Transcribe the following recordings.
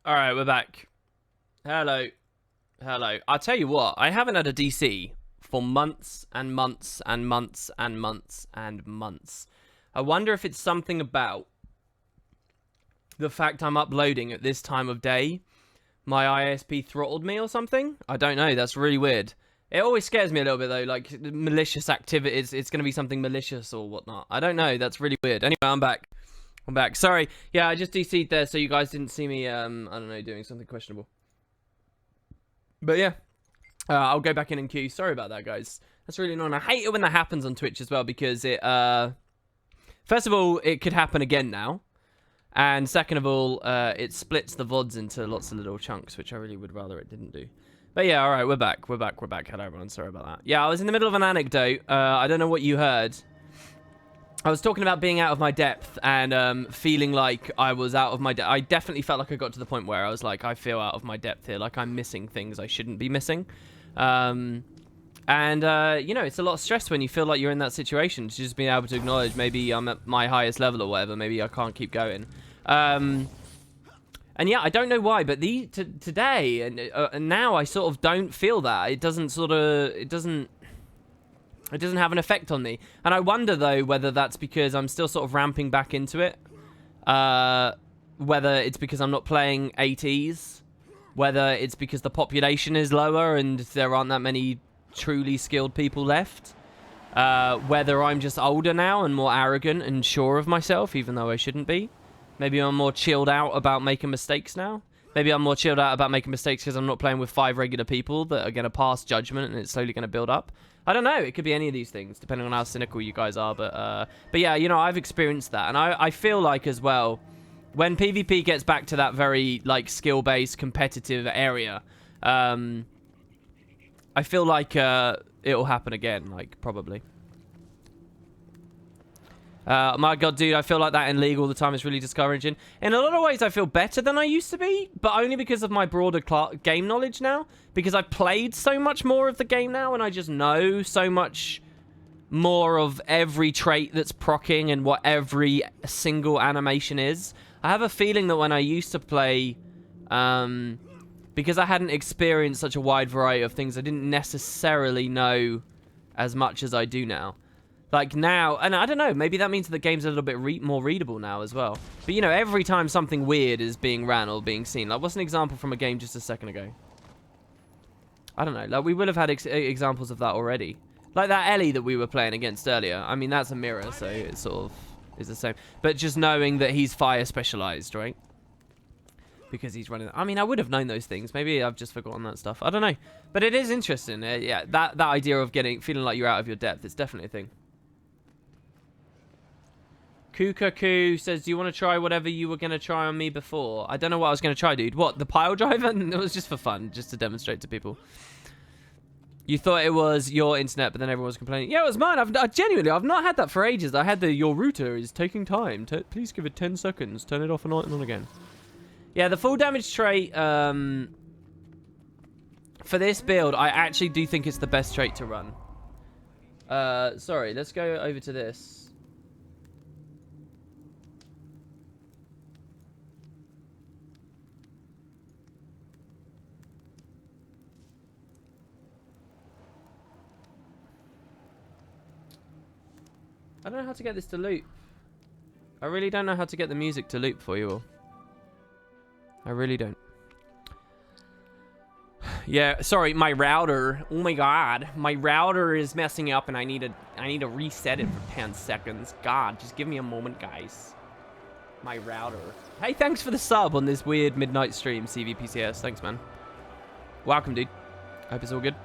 All right, we're back. Hello. Hello. I'll tell you what, I haven't had a DC for months and months and months and months and months. I wonder if it's something about the fact I'm uploading at this time of day. My ISP throttled me or something? I don't know. That's really weird. It always scares me a little bit, though. Like, malicious activities. It's going to be something malicious or whatnot. I don't know. That's really weird. Anyway, I'm back. I'm back. Sorry. Yeah, I just DC'd there, so you guys didn't see me, I don't know, doing something questionable. But yeah. I'll go back in and queue. Sorry about that, guys. That's really annoying. I hate it when that happens on Twitch as well, because it, first of all, it could happen again now. And second of all, it splits the VODs into lots of little chunks, which I really would rather it didn't do. But yeah, alright, we're back. We're back. We're back. Hello, everyone. Sorry about that. Yeah, I was in the middle of an anecdote. I don't know what you heard. I was talking about being out of my depth and feeling like I was out of my depth. I definitely felt like I got to the point where I was like, I feel out of my depth here. Like I'm missing things I shouldn't be missing. You know, it's a lot of stress when you feel like you're in that situation. To just being able to acknowledge maybe I'm at my highest level or whatever. Maybe I can't keep going. And yeah, I don't know why, but today and now I sort of don't feel that. It doesn't have an effect on me. And I wonder, though, whether that's because I'm still sort of ramping back into it. Whether it's because I'm not playing ATs. Whether it's because the population is lower and there aren't that many truly skilled people left. Whether I'm just older now and more arrogant and sure of myself, even though I shouldn't be. Maybe I'm more chilled out about making mistakes now. Maybe I'm more chilled out about making mistakes because I'm not playing with 5 regular people that are going to pass judgment and it's slowly going to build up. I don't know. It could be any of these things, depending on how cynical you guys are. But yeah, you know, I've experienced that. And I feel like, as well, when PvP gets back to that very, like, skill-based, competitive area, I feel like it'll happen again, like, probably. My god, dude, I feel like that in League all the time is really discouraging. In a lot of ways, I feel better than I used to be, but only because of my broader game knowledge now. Because I've played so much more of the game now, and I just know so much more of every trait that's proccing and what every single animation is. I have a feeling that when I used to play, because I hadn't experienced such a wide variety of things, I didn't necessarily know as much as I do now. Like now, and I don't know, maybe that means the game's a little bit more readable now as well. But you know, every time something weird is being ran or being seen, like what's an example from a game just a second ago? I don't know, like we will have had examples of that already. Like that Ellie that we were playing against earlier. I mean, that's a mirror, so it sort of is the same. But just knowing that he's fire specialized, right? Because he's running. I mean, I would have known those things. Maybe I've just forgotten that stuff. I don't know. But it is interesting. Yeah, that idea of feeling like you're out of your depth, it's definitely a thing. Kukaku says, do you want to try whatever you were going to try on me before? I don't know what I was going to try, dude. What, the pile driver? It was just for fun, just to demonstrate to people. You thought it was your internet, but then everyone was complaining. Yeah, it was mine. Genuinely, I've not had that for ages. I had your router is taking time. Please give it 10 seconds. Turn it off and on again. Yeah, the full damage trait, for this build, I actually do think it's the best trait to run. Sorry, let's go over to this. I don't know how to get this to loop. I really don't know how to get the music to loop for you all. I really don't. Yeah, sorry, my router. Oh my god, my router is messing up, and I need to reset it for 10 seconds. God, just give me a moment, guys. My router. Hey, thanks for the sub on this weird midnight stream, CVPCS. Thanks, man. Welcome, dude. Hope it's all good.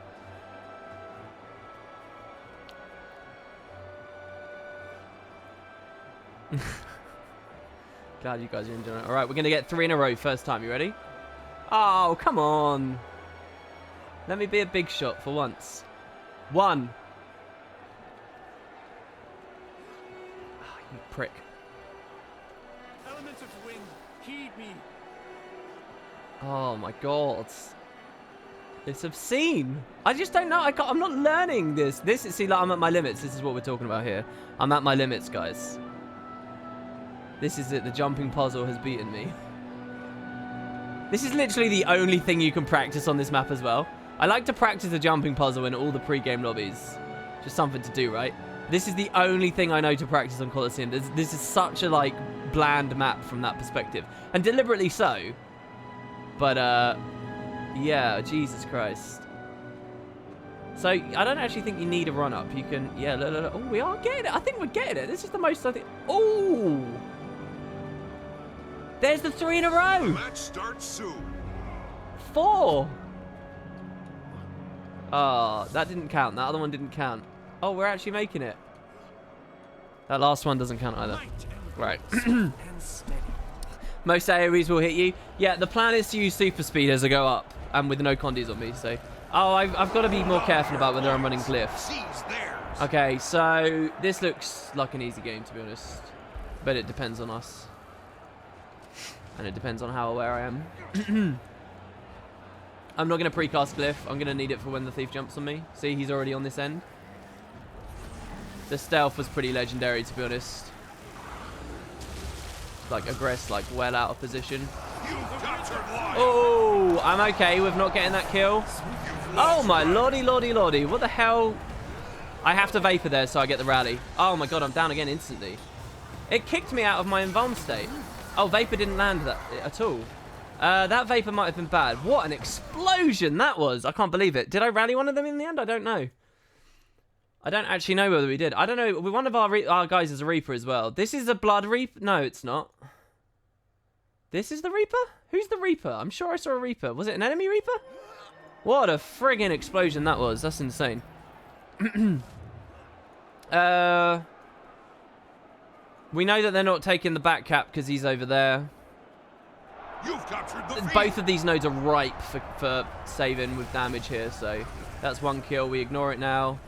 Glad you guys are enjoying it. Alright, we're going to get 3 in a row first time. You ready? Oh, come on. Let me be a big shot for once. 1. Oh, you prick. Elements of wind, heed me. Oh my god. It's obscene. I just don't know. I'm not learning this. See, like, I'm at my limits. This is what we're talking about here. I'm at my limits, guys. This is it. The jumping puzzle has beaten me. This is literally the only thing you can practice on this map as well. I like to practice the jumping puzzle in all the pre-game lobbies. Just something to do, right? This is the only thing I know to practice on Colosseum. This is such a, like, bland map from that perspective. And deliberately so. But, yeah, Jesus Christ. So, I don't actually think you need a run-up. You can, yeah, look. Oh, we are getting it. I think we're getting it. This is the most, I think. Oh! There's the 3 in a row. Match starts soon. 4. Oh, that didn't count. That other one didn't count. Oh, we're actually making it. That last one doesn't count either. Right. Most AoEs will hit you. Yeah, the plan is to use super speed as I go up, and with no condies on me. So, oh, I've got to be more careful about whether I'm running glyphs. Okay, so this looks like an easy game, to be honest, but it depends on us. And it depends on how aware I am. I'm not going to precast glyph. I'm going to need it for when the thief jumps on me. See, he's already on this end. The stealth was pretty legendary, to be honest. Like, aggress, like, well out of position. Oh, I'm okay with not getting that kill. Oh, my lordy. What the hell? I have to vapor there so I get the rally. Oh, my God, I'm down again instantly. It kicked me out of my invuln state. Oh, Vapor didn't land that at all. That Vapor might have been bad. What an explosion that was. I can't believe it. Did I rally one of them in the end? I don't know. I don't actually know whether we did. I don't know. One of our guys is a Reaper as well. This is a Blood Reaper. No, it's not. This is the Reaper? Who's the Reaper? I'm sure I saw a Reaper. Was it an enemy Reaper? What a friggin' explosion that was. That's insane. We know that they're not taking the back cap because he's over there. You've captured the field. Both of these nodes are ripe for saving with damage here, so that's one kill. We ignore it now.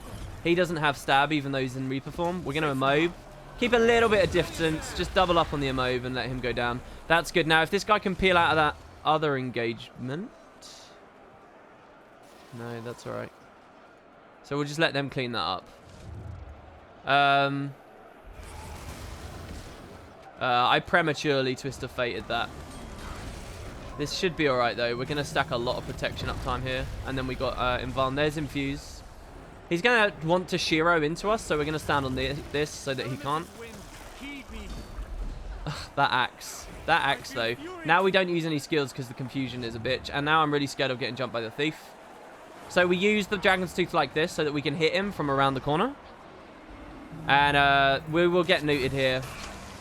He doesn't have stab, even though he's in Reaper form. We're going to immobe. Keep a little bit of distance. Just double up on the immobe and let him go down. That's good. Now, if this guy can peel out of that other engagement... No, that's all right. So we'll just let them clean that up. I prematurely Twist of Fated that. This should be alright though. We're going to stack a lot of protection up time here. And then we got Invuln. There's Infuse. He's going to want to Shiro into us, so we're going to stand on this so that he can't. Ugh, that axe. That axe though. Now we don't use any skills because the confusion is a bitch. And now I'm really scared of getting jumped by the thief. So we use the Dragon's Tooth like this so that we can hit him from around the corner. And we will get neutered here.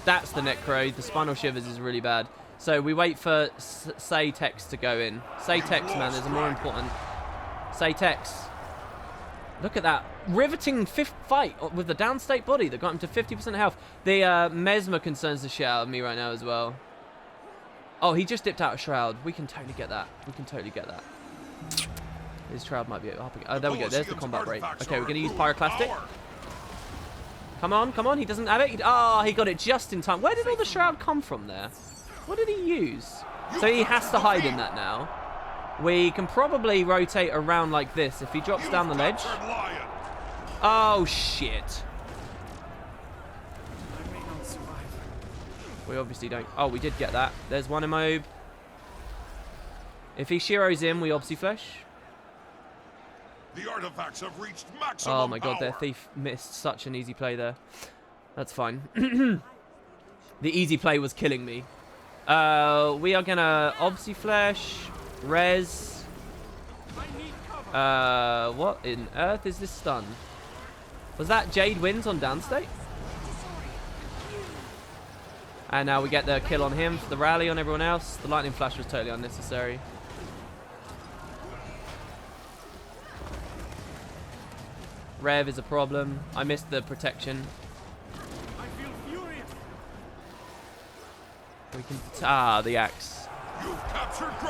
That's the Necro. The Spinal Shivers is really bad. So we wait for Say Tex to go in. Say Tex, man. There's a more important... Say Tex. Look at that. Riveting fifth fight with the Downstate body that got him to 50% health. The Mesmer concerns the shit out of me right now as well. Oh, he just dipped out a Shroud. We can totally get that. We can totally get that. His Shroud might be up again. Oh, there we go. There's the combat break. Okay, we're going to use Pyroclastic. Come on, come on. He doesn't have it. Ah, he got it just in time. Where did all the Shroud come from there? What did he use? So he has to hide in that now. We can probably rotate around like this. If he drops down the ledge. Oh, shit. We obviously don't. Oh, we did get that. There's one immobe. If he Shiro's in, we obviously flesh. The artifacts have reached maximum Oh my god, their power. thief missed such an easy play there. That's fine. The easy play was killing me. We are gonna obviously flesh, res. What in earth is this stun? Was that Jade wins on Downstate? And now we get the kill on him for the rally on everyone else. The lightning flash was totally unnecessary. Rev is a problem. I missed the protection. We can the axe.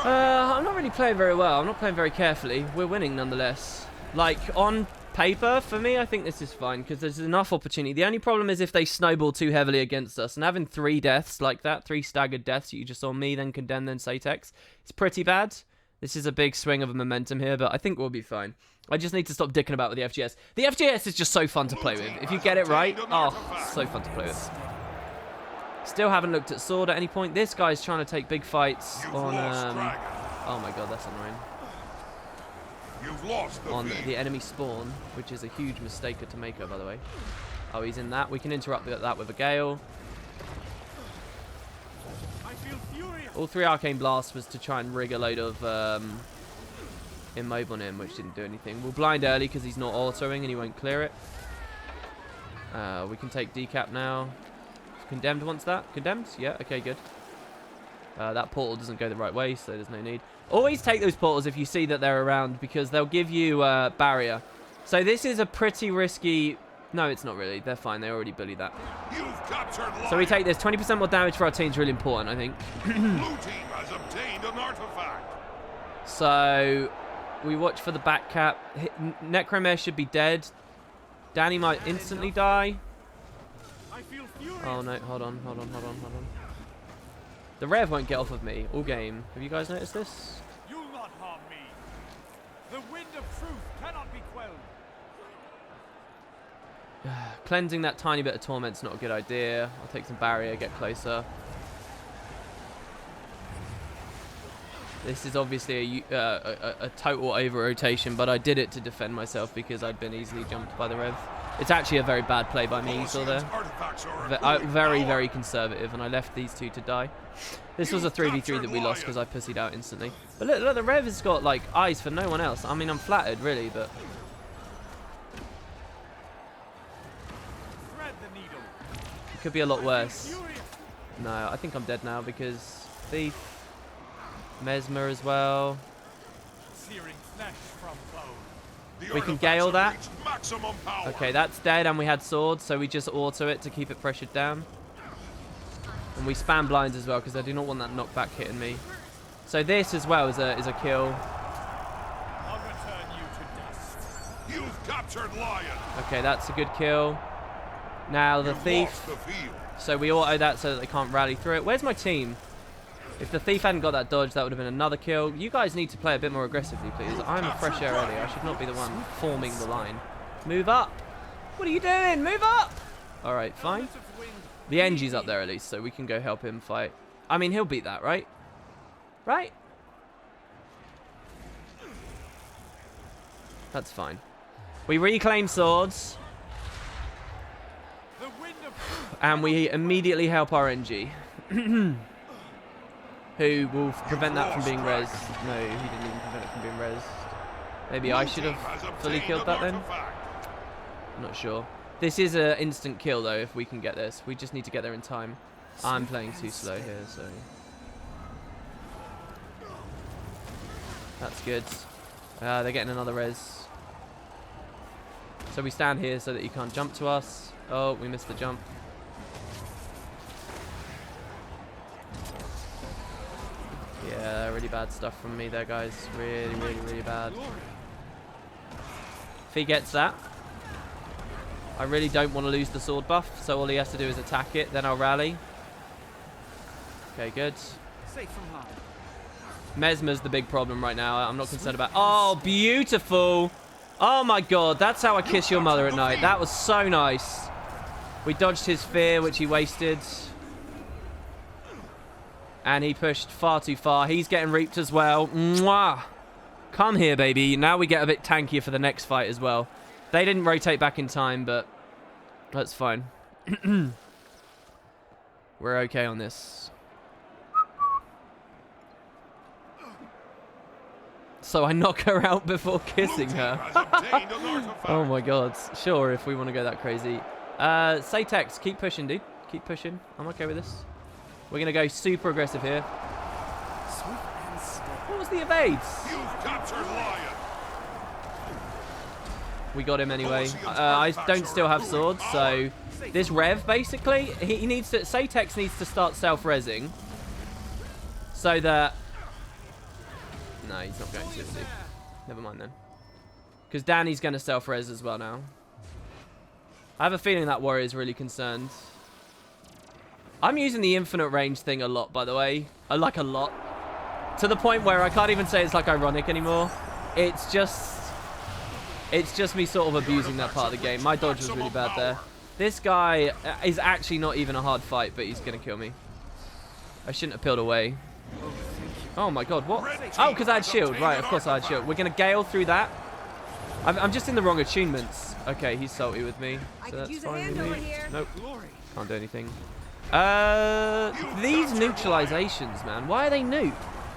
I'm not really playing very well. I'm not playing very carefully. We're winning nonetheless. Like on paper, for me, I think this is fine because there's enough opportunity. The only problem is if they snowball too heavily against us, and having 3 deaths like that, 3 staggered deaths. You just saw me, then Condemn, then Satex. It's pretty bad. This is a big swing of momentum here, but I think we'll be fine. I just need to stop dicking about with the FGS. The FGS is just so fun to play with. If you get it right, oh, so fun to play with. Still haven't looked at sword at any point. This guy's trying to take big fights You've on... lost, dragon. oh my god, that's annoying. You've lost the On field. the enemy spawn, which is a huge mistake to make, by the way. Oh, he's in that. We can interrupt that with a gale. I feel furious. All 3 arcane blasts was to try and rig a load of immob on him, which didn't do anything. We'll blind early because he's not autoing and he won't clear it. We can take decap now. Condemned wants that. Condemned? Yeah, okay, good. That portal doesn't go the right way, so there's no need. Always take those portals if you see that they're around, because they'll give you barrier. So this is a pretty risky... No, it's not really. They're fine. They already bullied that. You've captured Lion. So we take this. 20% more damage for our team is really important, I think. Blue team has obtained an artifact. So we watch for the back cap. Necromare should be dead. Danny might instantly die. I feel furious. Oh no, hold on. The Rev won't get off of me all game. Have you guys noticed this? You'll not harm me. The wind of truth cannot be quelled. Cleansing that tiny bit of torment's not a good idea. I'll take some barrier, get closer. This is obviously a total over-rotation, but I did it to defend myself because I'd been easily jumped by the Rev. It's actually a very bad play by me, you saw there. Artifacts are Very, very conservative, and I left these 2 to die. This was a 3v3 that we lost because I pussied out instantly. But look, the Rev has got, like, eyes for no one else. I mean, I'm flattered, really, but... Thread the needle. it could be a lot I feel worse. furious. No, I think I'm dead now because Thief, Mesmer as well. Searing flesh from bone. The We can artifacts gale have that. reached maximum power. Okay, that's dead, and we had swords, so we just auto it to keep it pressured down. And we spam blinds as well because I do not want that knockback hitting me. So this as well is a kill. I'll return you to dust. You've captured Lion. Okay, that's a good kill. Now the You've Thief. lost the field. So we auto that so that they can't rally through it. Where's my team? If the Thief hadn't got that dodge, that would have been another kill. You guys need to play a bit more aggressively, please. I'm a fresh air early. I should not be the one forming the line. Move up. What are you doing? Move up. All right, fine. Element of wind. The NG's up there at least, so we can go help him fight. I mean, he'll beat that, right? Right? That's fine. We reclaim swords, The wind of truth. and we immediately help our NG. Who will prevent that from being rezzed. No, he didn't even prevent it from being rezzed. Maybe I should have fully killed that then? I'm not sure. This is an instant kill though, if we can get this. We just need to get there in time. I'm playing too slow here, so... that's good. They're getting another res. So we stand here so that he can't jump to us. Oh, we missed the jump. Yeah, really bad stuff from me there, guys. Really, really, really bad. If he gets that, I really don't want to lose the sword buff, so all he has to do is attack it, then I'll rally. Okay, good. Safe from harm. Mesmer's the big problem right now. I'm not concerned about... oh, beautiful! Oh my god, that's how I kiss your mother at night. That was so nice. We dodged his fear, which he wasted. And he pushed far too far. He's getting reaped as well. Mwah! Come here, baby. Now we get a bit tankier for the next fight as well. They didn't rotate back in time, but that's fine. We're okay on this. So I knock her out before kissing her. Oh my god. Sure, if we want to go that crazy. Say text. Keep pushing, dude. Keep pushing. I'm okay with this. We're going to go super aggressive here. What was the evades? You've captured Lion. We got him anyway. I don't still have swords, so this Rev, basically, he needs to... Satex needs to start self-rezzing so that... no, he's not going to, is he? Never mind then. Because Danny's going to self-res as well now. I have a feeling that warrior's really concerned. I'm using the infinite range thing a lot, by the way. Like a lot. To the point where I can't even say it's like ironic anymore. It's just me sort of abusing that part of the game. My dodge was really bad there. This guy is actually not even a hard fight, but he's going to kill me. I shouldn't have peeled away. Oh my god, what? Oh, because I had shield. Right, of course I had shield. We're going to gale through that. I'm just in the wrong attunements. Okay, he's salty with me. So that's fine with me. Nope. Can't do anything. These neutralizations, man. Why are they new?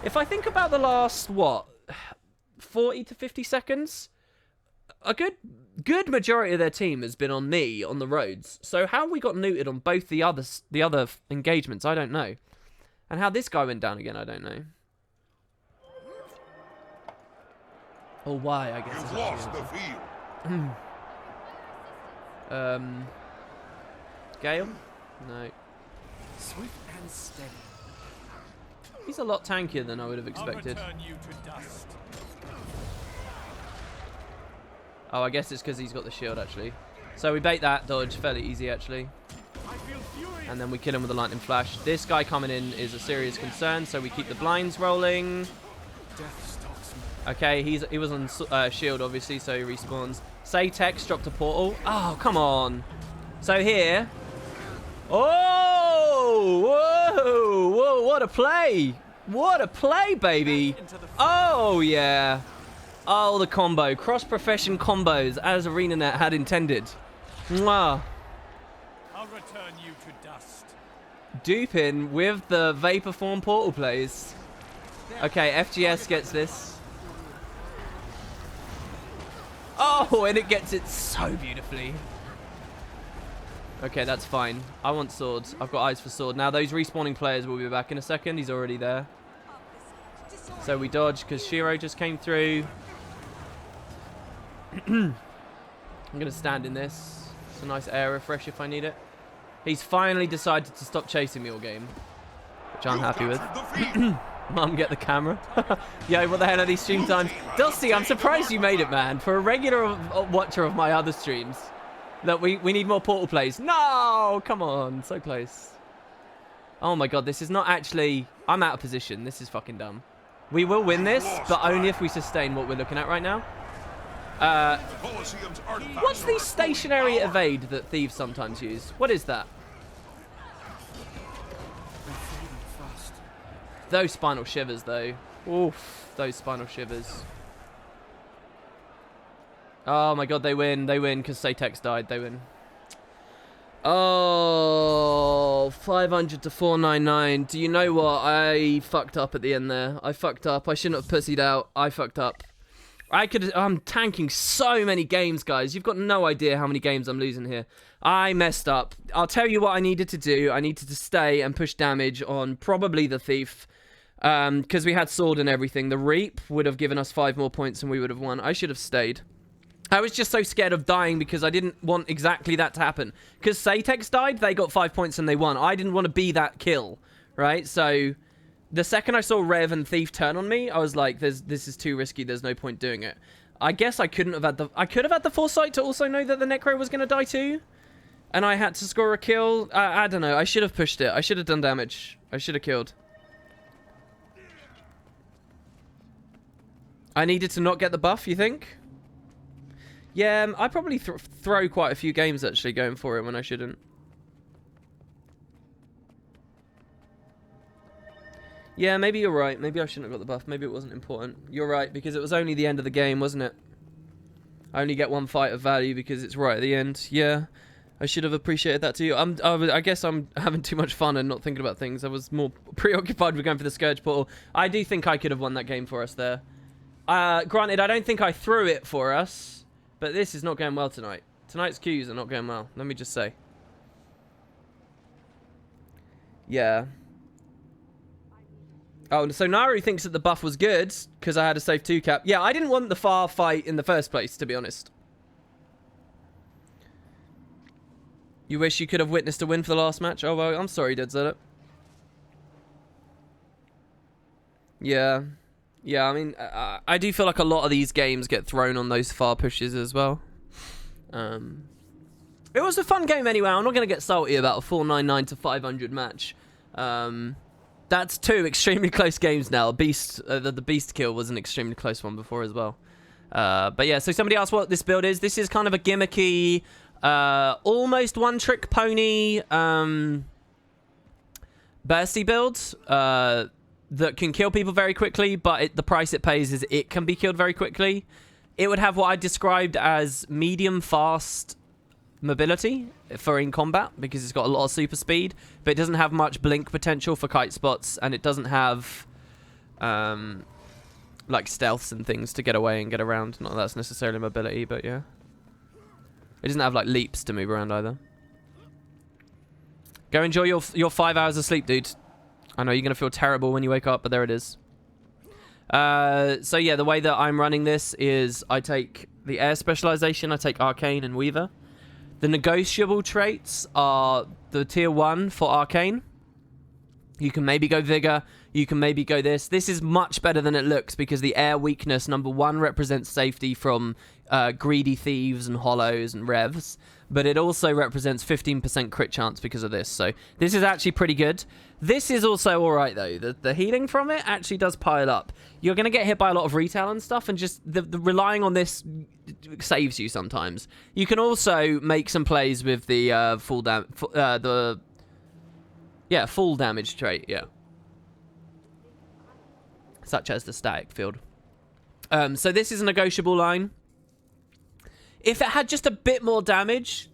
If I think about the last, what, 40 to 50 seconds, a good majority of their team has been on me on the roads. So how we got neutered on both the other engagements, I don't know. And how this guy went down again, I don't know. Or why, I guess. You've lost the field. Gale? No. Swift and steady. He's a lot tankier than I would have expected. I'll return you to dust. Oh, I guess it's because he's got the shield, actually. So we bait that dodge fairly easy, actually. I feel furious. And then we kill him with a lightning flash. This guy coming in is a serious concern, so we keep the blinds rolling. Death stalks me. Okay, he was on shield, obviously, so he respawns. Saytex dropped a portal. Oh, come on. So here... Oh! Whoa! Whoa, what a play! What a play, baby! Oh, yeah. Oh, the combo. Cross-profession combos, as ArenaNet had intended. Mwah. I'll return you to dust. Dupin with the Vapor Form portal plays. Okay, FGS gets this. Oh, and it gets it so beautifully. Okay, that's fine. I want swords. I've got eyes for sword. Now, those respawning players will be back in a second. He's already there. So we dodge because Shiro just came through. I'm going to stand in this. It's a nice air refresh if I need it. He's finally decided to stop chasing me all game, which I'm happy with. Mum, get the camera. Yo, what the hell are these stream times? Dusty, I'm surprised you made it, man. For a regular watcher of my other streams. Look, we need more portal plays. No! Come on. So close. Oh my god, this is not actually... I'm out of position. This is fucking dumb. We will win this, but only if we sustain what we're looking at right now. What's the stationary evade that thieves sometimes use? What is that? Those spinal shivers, though. Oof, those spinal shivers. Oh my god, they win. They win because Saytex died. They win. Oh, 500 to 499. Do you know what? I fucked up at the end there. I fucked up. I shouldn't have pussied out. I fucked up. I'm tanking so many games, guys. You've got no idea how many games I'm losing here. I messed up. I'll tell you what I needed to do. I needed to stay and push damage on probably the Thief. Because we had sword and everything. The Reap would have given us 5 more points and we would have won. I should have stayed. I was just so scared of dying because I didn't want exactly that to happen. Because Saytex died, they got 5 points and they won. I didn't want to be that kill, right? So the second I saw Rev and Thief turn on me, I was like, this is too risky. There's no point doing it. I guess I couldn't have had the... I could have had the foresight to also know that the Necro was going to die too. And I had to score a kill. I don't know. I should have pushed it. I should have done damage. I should have killed. I needed to not get the buff, you think? Yeah, I probably throw quite a few games actually going for it when I shouldn't. Yeah, maybe you're right. Maybe I shouldn't have got the buff. Maybe it wasn't important. You're right, because it was only the end of the game, wasn't it? I only get one fight of value because it's right at the end. Yeah, I should have appreciated that too. I guess I'm having too much fun and not thinking about things. I was more preoccupied with going for the Scourge portal. I do think I could have won that game for us there. Granted, I don't think I threw it for us. But this is not going well tonight. Tonight's queues are not going well. Let me just say. Yeah. Oh, so Naru thinks that the buff was good because I had a safe 2 cap. Yeah, I didn't want the far fight in the first place, to be honest. You wish you could have witnessed a win for the last match? Oh, well, I'm sorry, Dead Zealot. Yeah. Yeah, I mean, I do feel like a lot of these games get thrown on those far pushes as well. It was a fun game anyway. I'm not going to get salty about a 499 to 500 match. That's 2 extremely close games now. The Beast kill was an extremely close one before as well. But yeah, so somebody asked what this build is. This is kind of a gimmicky Almost one trick pony bursty build that can kill people very quickly, but the price it pays is it can be killed very quickly. It would have what I described as medium fast mobility for in combat because it's got a lot of super speed, but it doesn't have much blink potential for kite spots, and it doesn't have like stealths and things to get away and get around. Not that that's necessarily mobility, but yeah. It doesn't have like leaps to move around either. Go enjoy your 5 hours of sleep, dude. I know you're gonna feel terrible when you wake up, but there it is. So yeah, the way that I'm running this is I take the air specialization, I take arcane and weaver. The negotiable traits are the tier 1 for arcane. You can maybe go vigor, you can maybe go this. This is much better than it looks because the air weakness, number 1, represents safety from greedy thieves and hollows and revs, but it also represents 15% crit chance because of this. So this is actually pretty good. This is also all right though. The healing from it actually does pile up. You're going to get hit by a lot of retail and stuff, and just the relying on this saves you sometimes. You can also make some plays with the full damage trait, yeah. Such as the static field. So this is a negotiable line. If it had just a bit more damage,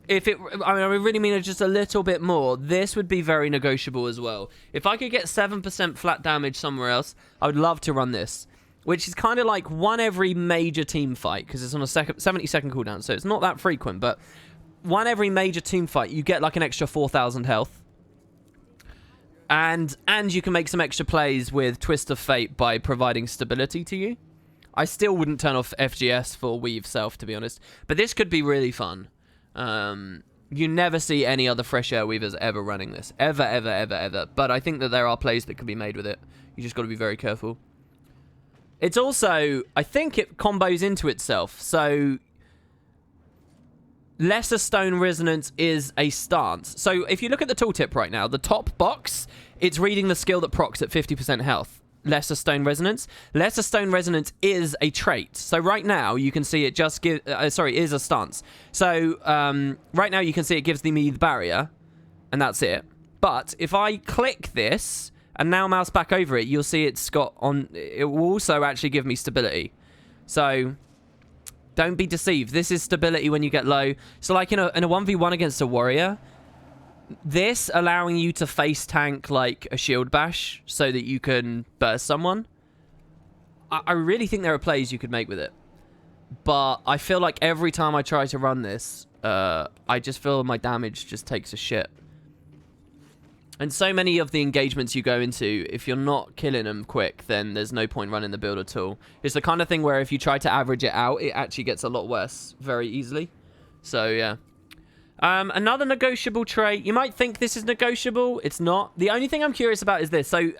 I really mean just a little bit more, this would be very negotiable as well. If I could get 7% flat damage somewhere else, I would love to run this. Which is kind of like one every major team fight, because it's on a 70-second cooldown, so it's not that frequent, but one every major team fight, you get like an extra 4,000 health. And you can make some extra plays with Twist of Fate by providing stability to you. I still wouldn't turn off FGS for Weave Self, to be honest. But this could be really fun. You never see any other Fresh Air Weavers ever running this. Ever, ever, ever, ever. But I think that there are plays that can be made with it. You just got to be very careful. It's also, I think it combos into itself. So Lesser Stone Resonance is a stance. So if you look at the tooltip right now, the top box, it's reading the skill that procs at 50% health. Lesser Stone Resonance. Lesser Stone Resonance is a trait. So right now you can see it just is a stance. So right now you can see it gives me the barrier, and that's it. But if I click this and now mouse back over it, you'll see it's got on. It will also actually give me stability. So don't be deceived. This is stability when you get low. So like in a 1v1 against a warrior, this allowing you to face tank like a shield bash so that you can burst someone. I really think there are plays you could make with it. But I feel like every time I try to run this, I just feel my damage just takes a shit. And so many of the engagements you go into, if you're not killing them quick, then there's no point running the build at all. It's the kind of thing where if you try to average it out, it actually gets a lot worse very easily. So, yeah. Another negotiable trait. You might think this is negotiable. It's not. The only thing I'm curious about is this. So,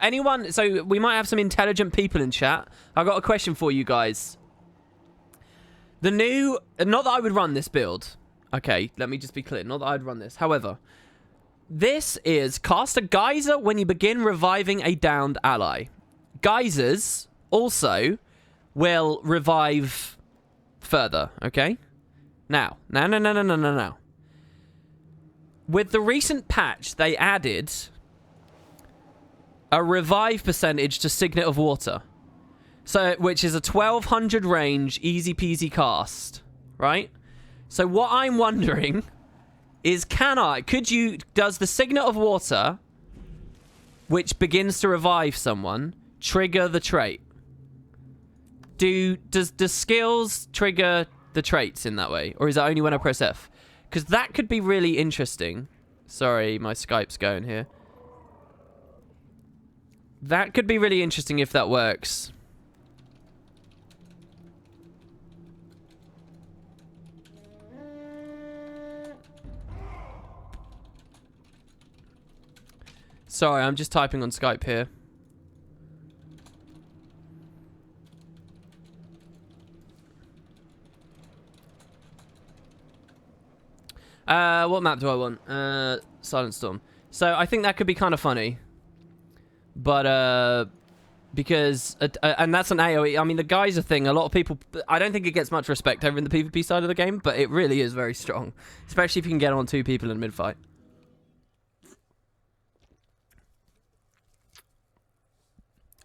we might have some intelligent people in chat. I've got a question for you guys. Not that I would run this build. Okay, let me just be clear. Not that I'd run this. However, this is cast a geyser when you begin reviving a downed ally. Geysers also will revive further, okay? Now. With the recent patch, they added a revive percentage to Signet of Water. So, which is a 1200 range, easy peasy cast, right? So what I'm wondering is does the Signet of Water, which begins to revive someone, trigger the trait? Does skills trigger the traits in that way? Or is it only when I press F? Because that could be really interesting. Sorry, my Skype's going here. That could be really interesting if that works. Sorry, I'm just typing on Skype here. What map do I want? Silent Storm. So I think that could be kind of funny. But Because, and that's an AoE. I mean, the geyser thing, a lot of people, I don't think it gets much respect over in the PvP side of the game, but it really is very strong. Especially if you can get on 2 people in mid-fight.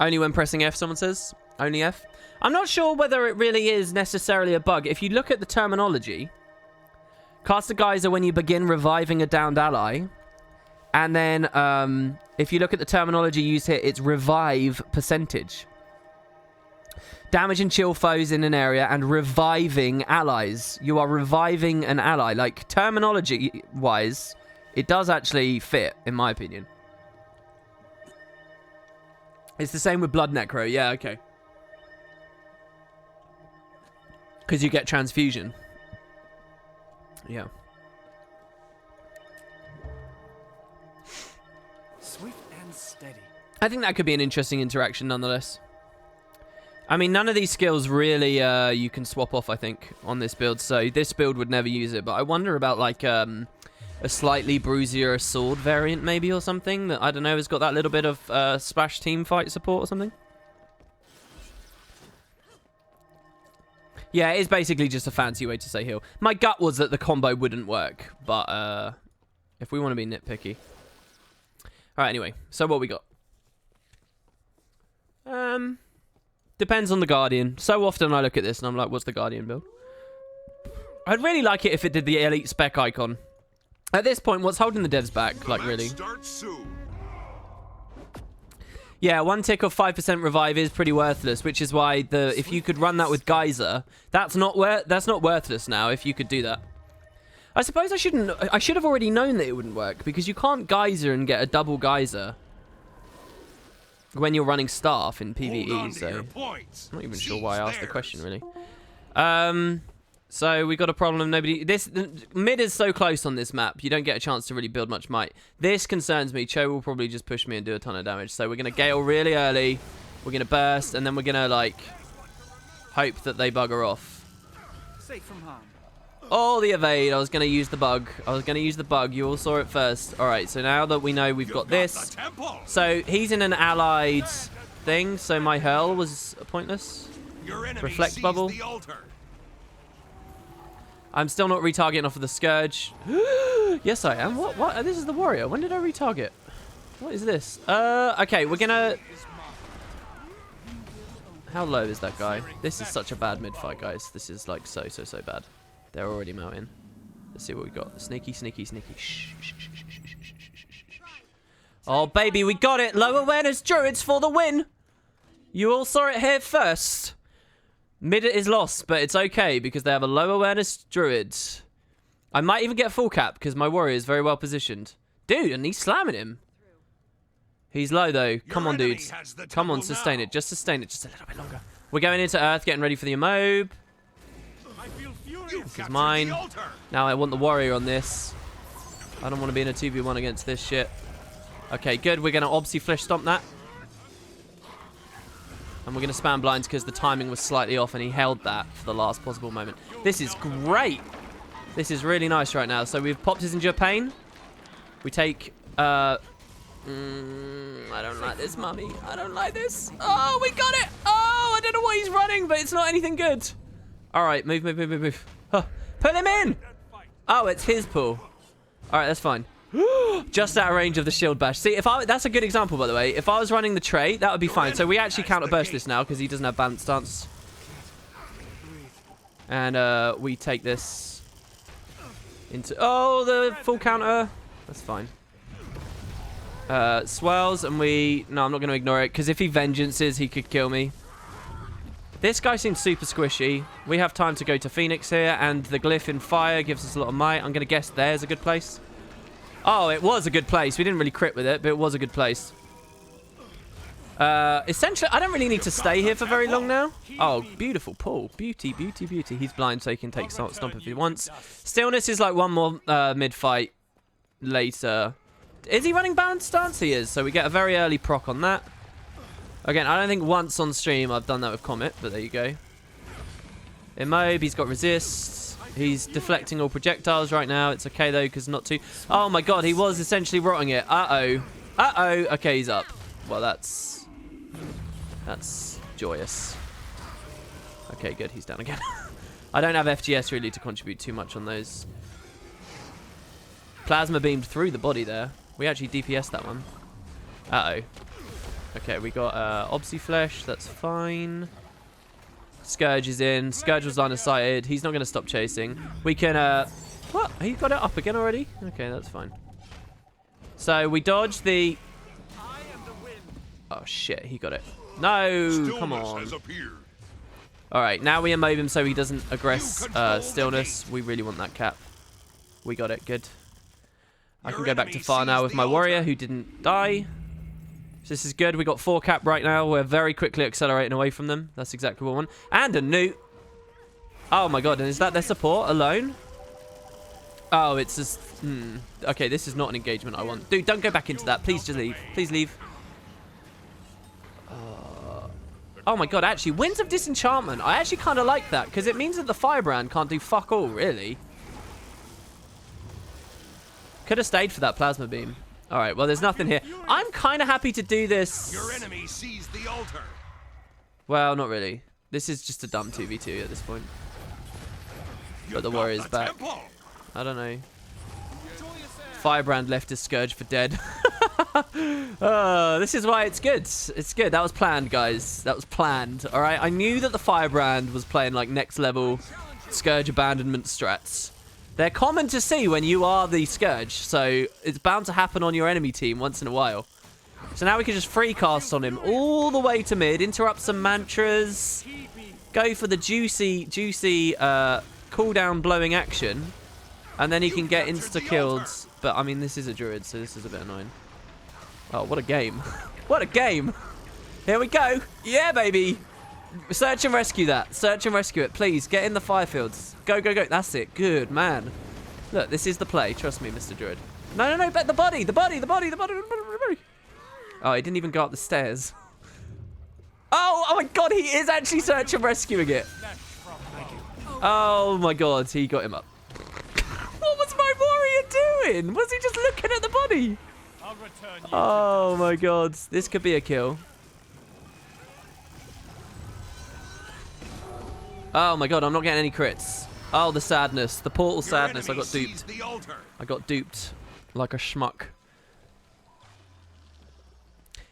Only when pressing F, someone says. Only F. I'm not sure whether it really is necessarily a bug. If you look at the terminology, cast a geyser when you begin reviving a downed ally. And then, if you look at the terminology used here, it's revive percentage. Damage and chill foes in an area and reviving allies. You are reviving an ally. Like, terminology-wise, it does actually fit, in my opinion. It's the same with Blood Necro. Yeah, okay. Because you get transfusion. Yeah. Swift and steady. I think that could be an interesting interaction nonetheless. I mean, none of these skills really you can swap off, I think, on this build. So this build would never use it. But I wonder about, like, a slightly bruisier sword variant, maybe, or something. That, I don't know, has got that little bit of splash team fight support or something. Yeah, it is basically just a fancy way to say heal. My gut was that the combo wouldn't work. But if we want to be nitpicky. Alright, anyway. So what we got? Depends on the Guardian. So often I look at this and I'm like, what's the Guardian build? I'd really like it if it did the elite spec icon. At this point, what's holding the devs back? Like, really? Yeah, 1 tick of 5% revive is pretty worthless, which is why if you could run that with Geyser, that's not worthless now. If you could do that, I suppose I should have already known that it wouldn't work because you can't Geyser and get a double Geyser when you're running staff in PvE. So I'm not even sure why I asked the question really. So we got a problem. Mid is so close on this map. You don't get a chance to really build much might. This concerns me. Cho will probably just push me and do a ton of damage. So we're gonna Gale really early. We're gonna burst, and then we're gonna like hope that they bugger off. Safe from harm. Oh, the evade. I was gonna use the bug. You all saw it first. All right. So now that we know we've got this, so he's in an allied thing. So my hurl was pointless. Reflect bubble. I'm still not retargeting off of the Scourge. Yes, I am. What? This is the warrior. When did I retarget? What is this? Okay, we're gonna... How low is that guy? This is such a bad mid-fight, guys. This is, like, so bad. They're already mounting. Let's see what we got. Sneaky. Shh. Oh, baby, we got it. Low awareness druids for the win. You all saw it here first. Mid is lost, but it's okay because they have a low awareness druid. I might even get full cap because my warrior is very well positioned. Dude, and he's slamming him. He's low though. Come on, dudes. Come on, sustain it. Just sustain it just a little bit longer. We're going into Earth, getting ready for the Emobe. This is mine. Now I want the warrior on this. I don't want to be in a 2v1 against this shit. Okay, good. We're going to obviously flesh stomp that. And we're going to spam blinds because the timing was slightly off and he held that for the last possible moment. This is great. This is really nice right now. So we've popped his Endure Pain. We take... I don't like this, mummy. I don't like this. Oh, we got it. Oh, I don't know what he's running, but it's not anything good. All right, move. Huh. Pull him in. Oh, it's his pull. All right, that's fine. Just out of range of the shield bash. See, that's a good example, by the way. If I was running the trait, that would be fine. So we actually counter burst this now because he doesn't have balanced stance. And we take this into... Oh, the full counter. That's fine. Swells, and we... No, I'm not going to ignore it because if he vengeances, he could kill me. This guy seems super squishy. We have time to go to Phoenix here, and the glyph in fire gives us a lot of might. I'm going to guess there's a good place. Oh, it was a good place. We didn't really crit with it, but it was a good place. Essentially, I don't really need to stay here for very long now. Oh, beautiful pull. Beauty. He's blind, so he can take stomp if he wants. Stillness is like one more mid-fight later. Is he running balanced stance? He is, so we get a very early proc on that. Again, I don't think once on stream I've done that with Comet, but there you go. Immobe, he's got resist. He's deflecting all projectiles right now. It's okay, though, because not too... Oh, my God. He was essentially rotting it. Uh-oh. Okay, he's up. Well, that's That's joyous. Okay, good. He's down again. I don't have FGS really to contribute too much on those. Plasma beamed through the body there. We actually DPS'd that one. Uh-oh. Okay, we got Obsy Flesh. That's fine. Scourge is in. Scourge was line of sighted. He's not going to stop chasing. We can... What? He got it up again already? Okay, that's fine. So we dodged the... Oh, shit. He got it. No! Come on. Alright, now we immob him so he doesn't aggress stillness. We really want that cap. We got it. Good. I can go back to far now with my warrior who didn't die. So this is good. We got 4 cap right now. We're very quickly accelerating away from them. That's exactly what we want. And a newt. Oh my god. And is that their support alone? Oh, it's just... Okay, this is not an engagement I want. Dude, don't go back into that. Please just leave. Please leave. Oh my god, actually, Winds of Disenchantment. I actually kind of like that, because it means that the Firebrand can't do fuck all, really. Could have stayed for that Plasma Beam. Alright, well, there's nothing here. I'm kind of happy to do this. Your enemy sees the altar. Well, not really. This is just a dumb 2v2 at this point. But the warrior's back. I don't know. Firebrand left his Scourge for dead. This is why it's good. It's good. That was planned, guys. That was planned. All right. I knew that the Firebrand was playing like next level Scourge abandonment strats. They're common to see when you are the Scourge, so it's bound to happen on your enemy team once in a while. So now we can just free cast on him all the way to mid, interrupt some mantras, go for the juicy cooldown blowing action, and then he can get insta-killed. But, I mean, this is a druid, so this is a bit annoying. Oh, what a game. What a game. Here we go. Yeah, baby. Search and rescue that. Search and rescue it. Please, get in the fire fields. Go, go, go. That's it. Good, man. Look, this is the play. Trust me, Mr. Druid. No, no, no. Bet the body. The body. The body. The body. The body. Oh, he didn't even go up the stairs. Oh, oh my God. He is actually search and rescuing it. Oh, my God. He got him up. What was my warrior doing? Was he just looking at the body? Oh my god. This could be a kill. Oh my god, I'm not getting any crits. Oh, the sadness. The portal sadness. I got duped. I got duped like a schmuck.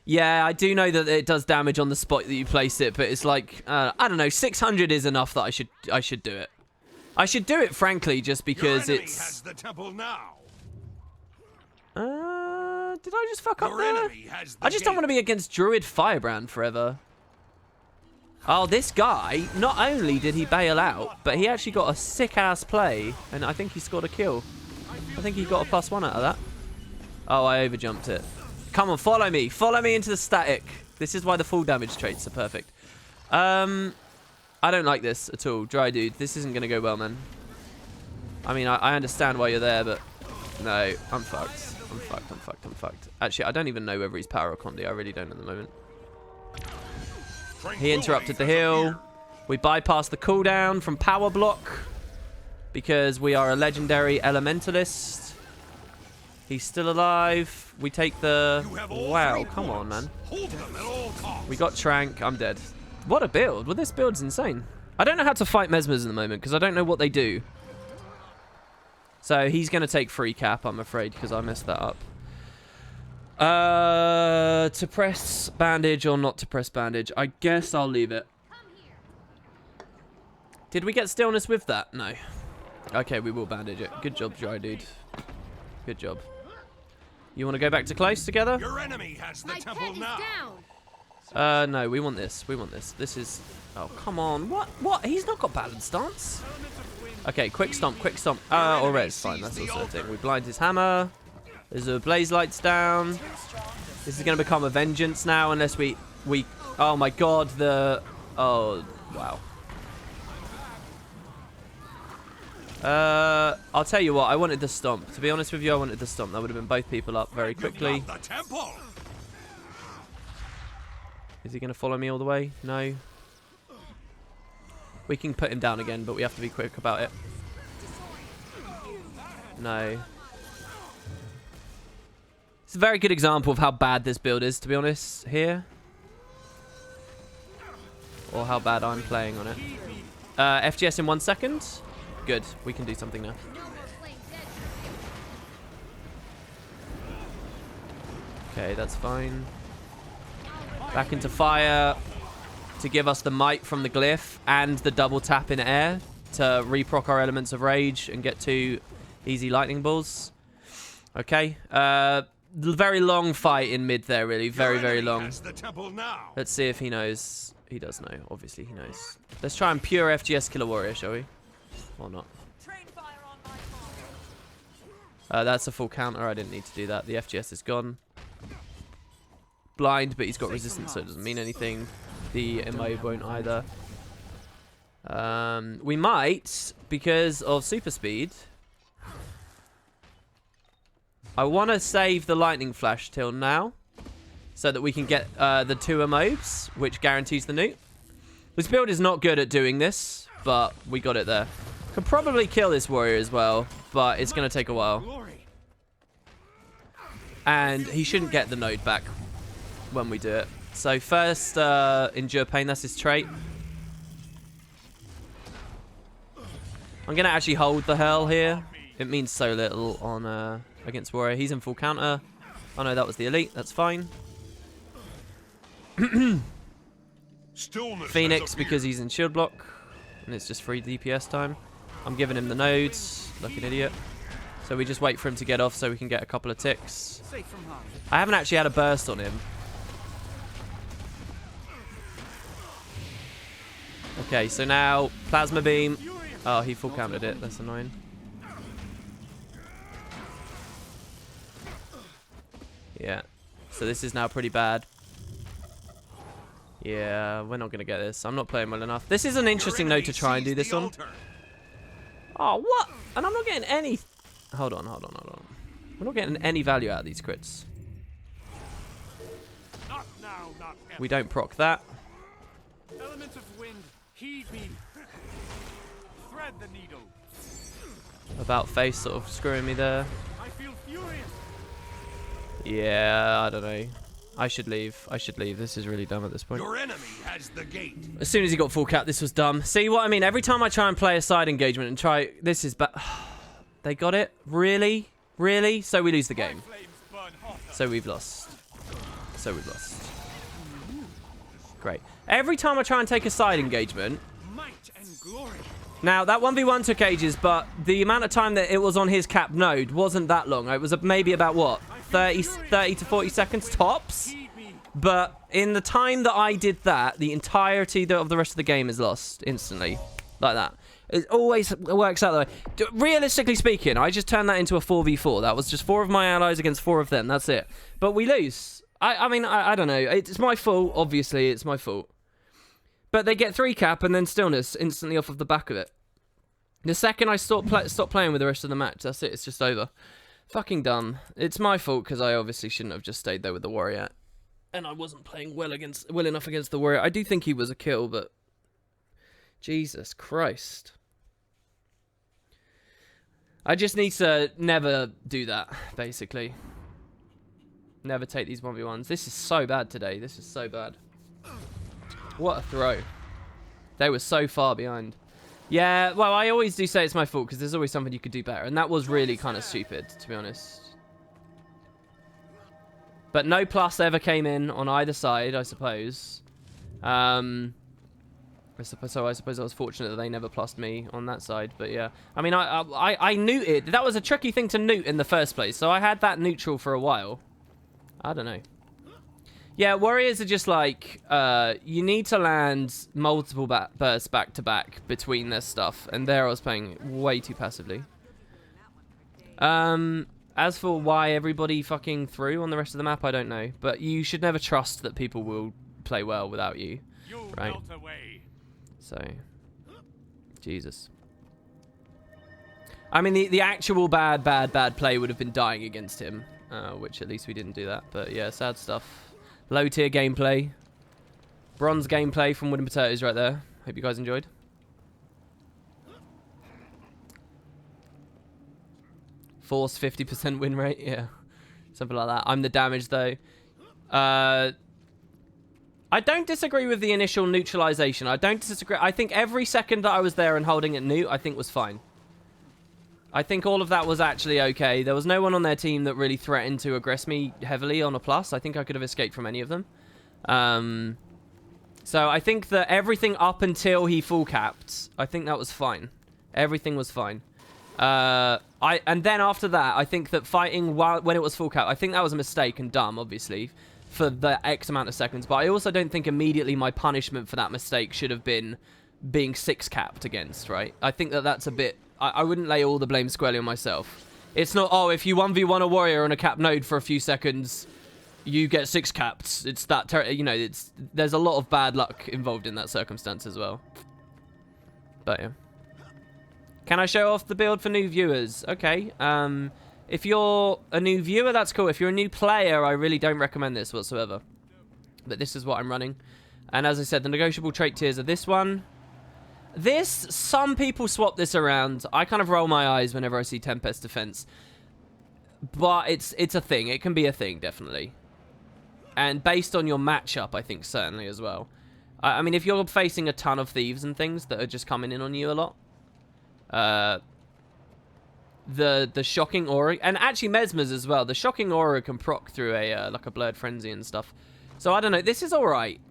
Yeah, I do know that it does damage on the spot that you place it, but it's like, I don't know, 600 is enough that I should do it. I should do it, frankly, just because it's... Has the temple now. Did I just fuck up there? I just don't want to be against Druid Firebrand forever. Oh, this guy, not only did he bail out, but he actually got a sick-ass play, and I think he scored a kill. I think he got a +1 out of that. Oh, I overjumped it. Come on, follow me. Follow me into the static. This is why the full damage traits are perfect. I don't like this at all. Dry dude, this isn't going to go well, man. I mean, I understand why you're there, but no, I'm fucked. I'm fucked, I'm fucked, I'm fucked. Actually, I don't even know whether he's power or Condi. I really don't at the moment. He interrupted the heal. We bypassed the cooldown from power block because we are a legendary elementalist. He's still alive. We take the... Wow, come on, man. We got Trank. I'm dead. What a build. Well, this build's insane. I don't know how to fight Mesmers in the moment because I don't know what they do. So he's going to take free cap, I'm afraid, because I messed that up. To press bandage or not to press bandage? I guess I'll leave it. Did we get stillness with that? No. Okay, we will bandage it. Good job, Dry Dude. Good job. You want to go back to close together? Your enemy has the temple now. No, we want this. We want this. This is... Oh, come on. What? What? He's not got balance stance. Okay, quick stomp, quick stomp. Or res, fine. That's also a thing. We blind his hammer. There's a blaze lights down. This is going to become a vengeance now unless we... Oh my god, the... Oh, wow. I'll tell you what, I wanted the stomp. To be honest with you, I wanted the stomp. That would have been both people up very quickly. Is he going to follow me all the way? No. We can put him down again, but we have to be quick about it. No. It's a very good example of how bad this build is, to be honest, here. or how bad I'm playing on it. FGS in 1 second. Good. We can do something now. Okay, that's fine. Back into fire to give us the might from the glyph and the double tap in air to reproc our elements of rage and get 2 easy lightning balls. Okay. Very long fight in mid there, really. Very long. Let's see if he knows. He does know. Obviously, he knows. Let's try and pure FGS kill a warrior, shall we? Or not? That's a full counter. I didn't need to do that. The FGS is gone. Blind, but he's got resistance, so it doesn't mean anything. The immob won't either. We might, because of super speed. I want to save the lightning flash till now, so that we can get the 2 immobs, which guarantees the newt. This build is not good at doing this, but we got it there. Could probably kill this warrior as well, but it's going to take a while. And he shouldn't get the node back when we do it. So first, endure pain, that's his trait. I'm going to actually hold the hell here. It means so little on against warrior. He's in full counter. Oh no, that was the elite. That's fine. Phoenix because he's in shield block. And it's just free DPS time. I'm giving him the nodes like an idiot. So we just wait for him to get off so we can get a couple of ticks. I haven't actually had a burst on him. Okay, so now plasma beam. Oh, he full countered it. That's annoying. Yeah. So this is now pretty bad. Yeah, we're not going to get this. I'm not playing well enough. This is an interesting note to try and do this on. Oh, what? And I'm not getting any... Hold on. We're not getting any value out of these crits. We don't proc that. Element of wind, heed me. Thread the needle. About face sort of screwing me there. I feel furious. Yeah, I don't know. I should leave. This is really dumb at this point. Your enemy has the gate. As soon as he got full cap, this was dumb. See what I mean? Every time I try and play a side engagement and try... This is bad. They got it? Really? Really? So we lose the game. So we've lost. Great. Every time I try and take a side engagement... Now, that 1v1 took ages, but the amount of time that it was on his cap node wasn't that long. It was maybe about, what, 30 to 40 seconds tops? But in the time that I did that, the entirety of the rest of the game is lost instantly. Like that. It always works out that way. Realistically speaking, I just turned that into a 4v4. That was just 4 of my allies against 4 of them. That's it. But we lose. I mean, I don't know. It's my fault. Obviously, it's my fault. But they get 3 cap and then stillness instantly off of the back of it. The second I stop playing with the rest of the match, that's it. It's just over. Fucking dumb. It's my fault because I obviously shouldn't have just stayed there with the warrior. And I wasn't playing well enough against the warrior. I do think he was a kill, but... Jesus Christ. I just need to never do that, basically. Never take these 1v1s. This is so bad today. This is so bad. What a throw. They were so far behind. Yeah, well, I always do say it's my fault because there's always something you could do better. And that was really kind of stupid, to be honest. But no plus ever came in on either side, I suppose. So I suppose I was fortunate that they never plussed me on that side. But yeah, I mean, I neuted. That was a tricky thing to neut in the first place. So I had that neutral for a while. I don't know. Yeah, warriors are just like, you need to land multiple bursts back to back between their stuff. And there I was playing way too passively. As for why everybody fucking threw on the rest of the map, I don't know. But you should never trust that people will play well without you. Right? So, Jesus. I mean, the actual bad play would have been dying against him. Which at least we didn't do that. But yeah, sad stuff. Low tier gameplay. Bronze gameplay from Wooden Potatoes right there. Hope you guys enjoyed. Force 50% win rate. Yeah. Something like that. I'm the damage though. I don't disagree with the initial neutralization. I don't disagree. I think every second that I was there and holding it neut, I think was fine. I think all of that was actually okay. There was no one on their team that really threatened to aggress me heavily on a plus. I think I could have escaped from any of them. So I think that everything up until he full capped, I think that was fine. Everything was fine. And then after that, I think that fighting when it was full cap, I think that was a mistake and dumb, obviously, for the X amount of seconds. But I also don't think immediately my punishment for that mistake should have been being 6 capped against, right? I think that that's a bit... I wouldn't lay all the blame squarely on myself. It's not, oh, if you 1v1 a warrior on a cap node for a few seconds, you get 6 capped. It's that, you know, there's a lot of bad luck involved in that circumstance as well. But yeah. Can I show off the build for new viewers? Okay. If you're a new viewer, that's cool. If you're a new player, I really don't recommend this whatsoever. But this is what I'm running. And as I said, the negotiable trait tiers are this one. This, some people swap this around. I kind of roll my eyes whenever I see Tempest Defense. But it's a thing. It can be a thing, definitely. And based on your matchup, I think, certainly as well. I mean, if you're facing a ton of thieves and things that are just coming in on you a lot. The shocking aura, and actually mesmers as well. The shocking aura can proc through a like a blurred frenzy and stuff. So I don't know. This is all right.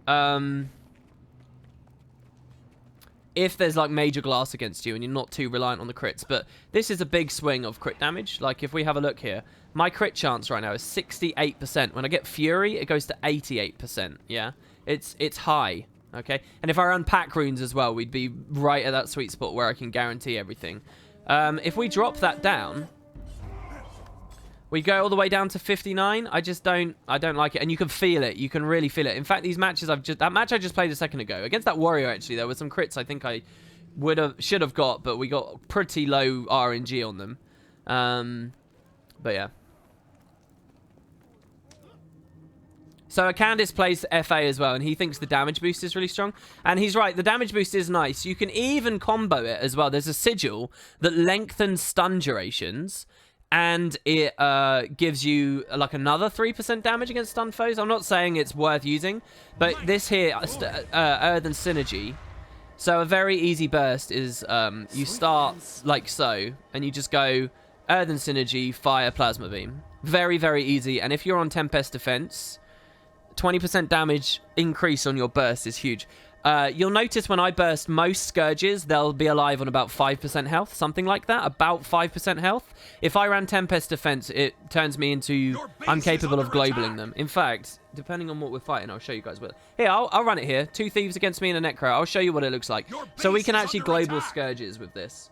If there's like major glass against you and you're not too reliant on the crits, but this is a big swing of crit damage. Like if we have a look here, my crit chance right now is 68%. When I get Fury, it goes to 88%. Yeah, it's high. Okay, and if I run pack runes as well, we'd be right at that sweet spot where I can guarantee everything. If we drop that down, we go all the way down to 59. I don't like it, and you can feel it. You can really feel it. In fact, these matches that match I just played a second ago against that warrior, actually, there were some crits I think I should have got, but we got pretty low RNG on them. But yeah. So Candice plays FA as well, and he thinks the damage boost is really strong. And he's right, the damage boost is nice. You can even combo it as well. There's a sigil that lengthens stun durations, and it gives you like another 3% damage against stun foes. I'm not saying it's worth using, but this here, Earthen Synergy. So a very easy burst is you start like so, and you just go Earthen Synergy, fire, Plasma Beam. Very, very easy. And if you're on Tempest Defense... 20% damage increase on your burst is huge. You'll notice when I burst most Scourges, they'll be alive on about 5% health, something like that, about 5% health. If I ran Tempest Defense, it turns me into, I'm capable of globaling them. In fact, depending on what we're fighting, I'll show you guys what. Here, I'll run it here. 2 Thieves against me and a Necro. I'll show you what it looks like. So we can actually global Scourges with this.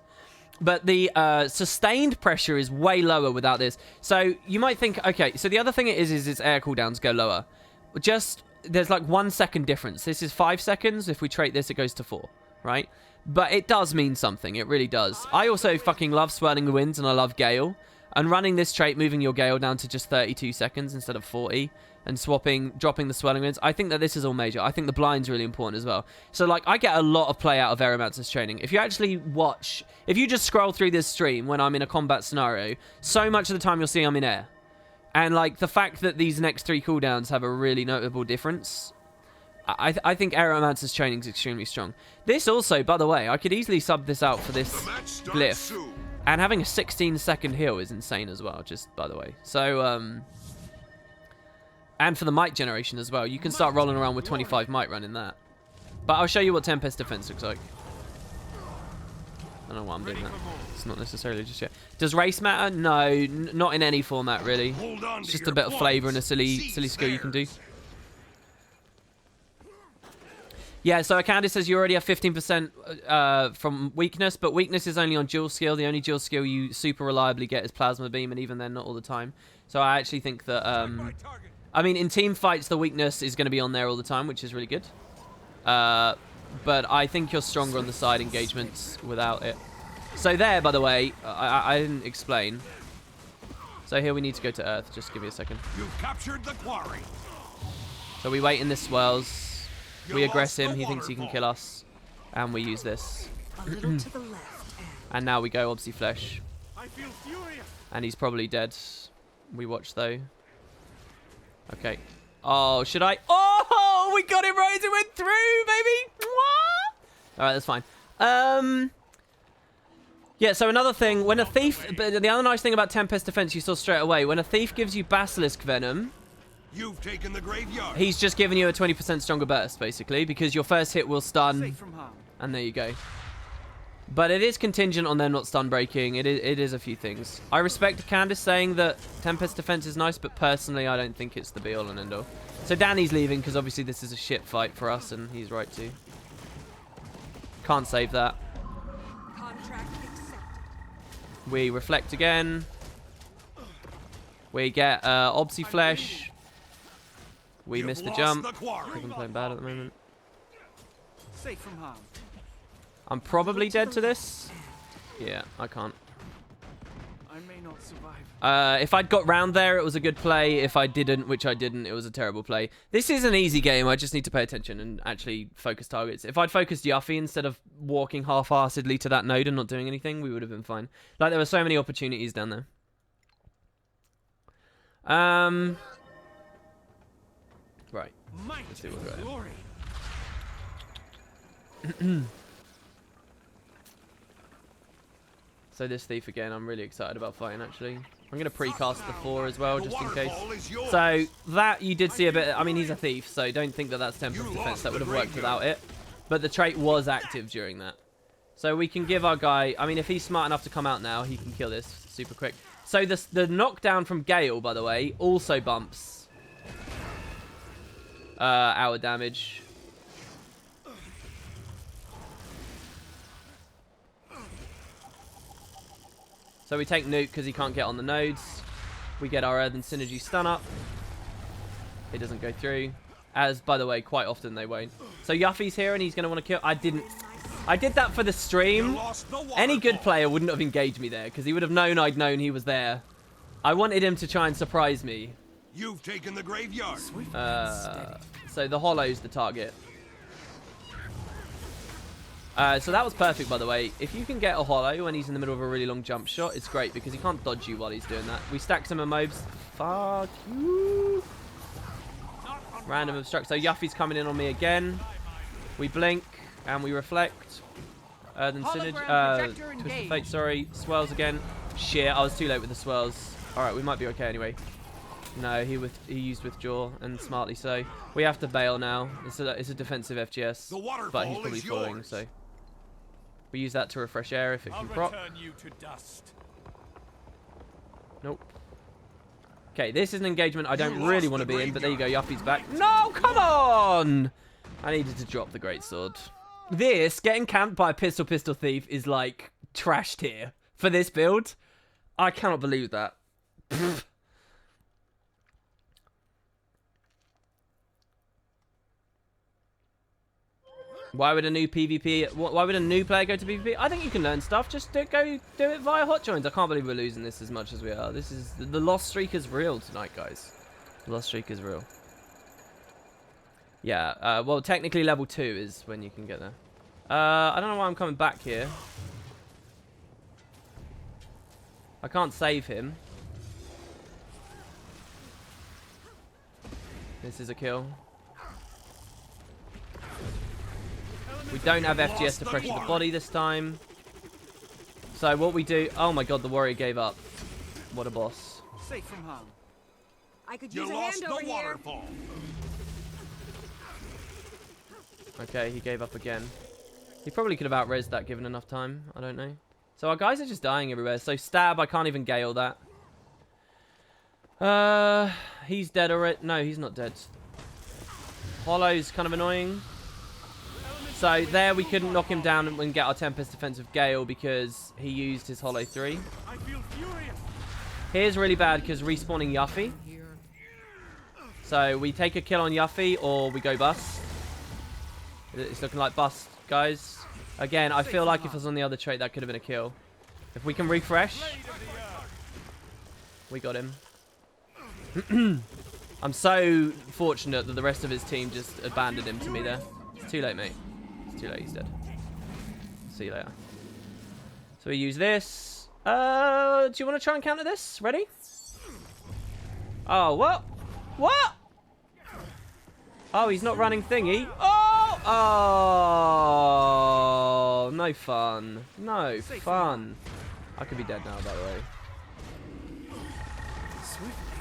But the sustained pressure is way lower without this. So you might think, okay, so the other thing it is its air cooldowns go lower. There's like 1 second difference. This is 5 seconds. If we trait this, it goes to 4, right? But it does mean something. It really does. I also fucking love Swirling Winds and I love Gale. And running this trait, moving your Gale down to just 32 seconds instead of 40, and dropping the Swirling Winds, I think that this is all major. I think the blind's really important as well. So, like, I get a lot of play out of Aeromancer's training. If you actually watch... If you just scroll through this stream when I'm in a combat scenario, so much of the time you'll see I'm in air. And, like, the fact that these next 3 cooldowns have a really notable difference, I think Aeromancer's training is extremely strong. This also, by the way, I could easily sub this out for this glyph. And having a 16-second heal is insane as well, just by the way. So, and for the might generation as well. You can start rolling around with 25 might running that. But I'll show you what Tempest Defense looks like. I don't know why I'm doing that. It's not necessarily just yet. Does race matter? No, not in any format, really. It's just a bit of flavor and a silly skill you can do. Yeah, so Candice says you already have 15% from weakness, but weakness is only on dual skill. The only dual skill you super reliably get is Plasma Beam, and even then, not all the time. So I actually think that... I mean, in team fights, the weakness is going to be on there all the time, which is really good. But I think you're stronger on the side engagements without it. So there, by the way, I didn't explain. So here we need to go to Earth. Just give me a second. You've captured the quarry. So we wait in this swells. We aggress him. He thinks he can kill us. And we use this. A little to the left. And now we go Obsi Flesh. I feel furious. And he's probably dead. We watch, though. Okay. Oh, should I? Oh, we got him right as it went through, baby. All right, that's fine. Yeah, so another thing, when a thief... But the other nice thing about Tempest Defense you saw straight away, when a thief gives you Basilisk Venom... You've taken the graveyard. He's just giving you a 20% stronger burst, basically, because your first hit will stun, Safe from harm. and there you go. But it is contingent on them not stun breaking. It is a few things. I respect Candace saying that Tempest Defense is nice, but personally, I don't think it's the be-all and end-all. So Danny's leaving, because obviously this is a shit fight for us, and he's right to. Can't save that. Contract accepted. We reflect again. We get Obsy Flesh. We You've missed the lost jump. the quarry. Because I'm playing bad at the moment. Safe from harm. I'm probably dead to this. Yeah, I can't. I may not survive. If I'd got round there, it was a good play. If I didn't, which I didn't, it was a terrible play. This is an easy game. I just need to pay attention and actually focus targets. If I'd focused Yuffie instead of walking half-heartedly to that node and not doing anything, we would have been fine. Like, there were so many opportunities down there. Right. Might Let's see what we're at. glory. So this thief again, I'm really excited about fighting, actually. I'm going to precast the 4 as well, The just in case. waterfall is yours. So that you did see a bit. I mean, he's a thief, so don't think that that's Tempest You Defense. lost That would the have worked graveyard. without it. But the trait was active during that. So we can give our guy... I mean, if he's smart enough to come out now, he can kill this super quick. So the knockdown from Gale, by the way, also bumps our damage. So we take Nuke because he can't get on the nodes. We get our Earthen Synergy stun up. It doesn't go through. As, by the way, quite often they won't. So Yuffie's here and he's going to want to kill... I did that for the You stream. lost the Any good waterfall. player wouldn't have engaged me there because he would have known I'd known he was there. I wanted him to try and surprise me. You've taken the graveyard. So the hollow's the target. So that was perfect, by the way. If you can get a hollow when he's in the middle of a really long jump shot, it's great because he can't dodge you while he's doing that. We stack some mobs. Fuck you. Random obstruct. So Yuffie's coming in on me again. We blink and we reflect. Then Synergy. Twist of Fate, sorry. Swirls again. Shit, I was too late with the swirls. Alright, we might be okay anyway. No, he used withdraw, and smartly so. We have to bail now. It's a defensive FGS, The waterfall but he's probably is falling, yours. so we use that to refresh air if it I'll can proc. return you to dust. Nope. Okay, this is an engagement I don't You really lost want to the be in, but there you go. graveyard. Yuffie's back. No, come on! I needed to drop the greatsword. This getting camped by a pistol thief is like trash tier for this build. I cannot believe that. Pfft. Why would a new PvP? Why would a new player go to PvP? I think you can learn stuff. Just do it via hot joins. I can't believe we're losing this as much as we are. This is the lost streak is real tonight, guys. The lost streak is real. Yeah. Well, technically level 2 is when you can get there. I don't know why I'm coming back here. I can't save him. This is a kill. We don't have FGS to pressure the body this time. So what we do... Oh my god, the warrior gave up. What a boss. Safe from harm. I could You use a lost hand over the here. waterfall. Okay, he gave up again. He probably could have out-resed that given enough time. I don't know. So our guys are just dying everywhere. So stab, I can't even gale that. He's dead already. No, he's not dead. Hollow's kind of annoying. So there we couldn't knock him down and get our Tempest defensive Gale because he used his Hollow 3. I feel furious. Here's really bad because respawning Yuffie. So we take a kill on Yuffie or we go bust. It's looking like bust, guys. Again, I feel like if I was on the other trait, that could have been a kill. If we can refresh, we got him. I'm so fortunate that the rest of his team just abandoned him to me there. It's too late, mate. It's too late, he's dead. See you later. So we use this. Do you want to try and counter this? Ready? Oh, what? What? Oh, he's not running thingy. Oh! Oh! No fun. No fun. I could be dead now, by the way.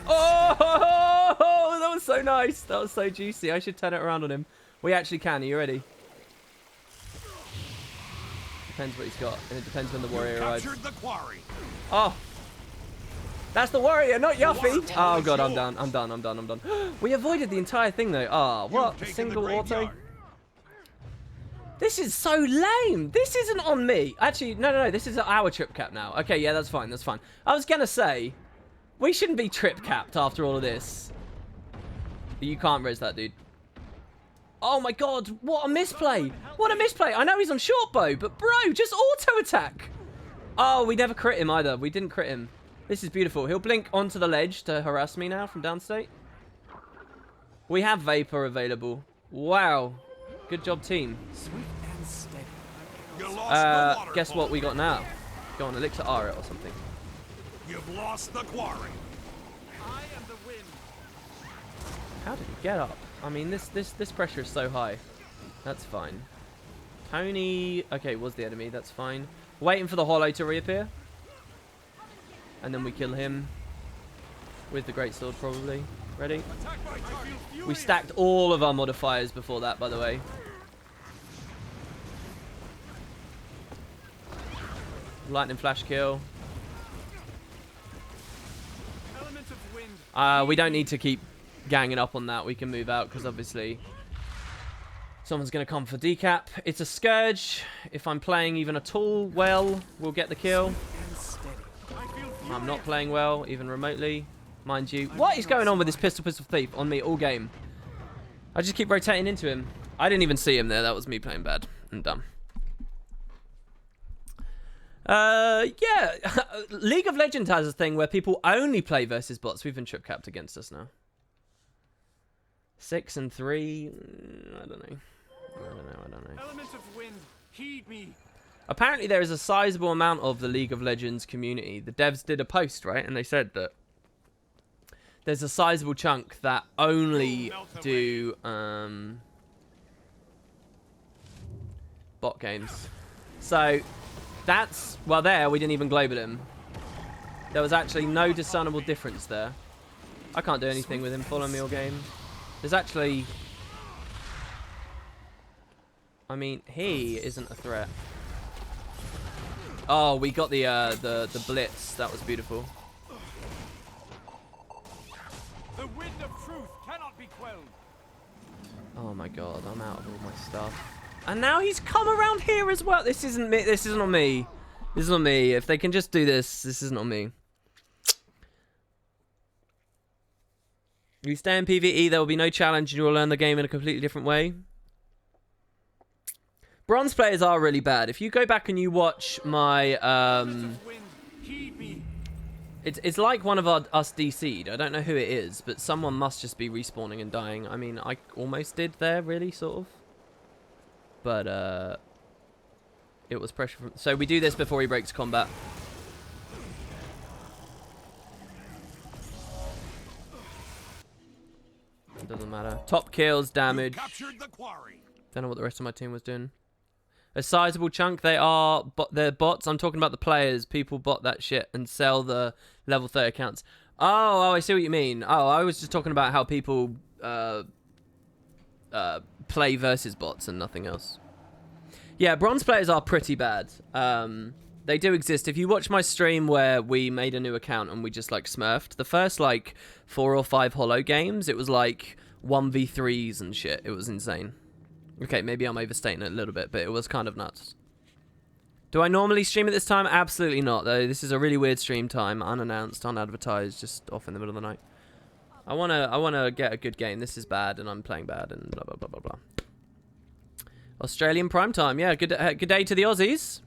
Oh! That was so nice. That was so juicy. I should turn it around on him. We actually can. Are you ready? Depends what he's got. And it depends when the warrior arrives. Captured the quarry. Oh! That's the warrior, not Yuffie. Oh god, I'm done. I'm done. I'm done. I'm done. We avoided the entire thing though. Oh, what? You've taken Single the auto? graveyard. This is so lame. This isn't on me. Actually, no. This is our trip cap now. Okay, yeah, that's fine. That's fine. I was gonna say, we shouldn't be trip capped after all of this. You can't res that, dude. Oh my god, what a misplay. What a misplay. I know he's on short bow, but bro, just auto attack. Oh, we never crit him either. We didn't crit him. This is beautiful. He'll blink onto the ledge to harass me now from Downstate. We have Vapor available. Wow. Good job, team. Swift and steady. You lost the Guess what we waterfall. got now? Go on, Elixir R it or something. You've lost the quarry. I am the wind. How did he get up? I mean, this pressure is so high. That's fine. Tony... Okay, was the enemy. That's fine. Waiting for the hollow to reappear. And then we kill him. With the greatsword, probably. Ready? Attack my target. We stacked all of our modifiers before that, by the way. Lightning flash kill. Element of wind. We don't need to keep ganging up on that. We can move out because obviously someone's going to come for decap. It's a Scourge. If I'm playing even at all well, we'll get the kill. And steady. I feel I'm not playing well, even remotely. Mind you. What is going on with this pistol thief on me all game? I just keep rotating into him. I didn't even see him there. That was me playing bad. I'm dumb. Yeah. League of Legends has a thing where people only play versus bots. We've been trip capped against us now. 6 and 3. I don't know. I don't know. Element of wind. Heed me. Apparently there is a sizable amount of the League of Legends community. The devs did a post, right? And they said that there's a sizable chunk that only do bot games. So that's... Well, there, we didn't even global him. There was actually no discernible difference there. I can't do anything with him. Follow me all game. There's actually... I mean, he isn't a threat. Oh, we got the blitz. That was beautiful. The wind of truth cannot be quelled. Oh my god, I'm out of all my stuff. And now he's come around here as well. This isn't me. This isn't on me. This is on me. If they can just do this, this isn't on me. You stay in PvE, there will be no challenge and you will learn the game in a completely different way. Bronze players are really bad. If you go back and you watch my... Wind. Heed me. It's like one of us DC'd. I don't know who it is, but someone must just be respawning and dying. I mean, I almost did there, really, sort of. But, it was pressure from... So we do this before he breaks combat. It doesn't matter. Top kills, damage. Captured the quarry. Don't know what the rest of my team was doing. A sizable chunk. They're bots. I'm talking about the players. People bot that shit and sell the level 30 accounts. Oh, I see what you mean. Oh, I was just talking about how people play versus bots and nothing else. Yeah, bronze players are pretty bad. They do exist. If you watch my stream where we made a new account and we just like smurfed, the first like 4 or 5 holo games, it was like 1v3s and shit. It was insane. Okay, maybe I'm overstating it a little bit, but it was kind of nuts. Do I normally stream at this time? Absolutely not, though. This is a really weird stream time, unannounced, unadvertised, just off in the middle of the night. I wanna get a good game. This is bad, and I'm playing bad, and blah blah blah blah blah. Australian prime time, yeah. Good day to the Aussies.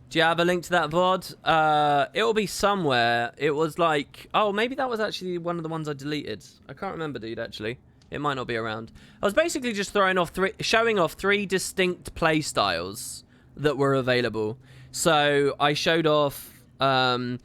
Do you have a link to that VOD? It'll be somewhere. It was like... Oh, maybe that was actually one of the ones I deleted. I can't remember, dude, actually. It might not be around. I was basically just showing off 3 distinct play styles that were available. So I showed off the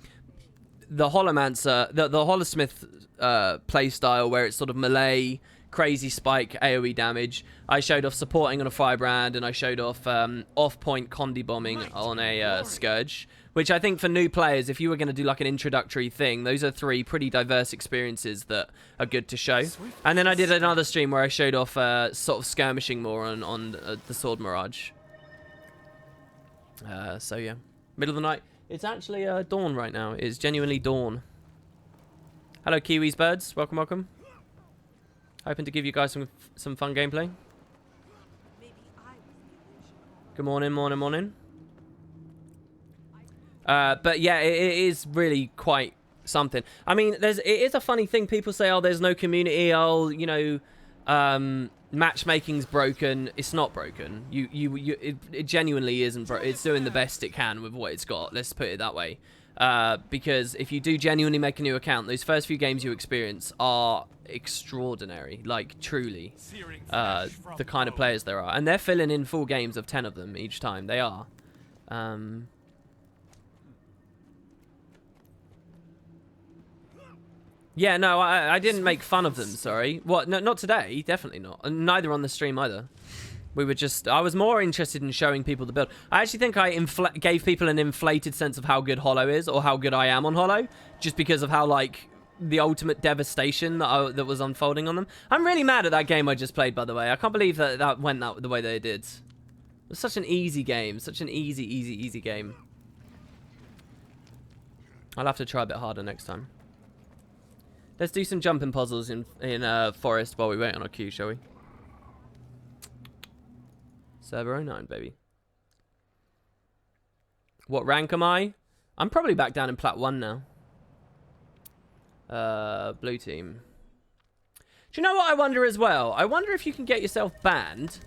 Holomancer, the Holosmith play style, where it's sort of melee, crazy spike AoE damage. I showed off supporting on a firebrand, and I showed off off-point condi bombing on a scourge. Which I think for new players, if you were going to do like an introductory thing, those are 3 pretty diverse experiences that are good to show. And then I did another stream where I showed off sort of skirmishing more on the Sword Mirage. So yeah, middle of the night. It's actually dawn right now. It's genuinely dawn. Hello, Kiwis birds. Welcome, welcome. Hoping to give you guys some fun gameplay. Good morning, morning, morning. But yeah, it is really quite something. I mean, it is a funny thing. People say, oh, there's no community. Oh, you know, matchmaking's broken. It's not broken. It genuinely isn't broken. It's doing the best it can with what it's got. Let's put it that way. Because if you do genuinely make a new account, those first few games you experience are extraordinary. Like, truly. The kind of players there are. And they're filling in full games of 10 of them each time. They are. Yeah, no, I didn't make fun of them, sorry. What? No, not today, definitely not. And neither on the stream either. We were just... I was more interested in showing people the build. I actually think I gave people an inflated sense of how good Hollow is, or how good I am on Hollow, just because of how, like, the ultimate devastation that was unfolding on them. I'm really mad at that game I just played, by the way. I can't believe that went the way that it did. It was such an easy game. Such an easy game. I'll have to try a bit harder next time. Let's do some jumping puzzles in Forest while we wait on our queue, shall we? Server 09, baby. What rank am I? I'm probably back down in Plat 1 now. Blue team. Do you know what I wonder as well? I wonder if you can get yourself banned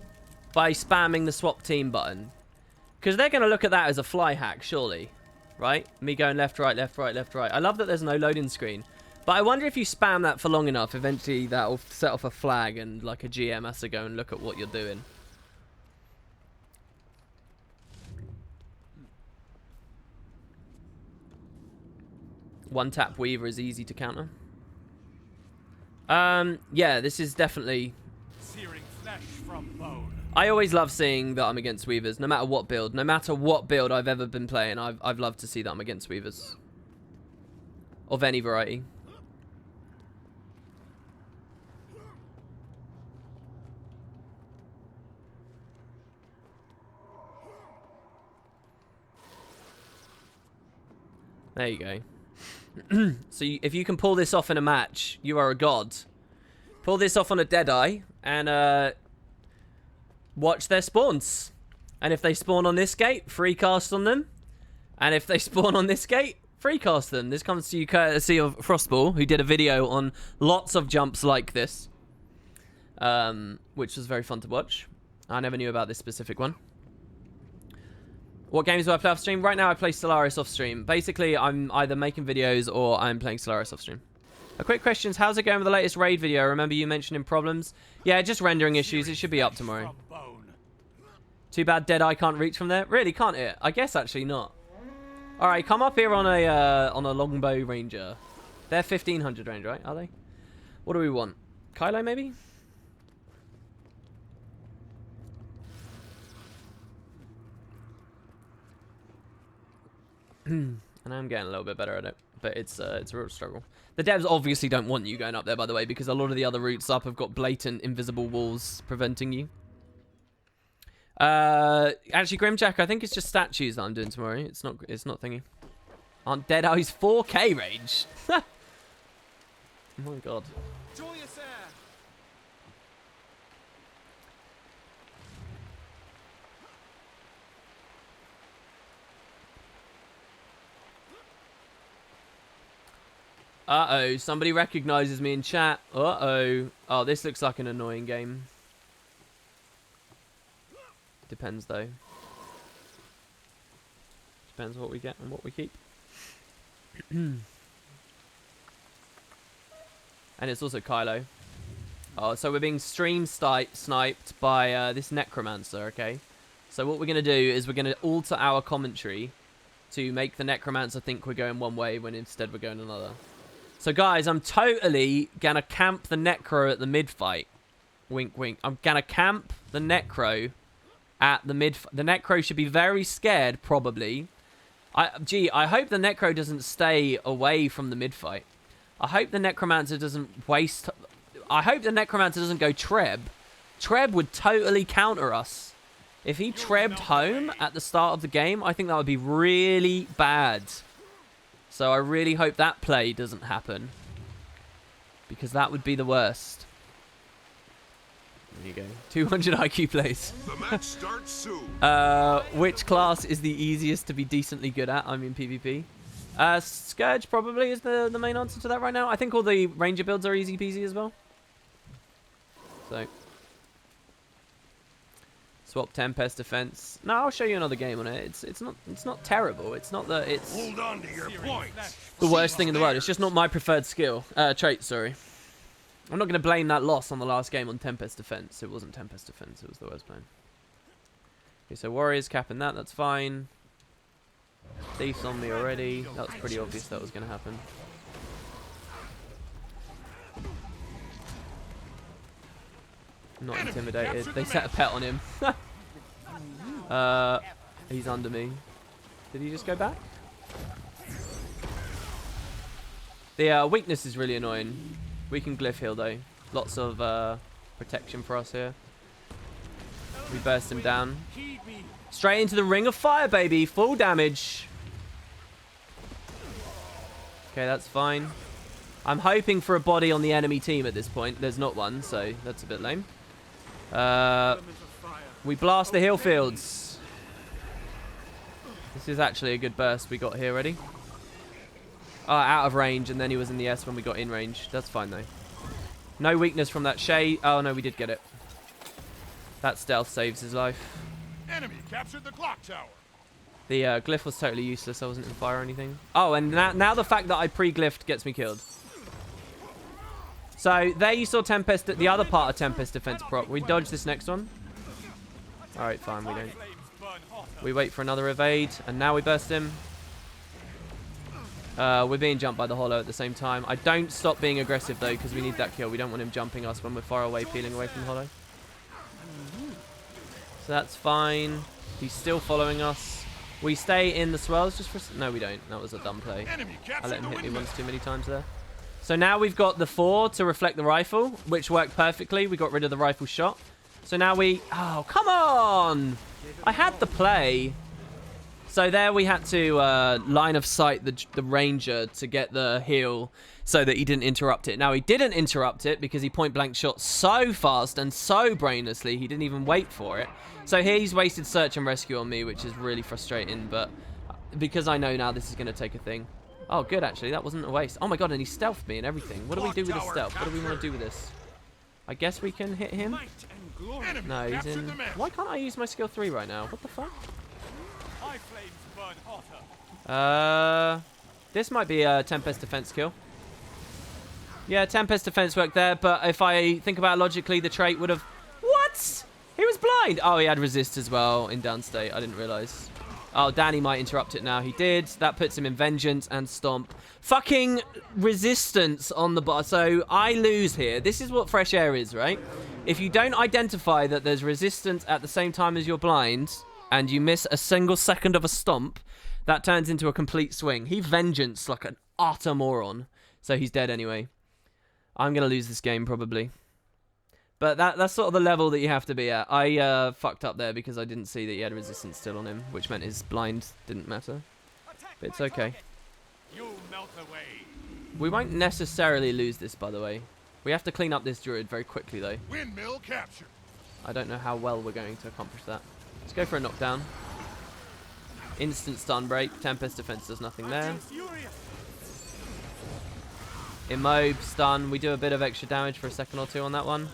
by spamming the swap team button. Because they're going to look at that as a fly hack, surely. Right? Me going left, right, left, right, left, right. I love that there's no loading screen. But I wonder if you spam that for long enough, eventually that'll set off a flag and like a GM has to go and look at what you're doing. One tap Weaver is easy to counter. Yeah, this is definitely... Searing flesh from bone. I always love seeing that I'm against Weavers, no matter what build. No matter what build I've ever been playing, I've loved to see that I'm against Weavers. Of any variety. There you go. So if you can pull this off in a match, you are a god. Pull this off on a Deadeye and watch their spawns. And if they spawn on this gate, free cast on them. And if they spawn on this gate, free cast them. This comes to you courtesy of Frostball, who did a video on lots of jumps like this. Which was very fun to watch. I never knew about this specific one. What games do I play off stream? Right now I play Stellaris off stream. Basically, I'm either making videos or I'm playing Stellaris off stream. A quick question: how's it going with the latest raid video? I remember you mentioning problems. Yeah, just rendering issues. It should be up tomorrow. Too bad Deadeye can't reach from there. Really, can't it? I guess actually not. All right, come up here on a longbow ranger. They're 1500 range, right? Are they? What do we want? Kylo, maybe? And I'm getting a little bit better at it, but it's a real struggle. The devs obviously don't want you going up there, by the way, because a lot of the other routes up have got blatant invisible walls preventing you. Actually, Grimjack, I think it's just statues that I'm doing tomorrow. It's not thingy. Aren't Deadeye's 4K range? Oh my god. Joyous air. Uh-oh, somebody recognizes me in chat. Uh-oh. Oh, this looks like an annoying game. Depends, though. Depends what we get and what we keep. And it's also Kylo. Oh, so we're being stream sniped by this necromancer, okay? So what we're going to do is we're going to alter our commentary to make the necromancer think we're going one way when instead we're going another. So guys, I'm totally going to camp the necro at the mid-fight. Wink, wink. I'm gonna camp the Necro at the mid. The Necro should be very scared, probably. I hope the Necro doesn't stay away from the mid fight. I hope the Necromancer doesn't waste... I hope the Necromancer doesn't go Treb. Treb would totally counter us. If he Trebbed home at the start of the game, I think that would be really bad. So I really hope that play doesn't happen. Because that would be the worst. There you go. 200 IQ plays. The match starts soon. Which class is the easiest to be decently good at? I mean PvP. Scourge probably is the main answer to that right now. I think all the Ranger builds are easy peasy as well. So. Swap Tempest defense. No, I'll show you another game on it. It's not terrible. It's not that it's Hold on to your points. the worst thing in the world. It's just not my preferred skill. Trait, sorry. I'm not going to blame that loss on the last game on Tempest defense. It wasn't Tempest defense. It was the worst plan. Okay, so Warriors capping that. That's fine. Thief's on me already. That was pretty obvious that was going to happen. Not intimidated. They set a pet on him. He's under me. Did he just go back? The weakness is really annoying. We can glyph heal though. Lots of protection for us here. We burst him down. Straight into the ring of fire, baby. Full damage. Okay, that's fine. I'm hoping for a body on the enemy team at this point. There's not one, so that's a bit lame. We blast the hill fields. This is actually a good burst we got here already. Out of range, and then he was in the S when we got in range. That's fine, though. No weakness from that shade. Oh, no, we did get it. That stealth saves his life. Enemy captured the clock tower. The glyph was totally useless. I wasn't in fire or anything. Oh, and now the fact that I pre-glyphed gets me killed. So, there you saw Tempest, the other part of Tempest defense prop. We dodge this next one. Alright, fine, we don't. We wait for another evade, and now we burst him. We're being jumped by the Hollow at the same time. I don't stop being aggressive, though, because we need that kill. We don't want him jumping us when we're far away, peeling away from the Hollow. So that's fine. He's still following us. We stay in the swells just for... No, we don't. That was a dumb play. I let him hit me once too many times there. So now we've got the 4 to reflect the rifle, which worked perfectly. We got rid of the rifle shot. So now we... Oh, come on! I had the play. So there we had to line of sight the Ranger to get the heal so that he didn't interrupt it. Now, he didn't interrupt it because he point-blank shot so fast and so brainlessly, he didn't even wait for it. So here he's wasted search and rescue on me, which is really frustrating, but because I know now this is going to take a thing. Oh, good, actually. That wasn't a waste. Oh, my God, and he stealthed me and everything. What do we do with the stealth? What do we want to do with this? I guess we can hit him. No, he's in... Why can't I use my skill 3 right now? What the fuck? This might be a Tempest defense kill. Yeah, Tempest defense worked there, but if I think about it logically, the trait would have... What? He was blind! Oh, he had resist as well in Downstate. I didn't realize. Oh, Danny might interrupt it now. He did. That puts him in Vengeance and Stomp. Fucking resistance on the bar. So I lose here. This is what fresh air is, right? If you don't identify that there's resistance at the same time as you're blind, and you miss a single second of a Stomp, that turns into a complete swing. He Vengeance like an utter moron. So he's dead anyway. I'm going to lose this game probably. But that's sort of the level that you have to be at. I fucked up there because I didn't see that he had resistance still on him, which meant his blind didn't matter. But it's okay. We won't necessarily lose this, by the way. We have to clean up this druid very quickly, though. Windmill captured. I don't know how well we're going to accomplish that. Let's go for a knockdown. Instant stun break. Tempest defense does nothing there. Immob, stun. We do a bit of extra damage for a second or two on that one.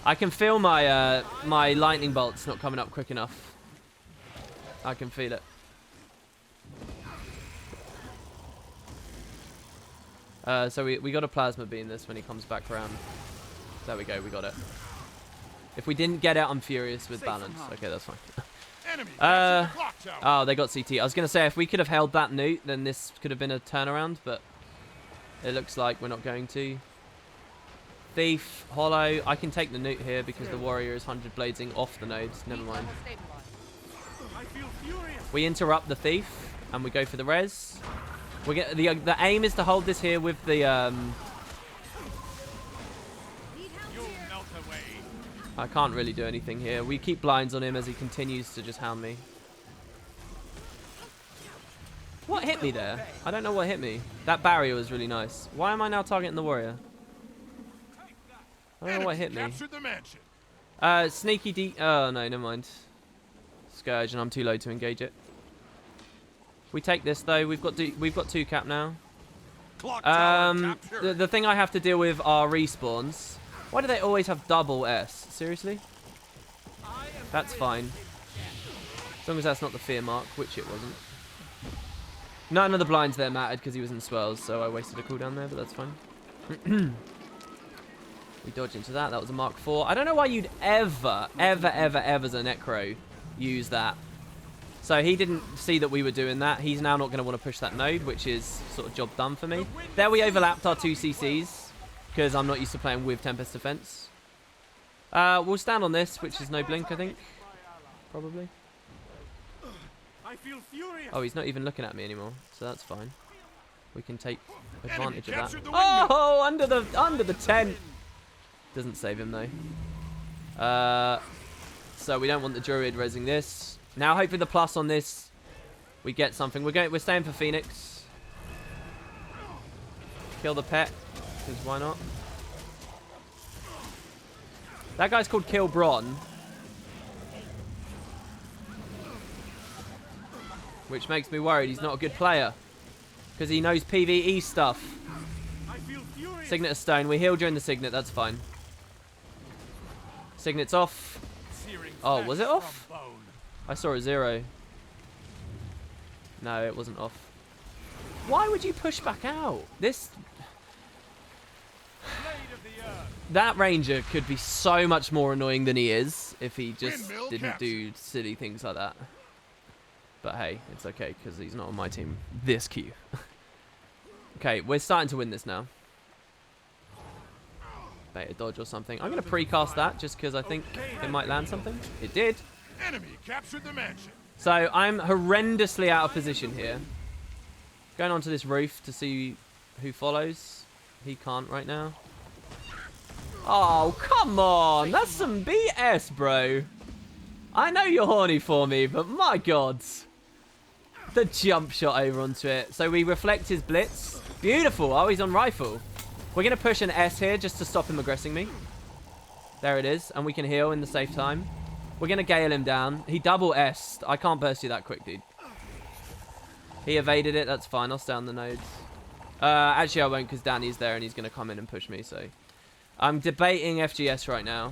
I can feel my my lightning bolts not coming up quick enough. I can feel it. So we got a plasma beam this when he comes back around. There we go, we got it. If we didn't get it, I'm furious with balance. Okay, that's fine. Oh, they got CT. I was going to say, if we could have held that newt, then this could have been a turnaround, but it looks like we're not going to. Thief, Hollow. I can take the Newt here because the Warrior is 100 bladesing off the nodes. Never mind. I feel furious. We interrupt the Thief and we go for the res. We get the aim is to hold this here with the Need help You'll here. melt away. I can't really do anything here. We keep blinds on him as he continues to just hound me. What hit me there? I don't know what hit me. That barrier was really nice. Why am I now targeting the Warrior? I don't know what hit me. Captured the mansion. Sneaky D. Oh no, never mind. Scourge, and I'm too low to engage it. We take this though. We've got 2 cap now. Clock tower captured. The thing I have to deal with are respawns. Why do they always have double S? Seriously? That's fine. As long as that's not the fear mark, which it wasn't. None of the blinds there mattered because he was in swells, so I wasted a cooldown there, but that's fine. We dodge into that. That was a Mark 4. I don't know why you'd ever as a Necro use that. So he didn't see that we were doing that. He's now not going to want to push that node, which is sort of job done for me. There we overlapped our 2 CCs because I'm not used to playing with Tempest Defense. We'll stand on this, which is no blink, I think. Probably. I feel furious. Oh, he's not even looking at me anymore, so that's fine. We can take advantage of that. captured the windmill. Oh, under the tent. Doesn't save him though. So we don't want the Druid resing this. Now hopefully the plus on this, we get something. We're staying for Phoenix. Kill the pet, because why not? That guy's called Kill Bron. Which makes me worried he's not a good player. Because he knows PvE stuff. I feel furious. Signet of Stone. We heal during the Signet, that's fine. Signet's off. Searing Oh, flesh was it off? from bone. I saw a 0. No, it wasn't off. Why would you push back out? Blade of the earth. That Ranger could be so much more annoying than he is if he just Windmill didn't do silly things like that. But hey, it's okay because he's not on my team this Q. Okay, we're starting to win this now. Beta dodge or something. I'm going to precast that just because I think it might land something. It did. Enemy captured the mansion. So I'm horrendously out of position here. Going onto this roof to see who follows. He can't right now. Oh, come on. That's some BS, bro. I know you're horny for me, but my God. The jump shot over onto it. So we reflect his blitz. Beautiful. Oh, he's on rifle. We're going to push an S here just to stop him aggressing me. There it is. And we can heal in the safe time. We're going to gale him down. He double S'd. I can't burst you that quick, dude. He evaded it. That's fine. I'll stay on the nodes. Actually, I won't because Danny's there and he's going to come in and push me. So I'm debating FGS right now.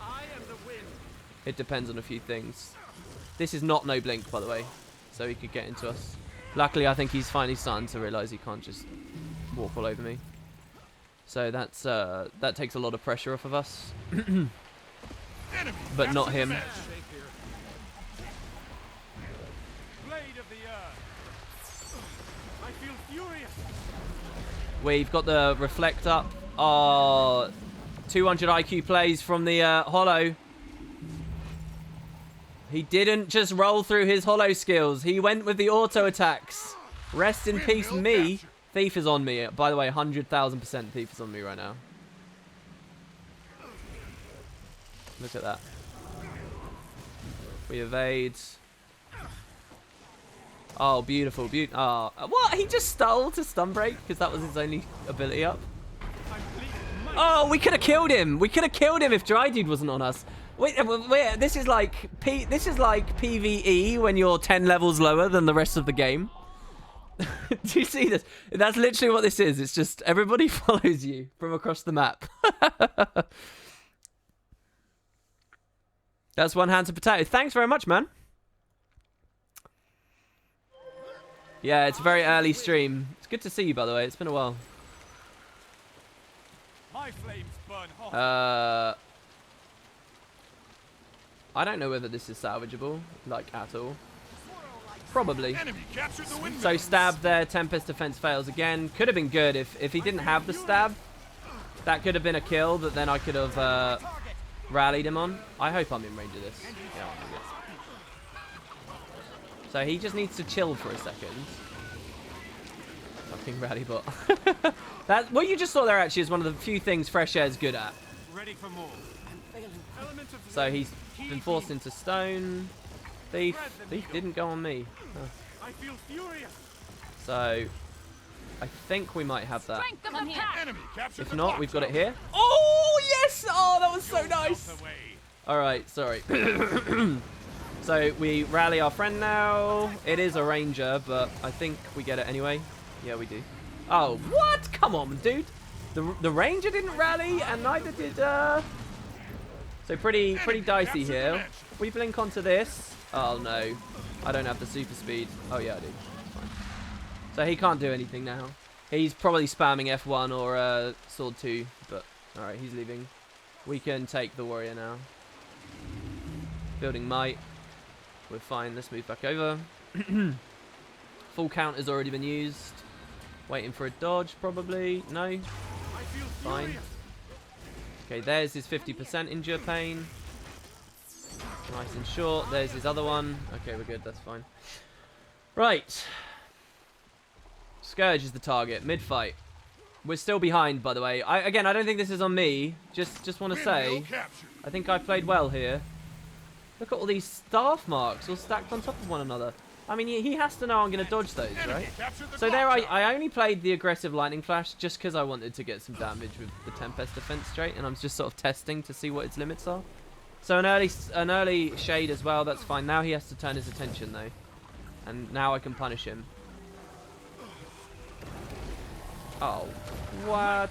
I am the wind. It depends on a few things. This is not no blink, by the way. So he could get into us. Luckily, I think he's finally starting to realise he can't just walk all over me. So that's that takes a lot of pressure off of us. Enemy But not captured the him. mansion. Blade of the earth. I feel furious. We've got the reflect up. 200 IQ plays from the hollow. He didn't just roll through his hollow skills. He went with the auto attacks. Rest in peace, me. Thief is on me. By the way, 100,000% Thief is on me right now. Look at that. We evade. Oh, beautiful. Oh, what? He just stole to stun break because that was his only ability up. I'm bleeding. Oh, we could have killed him. We could have killed him if Dry Dude wasn't on us. Wait, this is like PvE when you're 10 levels lower than the rest of the game. Do you see this? That's literally what this is. It's just everybody follows you from across the map. That's one hand to potato. Thanks very much, man. Yeah, it's a very early stream. It's good to see you, by the way. It's been a while. My flames burn hot. I don't know whether this is salvageable, like, at all. Probably. Enemy captured the windmill. So stab there, Tempest defense fails again. Could have been good if he didn't have the stab. That could have been a kill that then I could have rallied him on. I hope I'm in range of this. Yeah, I'm good. So he just needs to chill for a second. Fucking rally bot. That what you just saw there actually is one of the few things Fresh Air is good at. Ready for more. Element of So wind, he's been forced into stone. Thief didn't go on me. Oh. I feel furious. So I think we might have that. Strength of the pack. Enemy captured If the not, clock we've got it tower. here. Oh yes! Oh, that was so nice. Away. All right, sorry. So we rally our friend now. It is a ranger, but I think we get it anyway. Yeah, we do. Oh, what? Come on, dude. The ranger didn't rally, and neither did. So pretty dicey here. We blink onto this. Oh no, I don't have the super speed. Oh yeah, I do. Fine. So he can't do anything now. He's probably spamming F1 or sword 2, but all right, he's leaving. We can take the warrior now. Building might. We're fine. Let's move back over. Full count has already been used. Waiting for a dodge, probably. No. I feel Fine. furious. Okay, there's his 50% injure pain. Nice and short. There's his other one. Okay, we're good. That's fine. Right. Scourge is the target. Mid-fight. We're still behind, by the way. Again, I don't think this is on me. Just want to say, Windmill captured. I think I played well here. Look at all these staff marks all stacked on top of one another. I mean, he has to know I'm going to dodge those, Enemy right? captured the So clock there, tower. I only played the aggressive lightning flash just because I wanted to get some damage with the Tempest defense straight, and I'm just sort of testing to see what its limits are. So an early shade as well. That's fine. Now he has to turn his attention though, and now I can punish him. Oh, what?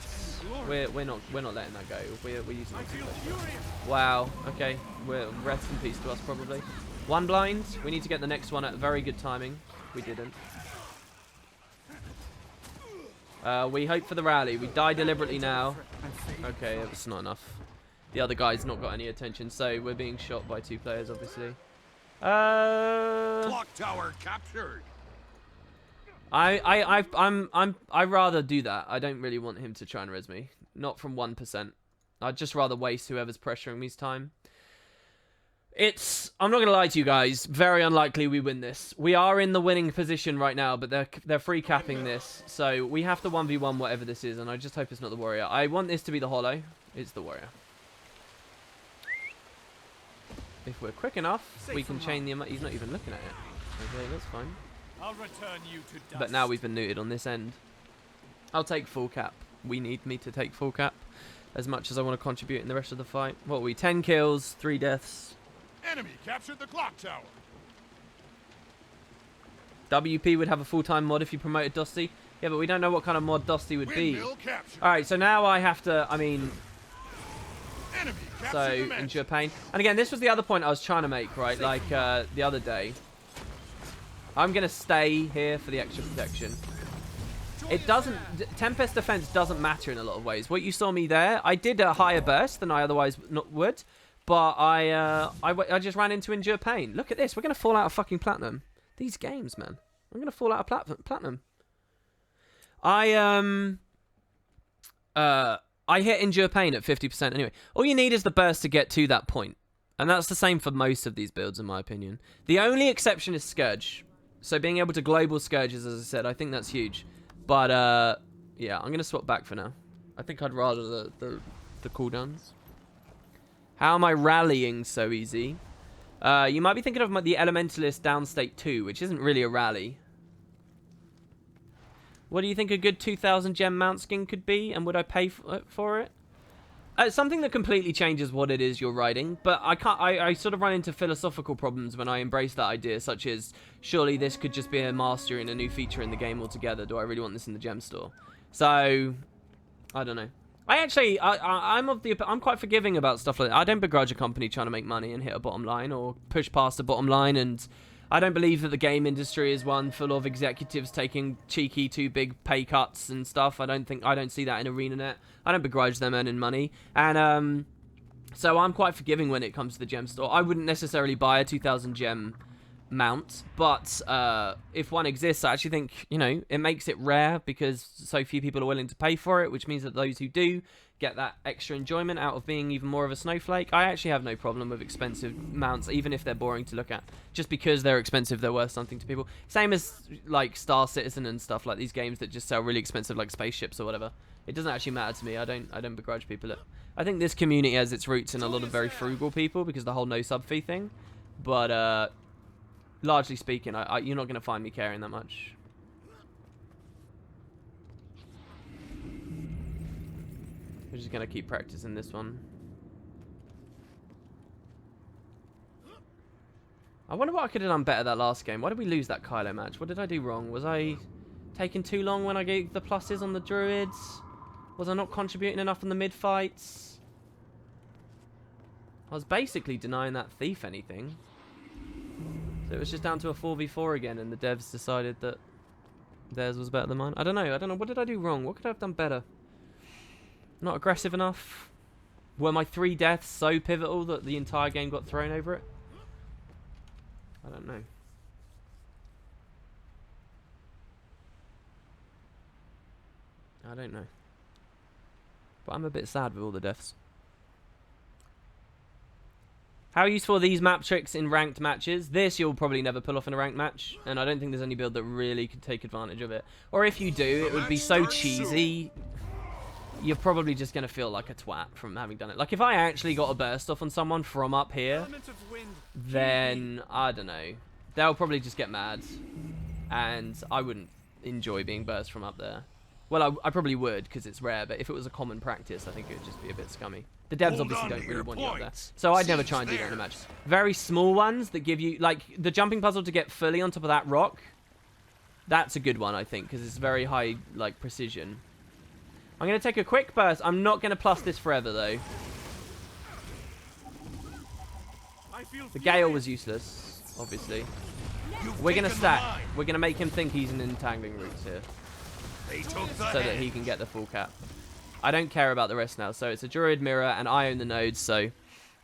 We're not letting that go. We're using I it. feel furious. Wow. Okay. We're rest in peace to us probably. One blind. We need to get the next one at very good timing. We didn't. We hope for the rally. We die deliberately now. Okay, it's not enough. The other guy's not got any attention, so we're being shot by 2 players, obviously. Clock tower captured. I'd rather do that. I don't really want him to try and res me. Not from 1%. I'd just rather waste whoever's pressuring me's time. I'm not going to lie to you guys, very unlikely we win this. We are in the winning position right now, but they're free capping this. So we have to 1v1 whatever this is, and I just hope it's not the warrior. I want this to be the hollow. It's the warrior. If we're quick enough, we can chain the... He's not even looking at it. Okay, that's fine. I'll return you to dust. But now we've been neutered on this end. I'll take full cap. We need me to take full cap as much as I want to contribute in the rest of the fight. What are we? 10 kills, 3 deaths. Enemy captured the clock tower. WP would have a full-time mod if you promoted Dusty. Yeah, but we don't know what kind of mod Dusty would be. Windmill captured. Alright, so now I have to, I mean, Enemy captured so the mansion. endure pain. And again, this was the other point I was trying to make, right? Like the other day. I'm going to stay here for the extra protection. It doesn't... Tempest defense doesn't matter in a lot of ways. What you saw me there, I did a higher burst than I otherwise would. But I just ran into endure pain. Look at this. We're going to fall out of fucking platinum. These games, man. I'm going to fall out of platinum. I hit endure pain at 50% anyway. All you need is the burst to get to that point. And that's the same for most of these builds, in my opinion. The only exception is Scourge. So being able to global Scourges, as I said, I think that's huge. But, yeah, I'm going to swap back for now. I think I'd rather the cooldowns. How am I rallying so easy? You might be thinking of the Elementalist Downstate 2, which isn't really a rally. What do you think a good 2,000 gem mount skin could be? And would I pay for it? Something that completely changes what it is you're riding, but I sort of run into philosophical problems when I embrace that idea, such as, surely this could just be a master and a new feature in the game altogether. Do I really want this in the gem store? So, I don't know. I'm quite forgiving about stuff like that. I don't begrudge a company trying to make money and hit a bottom line or push past a bottom line, and I don't believe that the game industry is one full of executives taking cheeky, too big pay cuts and stuff. I don't see that in ArenaNet. I don't begrudge them earning money, and so I'm quite forgiving when it comes to the gem store. I wouldn't necessarily buy a 2,000 gem mount, but if one exists, I actually think, you know, it makes it rare because so few people are willing to pay for it, which means that those who do get that extra enjoyment out of being even more of a snowflake. I actually have no problem with expensive mounts, even if they're boring to look at. Just because they're expensive, they're worth something to people. Same as like Star Citizen and stuff, like these games that just sell really expensive like spaceships or whatever. It doesn't actually matter to me. I don't begrudge people it. I think this community has its roots in a lot of very frugal people because the whole no sub fee thing. But largely speaking, you're not going to find me caring that much. We're just going to keep practicing this one. I wonder what I could have done better that last game. Why did we lose that Kylo match? What did I do wrong? Was I taking too long when I gave the pluses on the druids? Was I not contributing enough in the mid fights? I was basically denying that thief anything. So it was just down to a 4v4 again, and the devs decided that theirs was better than mine. I don't know. What did I do wrong? What could I have done better? Not aggressive enough? Were my 3 deaths so pivotal that the entire game got thrown over it? I don't know. I don't know. But I'm a bit sad with all the deaths. How useful are these map tricks in ranked matches? This you'll probably never pull off in a ranked match, and I don't think there's any build that really could take advantage of it. Or if you do, it would be so cheesy, you're probably just going to feel like a twat from having done it. Like if I actually got a burst off on someone from up here, then I don't know. They'll probably just get mad, and I wouldn't enjoy being burst from up there. Well, I probably would because it's rare, but if it was a common practice, I think it would just be a bit scummy. The devs obviously don't really want you up there. So I'd never try and do that in a match. Very small ones that give you, like, the jumping puzzle to get fully on top of that rock. That's a good one, I think, because it's very high, like, precision. I'm going to take a quick burst. I'm not going to plus this forever, though. The Gale was useless, obviously. We're going to stack. We're going to make him think he's in entangling routes here. So that he can get the full cap. I don't care about the rest now. So it's a Druid mirror, and I own the nodes, so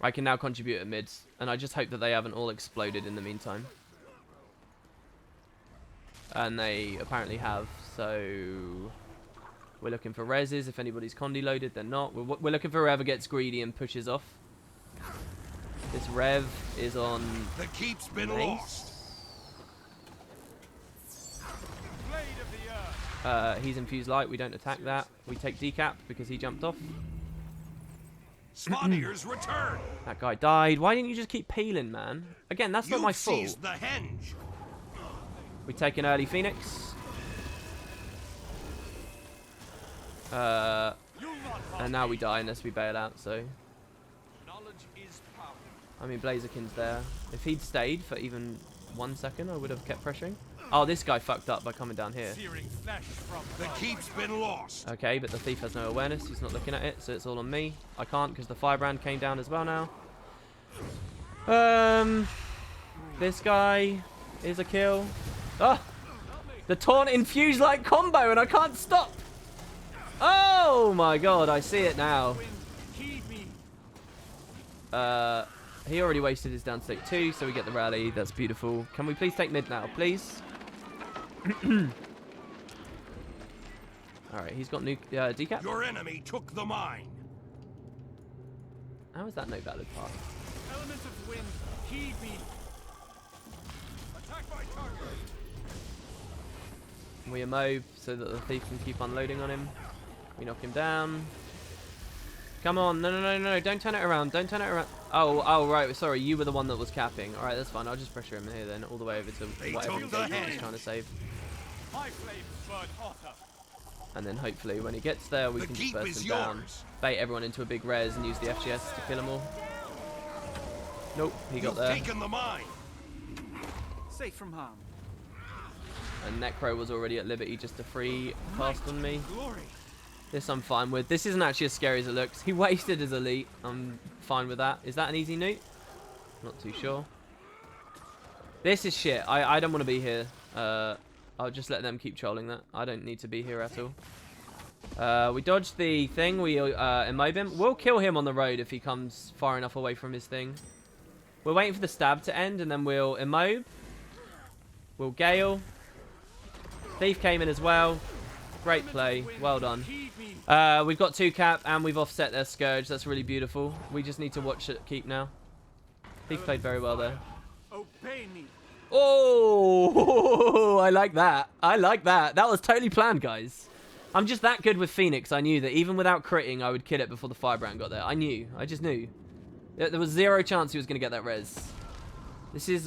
I can now contribute at mids. And I just hope that they haven't all exploded in the meantime. And they apparently have, so we're looking for reses. If anybody's condi loaded, they're not. We're looking for whoever gets greedy and pushes off. This Rev is on The keep's been lost. He's infused light. We don't attack that. We take decap because he jumped off. Spawniers return. That guy died. Why didn't you just keep peeling, man? Again, that's not my fault. The henge. We take an early Phoenix. And now we die unless we bail out, so. I mean, Blazerkin's there. If he'd stayed for even 1 second, I would have kept pressuring. Oh, this guy fucked up by coming down here. The keep's been lost. Okay, but the thief has no awareness. He's not looking at it, so it's all on me. I can't because the firebrand came down as well now. This guy is a kill. Oh, the taunt infused like combo, and I can't stop. Oh my god, I see it now. He already wasted his downstate too, so we get the rally. That's beautiful. Can we please take mid now, please? Alright, he's got new decap. Your enemy took the mine. How is that no valid part? Elements of wind, heed me. Attack my target. We emote so that the thief can keep unloading on him. We knock him down. Come on, no, don't turn it around, don't turn it around. Oh, right, sorry, you were the one that was capping. Alright, that's fine, I'll just pressure him here then, all the way over to whatever engagement he's trying to save. My flames burn hotter. And then hopefully when he gets there, we can just burst him down. Bait everyone into a big res and use the FGS to kill them all. Nope, he got there. Taken the mine. Safe from harm. And Necro was already at liberty just to free cast on me. Glory. This I'm fine with. This isn't actually as scary as it looks. He wasted his elite. I'm fine with that. Is that an easy nuke? Not too sure. This is shit. I don't want to be here. I'll just let them keep trolling that. I don't need to be here at all. We dodged the thing. We immob him. We'll kill him on the road if he comes far enough away from his thing. We're waiting for the stab to end, and then we'll immob. Will Gale. Thief came in as well. Great play. Well done. We've got 2 cap and we've offset their Scourge. That's really beautiful. We just need to watch it keep now. Thief played very well there. Obey me. Oh, I like that. I like that. That was totally planned, guys. I'm just that good with Phoenix. I knew that even without critting, I would kill it before the Firebrand got there. I knew. I just knew. There was 0 chance he was going to get that res. This is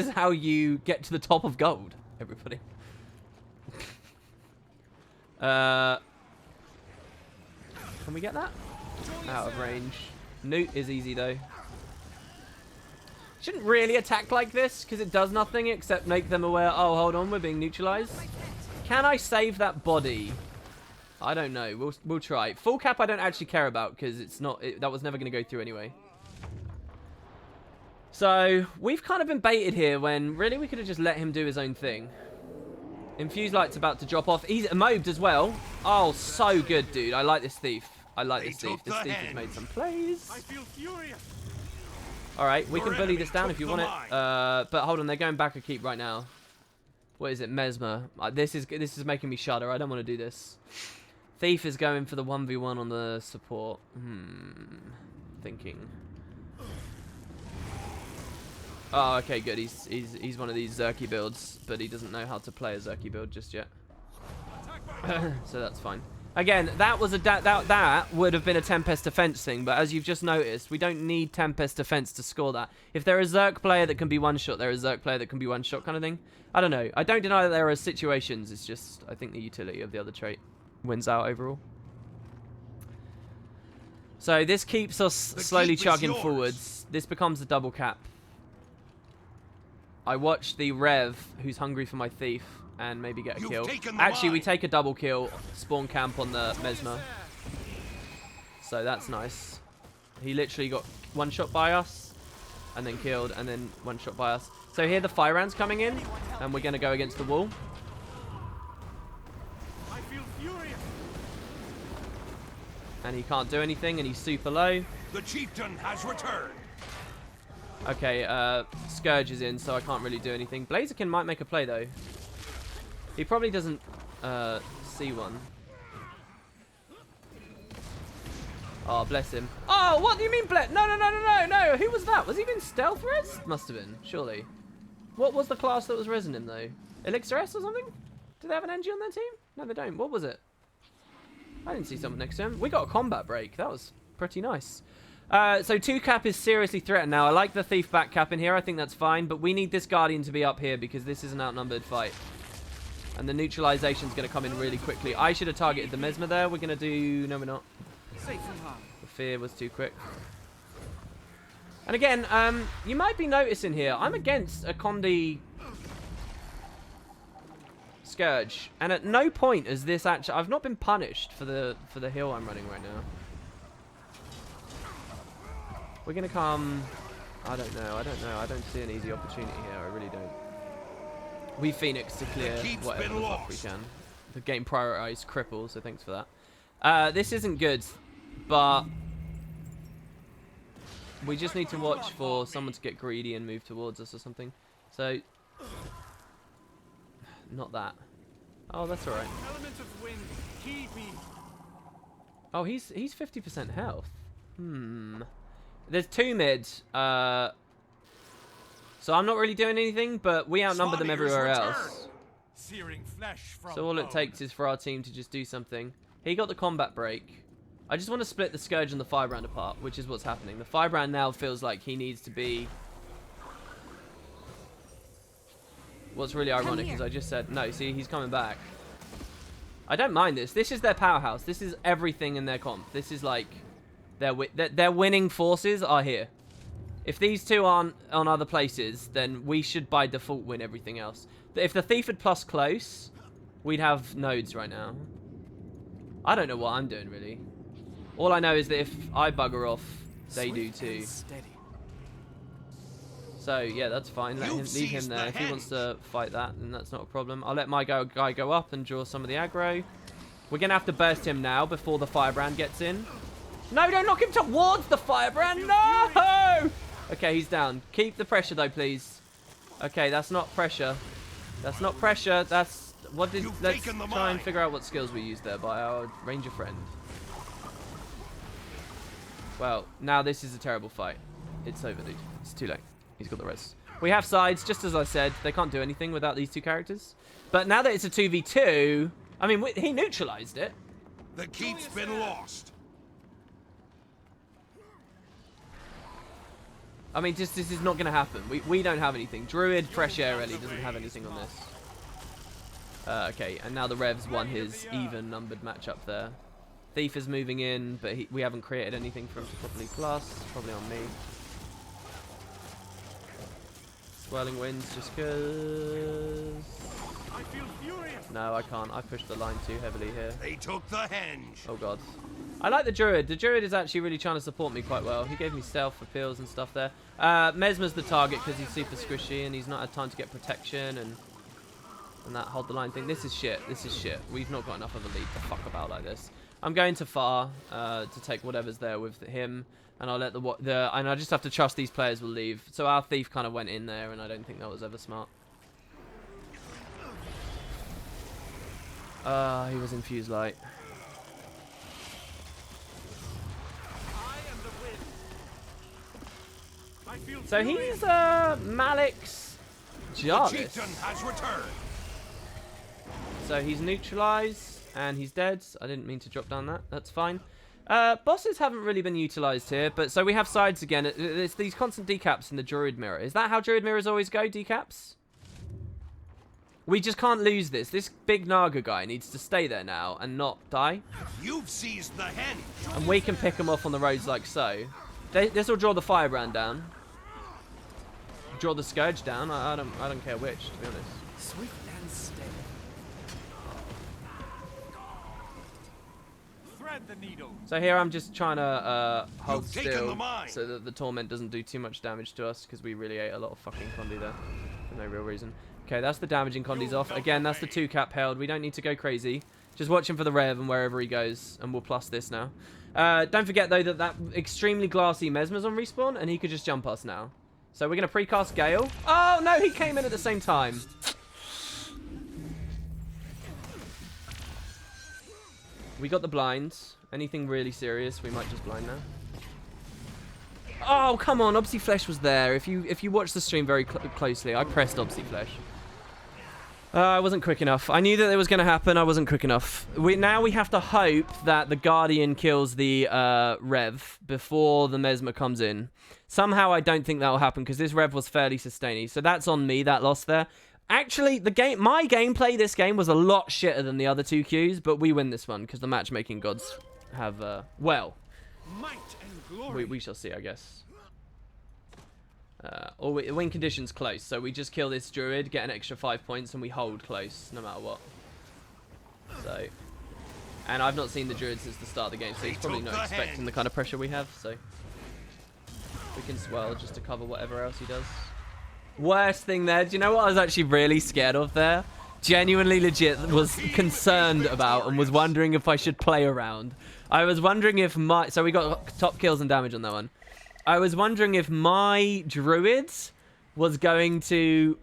how you get to the top of gold, everybody. Can we get that? Out of range. Newt is easy, though. Shouldn't really attack like this, because it does nothing except make them aware, oh, hold on, we're being neutralized. Can I save that body? I don't know. We'll try. Full cap I don't actually care about, because that was never going to go through anyway. So, we've kind of been baited here when, really, we could have just let him do his own thing. Infuse Light's about to drop off. He's mobbed as well. Oh, so good, dude. I like this Thief. I like this Thief. This Thief has made some plays. I feel furious. Alright, we can bully this down if you want it. But hold on, they're going back a keep right now. What is it? Mesmer. This is making me shudder. I don't want to do this. Thief is going for the 1v1 on the support. Thinking. Oh, okay, good. He's one of these Zerky builds, but he doesn't know how to play a Zerky build just yet. So that's fine. Again, that was that would have been a Tempest defense thing, but as you've just noticed, we don't need Tempest defense to score that. If there is a Zerk player that can be one shot, there is a Zerk player that can be one shot kind of thing. I don't know. I don't deny that there are situations. It's just I think the utility of the other trait wins out overall. So this keeps us slowly chugging forwards. This becomes a double cap. I watch the Rev, who's hungry for my Thief, and maybe get a kill. Actually, we take a double kill, spawn camp on the Mesmer. So that's nice. He literally got one shot by us, and then killed, and then one shot by us. So here the Firebrand's coming in, and we're going to go against the wall. I feel furious. And he can't do anything, and he's super low. The chieftain has returned. Okay, Scourge is in, so I can't really do anything. Blaziken might make a play, though. He probably doesn't see one. Oh, bless him. Oh, what do you mean bless? No. Who was that? Was he being stealth res? Must have been, surely. What was the class that was resing him, though? Elixir S or something? Do they have an NG on their team? No, they don't. What was it? I didn't see someone next to him. We got a combat break. That was pretty nice. So 2 cap is seriously threatened now. I like the Thief back cap in here. I think that's fine. But we need this Guardian to be up here because this is an outnumbered fight. And the neutralization is going to come in really quickly. I should have targeted the Mesmer there. We're going to do... No, we're not. Safe from harm. The fear was too quick. And again, you might be noticing here, I'm against a Condi Scourge. And at no point is this actually... I've not been punished for the heal I'm running right now. We're going to come... I don't know. I don't see an easy opportunity here. I really don't. We Phoenix to clear whatever the fuck we can. The game prioritized cripple, so thanks for that. This isn't good, but... We just need to watch for someone to get greedy and move towards us or something. So... Not that. Oh, that's alright. Element of wind, heed me. Oh, he's 50% health. There's 2 mid. So I'm not really doing anything, but we outnumber them everywhere else. Searing flesh from So all it takes is for our team to just do something. He got the combat break. I just want to split the Scourge and the Firebrand apart, which is what's happening. The Firebrand now feels like he needs to be... What's really ironic is I just said, no, see, he's coming back. I don't mind this. This is their powerhouse. This is everything in their comp. This is like... Their winning forces are here. If these two aren't on other places, then we should by default win everything else. If the Thief had plus close, we'd have nodes right now. I don't know what I'm doing, really. All I know is that if I bugger off, they do too. So, yeah, that's fine. Leave him there. If he wants to fight that, then that's not a problem. I'll let my guy go up and draw some of the aggro. We're going to have to burst him now before the Firebrand gets in. No, don't knock him towards the Firebrand. No! Okay, he's down. Keep the pressure, though, please. Okay, that's not pressure. That's not pressure. That's what did. You've Let's taken the try and mine. figure out what skills we used there by our ranger friend. Well, now this is a terrible fight. It's over, dude. It's too late. He's got the res. We have sides, just as I said. They can't do anything without these two characters. But now that it's a 2v2, I mean, he neutralized it. The keep's been lost. I mean, just this is not going to happen. We don't have anything. Druid, fresh air, Ellie doesn't have anything on this. Okay, and now the Revs won his even-numbered matchup there. Thief is moving in, but we haven't created anything for him to properly plus. Probably on me. Swirling winds just because... I feel furious. No, I can't. I pushed the line too heavily here. They took the henge. Oh, God. I like the Druid. The Druid is actually really trying to support me quite well. He gave me stealth for pills and stuff there. Mesmer's the target because he's super squishy and he's not had time to get protection and that hold the line thing. This is shit. This is shit. We've not got enough of a lead to fuck about like this. I'm going to far to take whatever's there with him, and I'll let and I just have to trust these players will leave. So our thief kind of went in there, and I don't think that was ever smart. He was in fuse light. I am the wind. I feel So furious. he's Malik's The Jarvis. chieftain has returned. So he's neutralized and he's dead. I didn't mean to drop down that. That's fine. Bosses haven't really been utilized here, but so we have sides again. It's these constant decaps in the Druid mirror. Is that how Druid mirrors always go? Decaps? We just can't lose this. This big Naga guy needs to stay there now and not die. You've seized the henge. And we can pick him off on the roads like so. This will draw the firebrand down. Draw the scourge down. I don't care which, to be honest. Swift and steady. Thread the needle. So here I'm just trying to hold You've taken still the mine. so that the torment doesn't do too much damage to us because we really ate a lot of fucking condi there for no real reason. Okay, that's the damaging condi's off. Again, that's the 2-cap held. We don't need to go crazy. Just watch him for the rev and wherever he goes, and we'll plus this now. Don't forget, though, that extremely glassy Mesmer's on respawn, and he could just jump us now. So we're going to precast Gale. Oh, no, he came in at the same time. We got the blind. Anything really serious, we might just blind now. Oh, come on, Obsy Flesh was there. If you watch the stream very closely, I pressed Obsy Flesh. I wasn't quick enough. I knew that it was going to happen. I wasn't quick enough. Now we have to hope that the Guardian kills the Rev before the Mesmer comes in. Somehow I don't think that will happen because this Rev was fairly sustaining. So that's on me, that loss there. Actually, my gameplay this game was a lot shitter than the other two queues, but we win this one because the matchmaking gods have, well, Might and glory. we shall see, I guess. Or win conditions close, so we just kill this Druid, get an extra 5 points, and we hold close, no matter what. So, and I've not seen the Druid since the start of the game, so he's probably not expecting the kind of pressure we have, so we can swell just to cover whatever else he does. Worst thing there, do you know what I was actually really scared of there? Genuinely legit was concerned about and was wondering if I should play around. I was wondering if so we got top kills and damage on that one. I was wondering if my Druid was going to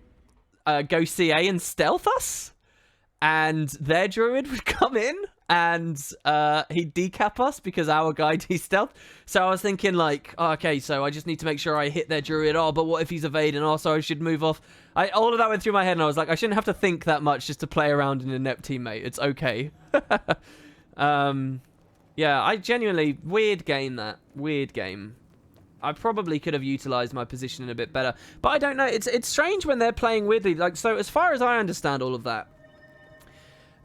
go CA and stealth us, and their Druid would come in and he'd decap us because our guy de-stealth. So I was thinking like, oh, okay, so I just need to make sure I hit their Druid. Oh, but what if he's evading? Also, I should move off. All of that went through my head, and I was like, I shouldn't have to think that much just to play around in a inept teammate. It's okay. Yeah, I genuinely... Weird game, that. Weird game. I probably could have utilized my positioning a bit better. But I don't know. It's strange when they're playing weirdly. Like, so as far as I understand all of that,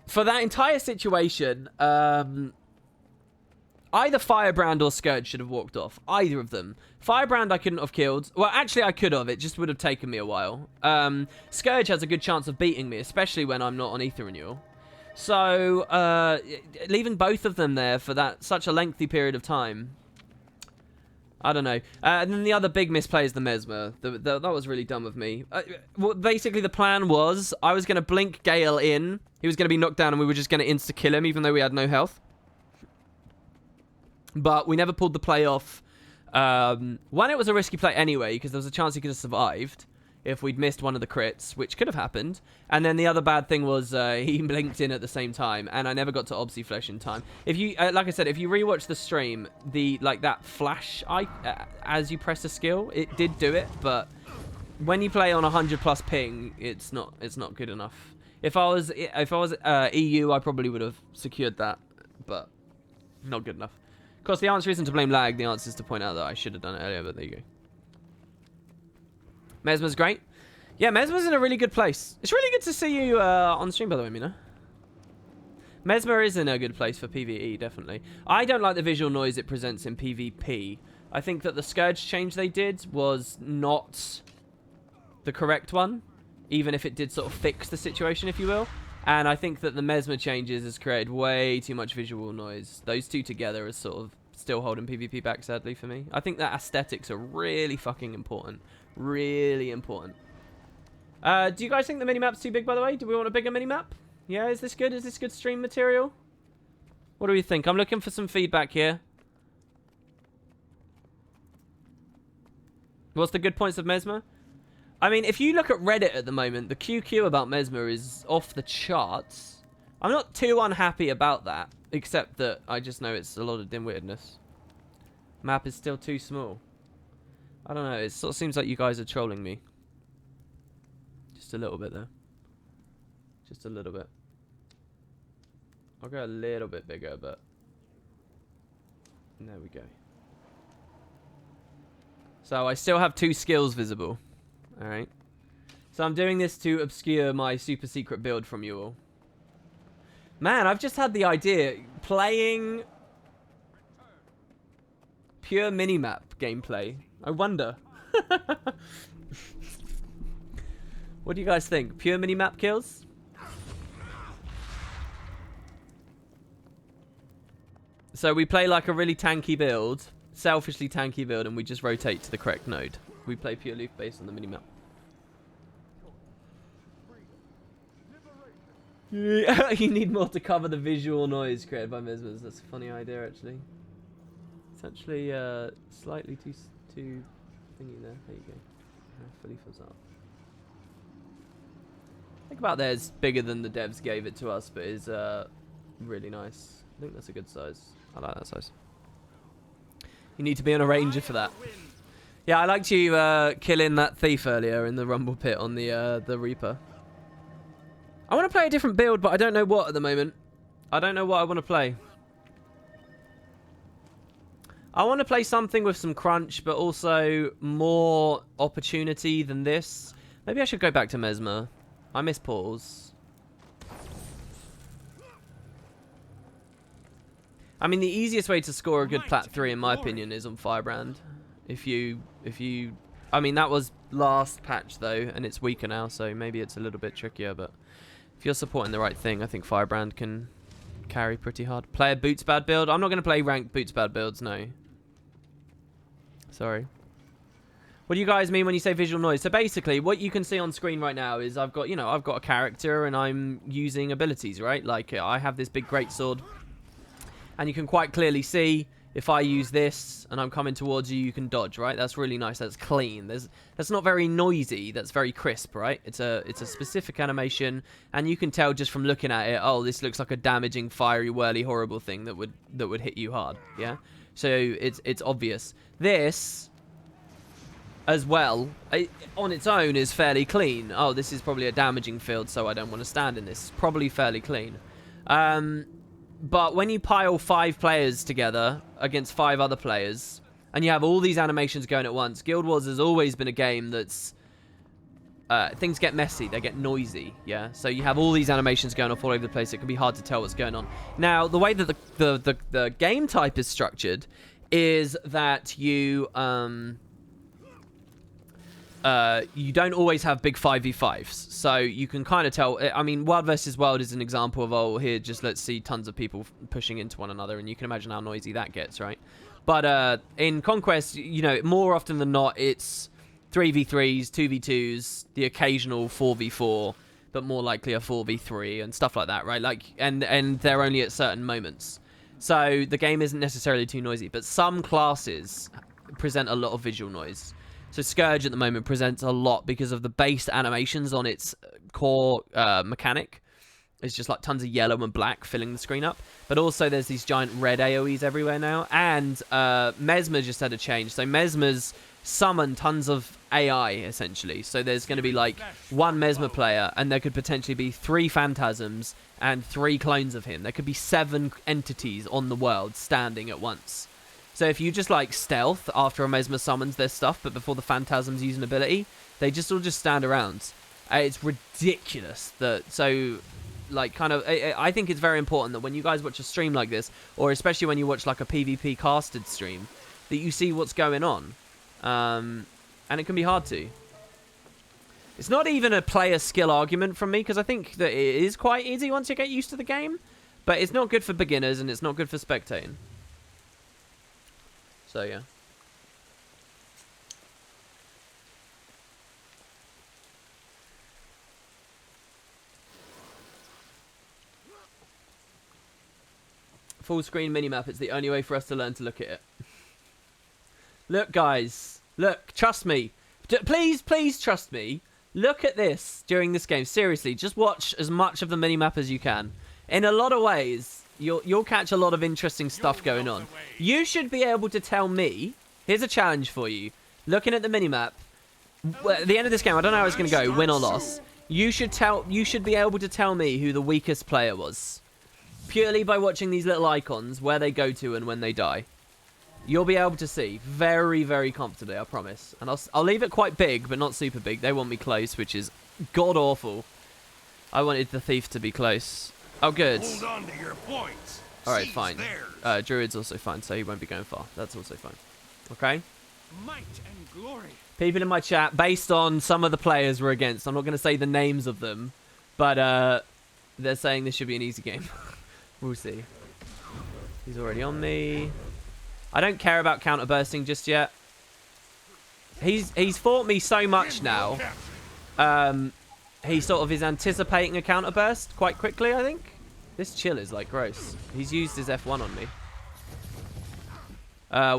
for that entire situation, either Firebrand or Scourge should have walked off. Either of them. Firebrand I couldn't have killed. Well, actually I could have. It just would have taken me a while. Scourge has a good chance of beating me, especially when I'm not on Ether Renewal. So, leaving both of them there for such a lengthy period of time, I don't know. And then the other big misplay is the Mesmer. That was really dumb of me. Well, basically, the plan was I was going to blink Gale in. He was going to be knocked down, and we were just going to insta-kill him, even though we had no health. But we never pulled the play off. One, it was a risky play anyway, because there was a chance he could have survived. if we'd missed one of the crits, which could have happened. And then the other bad thing was he blinked in at the same time, and I never got to Obsy Flesh in time. If you, like I said, if you rewatch the stream, that flash as you press a skill, it did do it, but when you play on 100+ ping, it's not good enough. If I was EU, I probably would have secured that, but not good enough. Of course, the answer isn't to blame lag. The answer is to point out that I should have done it earlier, but there you go. Mesmer's great. Yeah, Mesmer's in a really good place. It's really good to see you on stream, by the way, Mina. Mesmer is in a good place for PvE, definitely. I don't like the visual noise it presents in PvP. I think that the Scourge change they did was not the correct one, even if it did sort of fix the situation, if you will. And I think that the Mesmer changes has created way too much visual noise. Those two together is sort of still holding PvP back, sadly, for me. I think that aesthetics are really fucking important. Really important. Do you guys think the minimap's too big, by the way? Do we want a bigger minimap? Yeah, is this good? Is this good stream material? What do we think? I'm looking for some feedback here. What's the good points of Mesmer? I mean, if you look at Reddit at the moment, the QQ about Mesmer is off the charts. I'm not too unhappy about that, except that I just know it's a lot of dim-wittedness. Map is still too small. I don't know, it sort of seems like you guys are trolling me. Just a little bit there. Just a little bit. I'll go a little bit bigger, but... There we go. So I still have 2 skills visible. Alright. So I'm doing this to obscure my super secret build from you all. Man, I've just had the idea. Playing... pure minimap gameplay. I wonder. What do you guys think? Pure minimap kills? So we play like a really tanky build, selfishly tanky build, and we just rotate to the correct node. We play pure loop based on the minimap. Yeah, you need more to cover the visual noise created by Mesmers. That's a funny idea, actually. It's actually slightly too thingy there. There you go. Fully fills up. Think about that. It's bigger than the devs gave it to us, but is really nice. I think that's a good size. I like that size. You need to be on a ranger for that. Yeah, I liked you killing that thief earlier in the rumble pit on the Reaper. I want to play a different build, but I don't know what at the moment. I don't know what I want to play. I want to play something with some crunch, but also more opportunity than this. Maybe I should go back to Mesmer. I miss Paul's. I mean, the easiest way to score a good Plat 3, in my opinion, is on Firebrand. If you... I mean, that was last patch, though, and it's weaker now, so maybe it's a little bit trickier, but if you're supporting the right thing, I think Firebrand can carry pretty hard. Play a Boots Bad build? I'm not going to play ranked Boots Bad builds, no. Sorry. What do you guys mean when you say visual noise? So basically, what you can see on screen right now is I've got, I've got a character and I'm using abilities, right? Like, I have this big greatsword. And you can quite clearly see if I use this and I'm coming towards you, you can dodge, right? That's really nice. That's clean. That's not very noisy. That's very crisp, right? It's a specific animation, and you can tell just from looking at it. Oh, this looks like a damaging, fiery, whirly, horrible thing that would hit you hard. Yeah. So it's obvious. This, as well, on its own, is fairly clean. Oh, this is probably a damaging field, so I don't want to stand in this. It's probably fairly clean. But when you pile 5 players together against 5 other players, and you have all these animations going at once, Guild Wars has always been a game that's... things get messy, they get noisy, yeah? So you have all these animations going off all over the place, it can be hard to tell what's going on. Now, the way that the game type is structured is that you don't always have big 5v5s, so you can kind of tell. I mean, Wild versus Wild is an example of, oh, here, just let's see tons of people pushing into one another, and you can imagine how noisy that gets, right? But in Conquest, more often than not, it's 3v3s, 2v2s, the occasional 4v4, but more likely a 4v3 and stuff like that, right? Like, and they're only at certain moments. So the game isn't necessarily too noisy, but some classes present a lot of visual noise. So Scourge at the moment presents a lot because of the base animations on its core mechanic. It's just like tons of yellow and black filling the screen up. But also there's these giant red AoEs everywhere now. And Mesmer just had a change. So Mesmer's summon tons of AI, essentially. So there's going to be like one Mesmer player, and there could potentially be 3 Phantasms and 3 clones of him. There could be 7 entities on the world standing at once. So if you just like stealth after a Mesmer summons their stuff, but before the Phantasms use an ability, they just all just stand around. It's ridiculous. So like kind of, I think it's very important that when you guys watch a stream like this, or especially when you watch like a PvP casted stream, that you see what's going on. And it can be hard to. It's not even a player skill argument from me, because I think that it is quite easy once you get used to the game. But it's not good for beginners, and it's not good for spectating. So, yeah. Full screen minimap, it's the only way for us to learn to look at it. Look, guys. Look, trust me. Please, please trust me. Look at this during this game. Seriously, just watch as much of the minimap as you can. In a lot of ways, you'll catch a lot of interesting stuff going on. You should be able to tell me. Here's a challenge for you. Looking at the minimap, at the end of this game, I don't know how it's going to go, win or loss. You should be able to tell me who the weakest player was. Purely by watching these little icons, where they go to and when they die. You'll be able to see very, very comfortably, I promise. And I'll leave it quite big, but not super big. They want me close, which is god-awful. I wanted the thief to be close. Oh, good. Hold on to your points. Alright, Seize fine. theirs. Druid's also fine, so he won't be going far. That's also fine. Okay? Might and glory. People in my chat, based on some of the players we're against, I'm not going to say the names of them, but they're saying this should be an easy game. We'll see. He's already on me. I don't care about counter bursting just yet. He's fought me so much now. He sort of is anticipating a counter burst quite quickly, I think. This chill is like gross. He's used his F1 on me.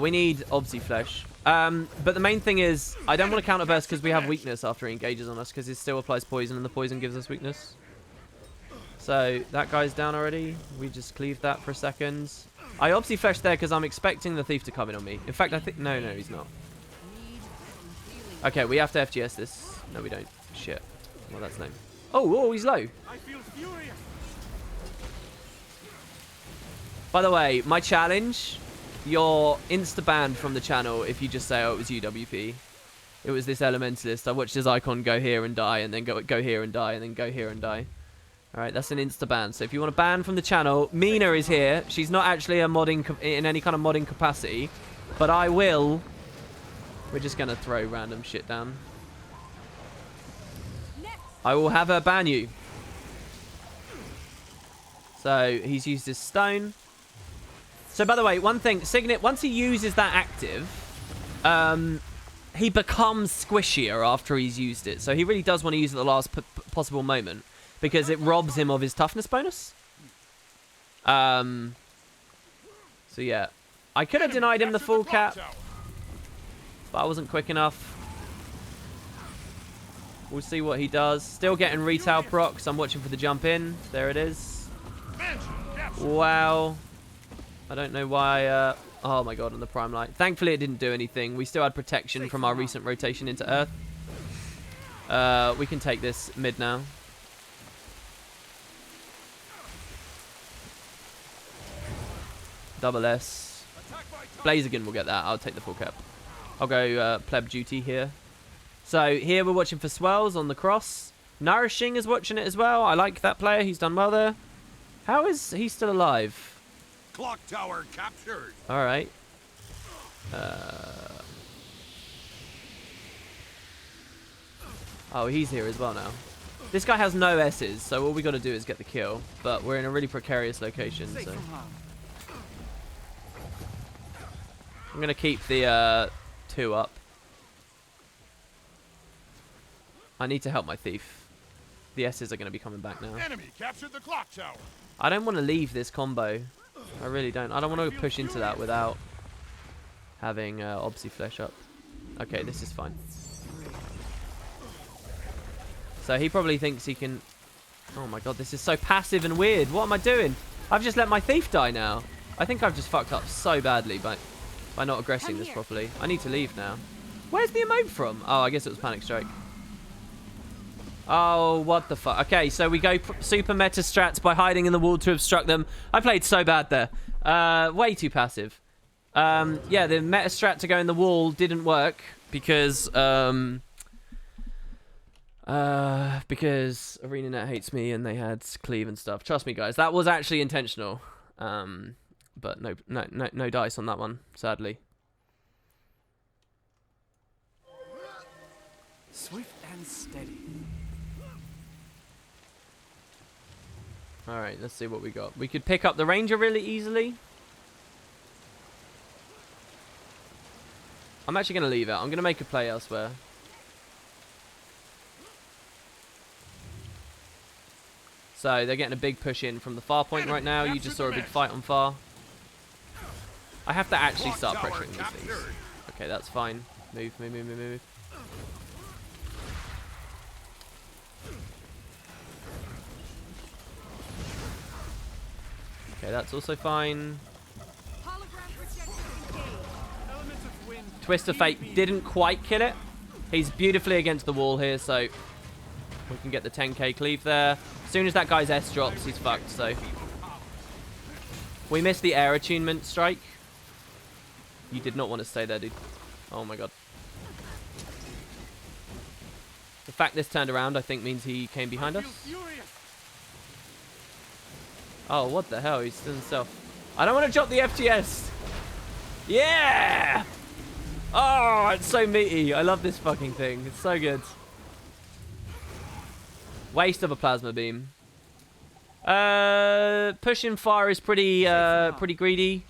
We need Obsy Flesh. But the main thing is, I don't want to counter burst because we have weakness after he engages on us, because it still applies poison and the poison gives us weakness. So that guy's down already. We just cleave that for a second. I Obsy Flesh there because I'm expecting the thief to come in on me. In fact, I think... No, he's not. Okay, we have to FGS this. No, we don't. Shit. Well, that's lame. Oh, he's low. I feel furious. By the way, my challenge, you're insta-banned from the channel if you just say, oh, it was UWP. It was this elementalist. I watched his icon go here and die, and then go here and die, and then go here and die. Alright, that's an insta-ban. So if you want to ban from the channel, Mina is here. She's not actually a modding in any kind of modding capacity, but I will. We're just going to throw random shit down. I will have her ban you. So he's used his stone. So by the way, one thing, Signet, once he uses that active, he becomes squishier after he's used it. So he really does want to use it at the last possible moment, because it robs him of his toughness bonus. So yeah. I could have denied him the full cap, but I wasn't quick enough. We'll see what he does. Still getting retail procs. I'm watching for the jump in. There it is. Wow. I don't know why. Oh my god, on the prime light. Thankfully, it didn't do anything. We still had protection from our recent rotation into Earth. We can take this mid now. Double S. Blaziken will get that. I'll take the full cap. I'll go pleb duty here. So here we're watching for swells on the cross. Nourishing is watching it as well. I like that player. He's done well there. How is he still alive? Clock tower captured. All right. Oh, he's here as well now. This guy has no S's, so all we got to do is get the kill. But we're in a really precarious location, so I'm gonna keep the 2 up. I need to help my thief. The S's are going to be coming back now. Enemy captured the clock tower. I don't want to leave this combo. I really don't. I don't want to push into that without having Obsy Flesh up. Okay, this is fine. So he probably thinks he can... Oh my god, this is so passive and weird. What am I doing? I've just let my thief die now. I think I've just fucked up so badly by not aggressing this properly. I need to leave now. Where's the emote from? Oh, I guess it was Panic Strike. Oh, what the fuck? Okay, so we go super meta strats by hiding in the wall to obstruct them. I played so bad there. Way too passive. Yeah, the meta strat to go in the wall didn't work because ArenaNet hates me and they had cleave and stuff. Trust me, guys, that was actually intentional. But no dice on that one, sadly. Swift and steady. All right, let's see what we got. We could pick up the Ranger really easily. I'm actually going to leave it. I'm going to make a play elsewhere. So they're getting a big push in from the far point right now. You just saw a big fight on far. I have to actually start pressuring these things. Okay, that's fine. Move. Okay, that's also fine. Twist of Fate didn't quite kill it. He's beautifully against the wall here, so we can get the 10k cleave there. As soon as that guy's S drops, he's fucked, so... We missed the air attunement strike. You did not want to stay there, dude. Oh my god. The fact this turned around, I think, means he came behind us. Oh, what the hell? He's still himself. I don't want to drop the FGS. Yeah! Oh, it's so meaty. I love this fucking thing. It's so good. Waste of a plasma beam. Pushing fire is pretty greedy.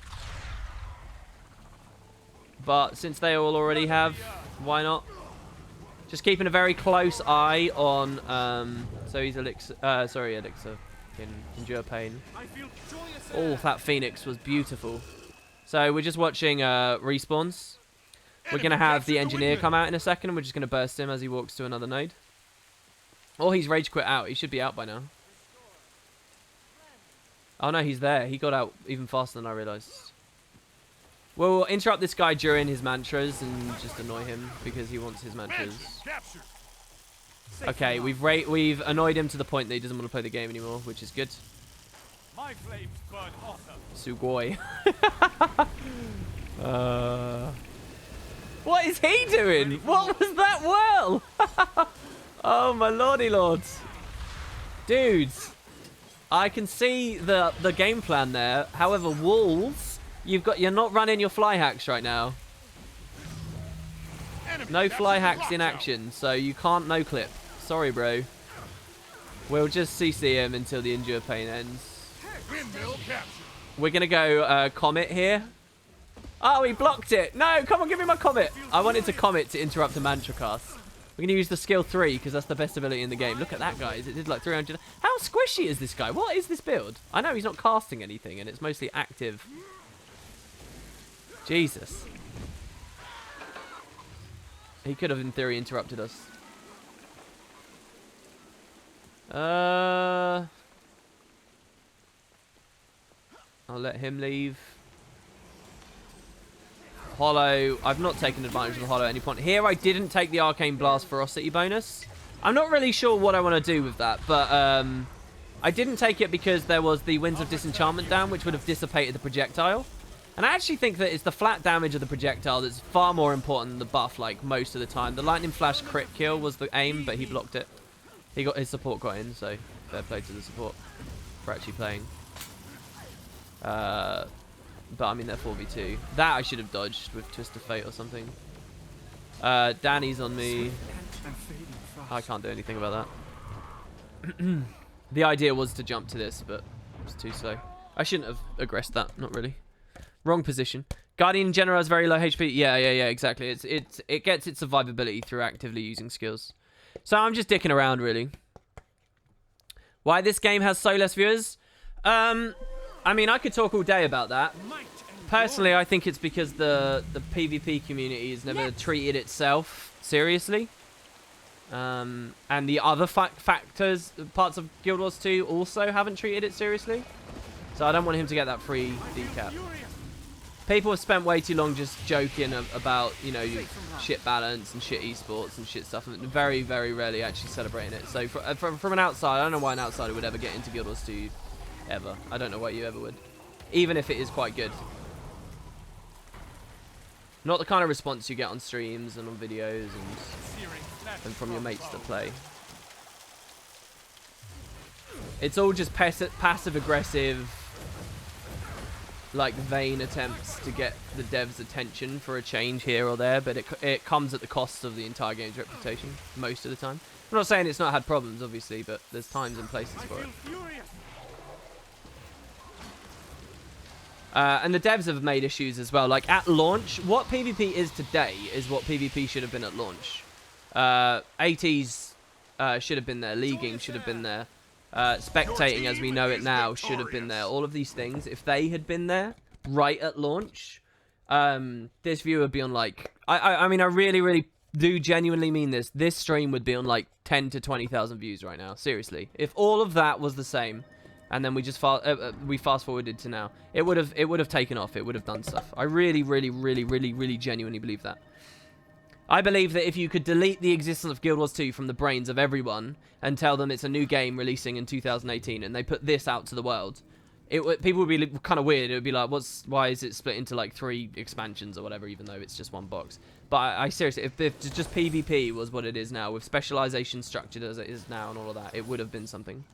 But since they all already have, why not? Just keeping a very close eye on, so he's Elixir, Elixir in Endure Pain. Oh, that Phoenix was beautiful. So we're just watching respawns. We're going to have the engineer come out in a second, and we're just going to burst him as he walks to another node. Or he's rage quit out. He should be out by now. Oh no, he's there. He got out even faster than I realized. We'll interrupt this guy during his mantras and just annoy him because he wants his mantras. Okay, we've annoyed him to the point that he doesn't want to play the game anymore, which is good. My flames burn hotter. Sugoi. What is he doing? What was that whirl? Oh my lordy lords. Dudes, I can see the game plan there. However, walls, you're not running your fly hacks right now. No fly hacks in action, so you can't no clip. Sorry, bro. We'll just CC him until the Endure Pain ends. We're gonna go Comet here. Oh, he blocked it. No, come on, give me my Comet. I wanted to Comet to interrupt a mantra cast. We're going to use the skill 3 because that's the best ability in the game. Look at that, guys. It did like 300. How squishy is this guy? What is this build? I know he's not casting anything and it's mostly active. Jesus. He could have, in theory, interrupted us. I'll let him leave. Hollow. I've not taken advantage of the Hollow at any point. Here, I didn't take the Arcane Blast Ferocity bonus. I'm not really sure what I want to do with that, but I didn't take it because there was the Winds of Disenchantment down, which would have dissipated the projectile. And I actually think that it's the flat damage of the projectile that's far more important than the buff, like, most of the time. The Lightning Flash crit kill was the aim, but he blocked it. His support got in, so fair play to the support for actually playing. But I mean, they're 4v2. That I should have dodged with Twist of Fate or something. Danny's on me. I can't do anything about that. The idea was to jump to this, but it was too slow. I shouldn't have aggressed that. Not really. Wrong position. Guardian General has very low HP. Yeah, exactly. It gets its survivability through actively using skills. So I'm just dicking around, really. Why this game has so less viewers? I mean, I could talk all day about that. Personally, I think it's because the PvP community has never treated itself seriously. And the other factors, parts of Guild Wars 2 also haven't treated it seriously. So I don't want him to get that free decap. People have spent way too long just joking about, you know, shit balance and shit esports and shit stuff, and very, very rarely actually celebrating it. So from an outsider, I don't know why an outsider would ever get into Guild Wars 2, ever. I don't know why you ever would. Even if it is quite good. Not the kind of response you get on streams and on videos and from your mates that play. It's all just passive-aggressive, like, vain attempts to get the devs' attention for a change here or there, but it comes at the cost of the entire game's reputation most of the time. I'm not saying it's not had problems, obviously, but there's times and places for it. And the devs have made issues as well. Like, at launch, what PvP is today is what PvP should have been at launch. ATs should have been there. Leaguing should have been there. Spectating, as we know it now, should have been there. All of these things, if they had been there right at launch, this view would be on, like... I mean, I really, really do genuinely mean this. This stream would be on, like, 10 to 20,000 views right now. Seriously. If all of that was the same... and then we just fast forwarded to now, it would have taken off. It would have done stuff. I really, really, really, really, really genuinely believe that. I believe that if you could delete the existence of Guild Wars 2 from the brains of everyone and tell them it's a new game releasing in 2018, and they put this out to the world, people would be kind of weird. It would be like, why is it split into like 3 expansions or whatever, even though it's just one box? But I seriously, if just PvP was what it is now, with specialization structured as it is now and all of that, it would have been something.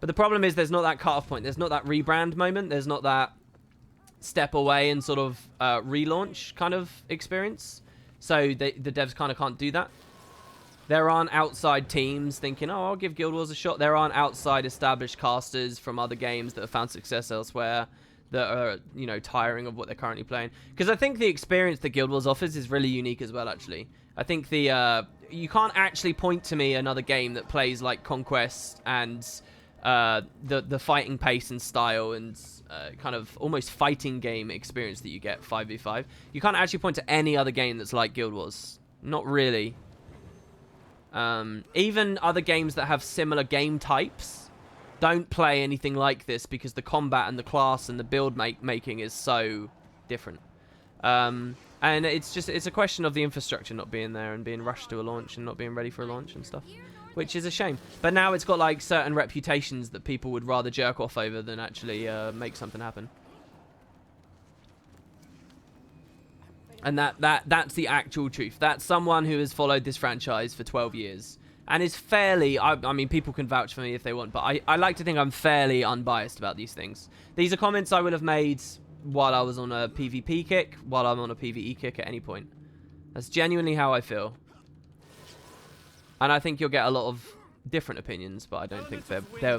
But the problem is there's not that cut-off point. There's not that rebrand moment. There's not that step away and sort of relaunch kind of experience. So the devs kind of can't do that. There aren't outside teams thinking, oh, I'll give Guild Wars a shot. There aren't outside established casters from other games that have found success elsewhere that are, you know, tiring of what they're currently playing. Because I think the experience that Guild Wars offers is really unique as well, actually. I think you can't actually point to me another game that plays like Conquest and... the fighting pace and style and kind of almost fighting game experience that you get 5v5. You can't actually point to any other game that's like Guild Wars. Not really. Even other games that have similar game types don't play anything like this because the combat and the class and the build making is so different. And it's a question of the infrastructure not being there and being rushed to a launch and not being ready for a launch and stuff. Which is a shame. But now it's got like certain reputations that people would rather jerk off over than actually make something happen. And that's the actual truth. That's someone who has followed this franchise for 12 years. And is fairly... I mean, people can vouch for me if they want. But I like to think I'm fairly unbiased about these things. These are comments I would have made while I was on a PvP kick. While I'm on a PvE kick at any point. That's genuinely how I feel. And I think you'll get a lot of different opinions, but I don't think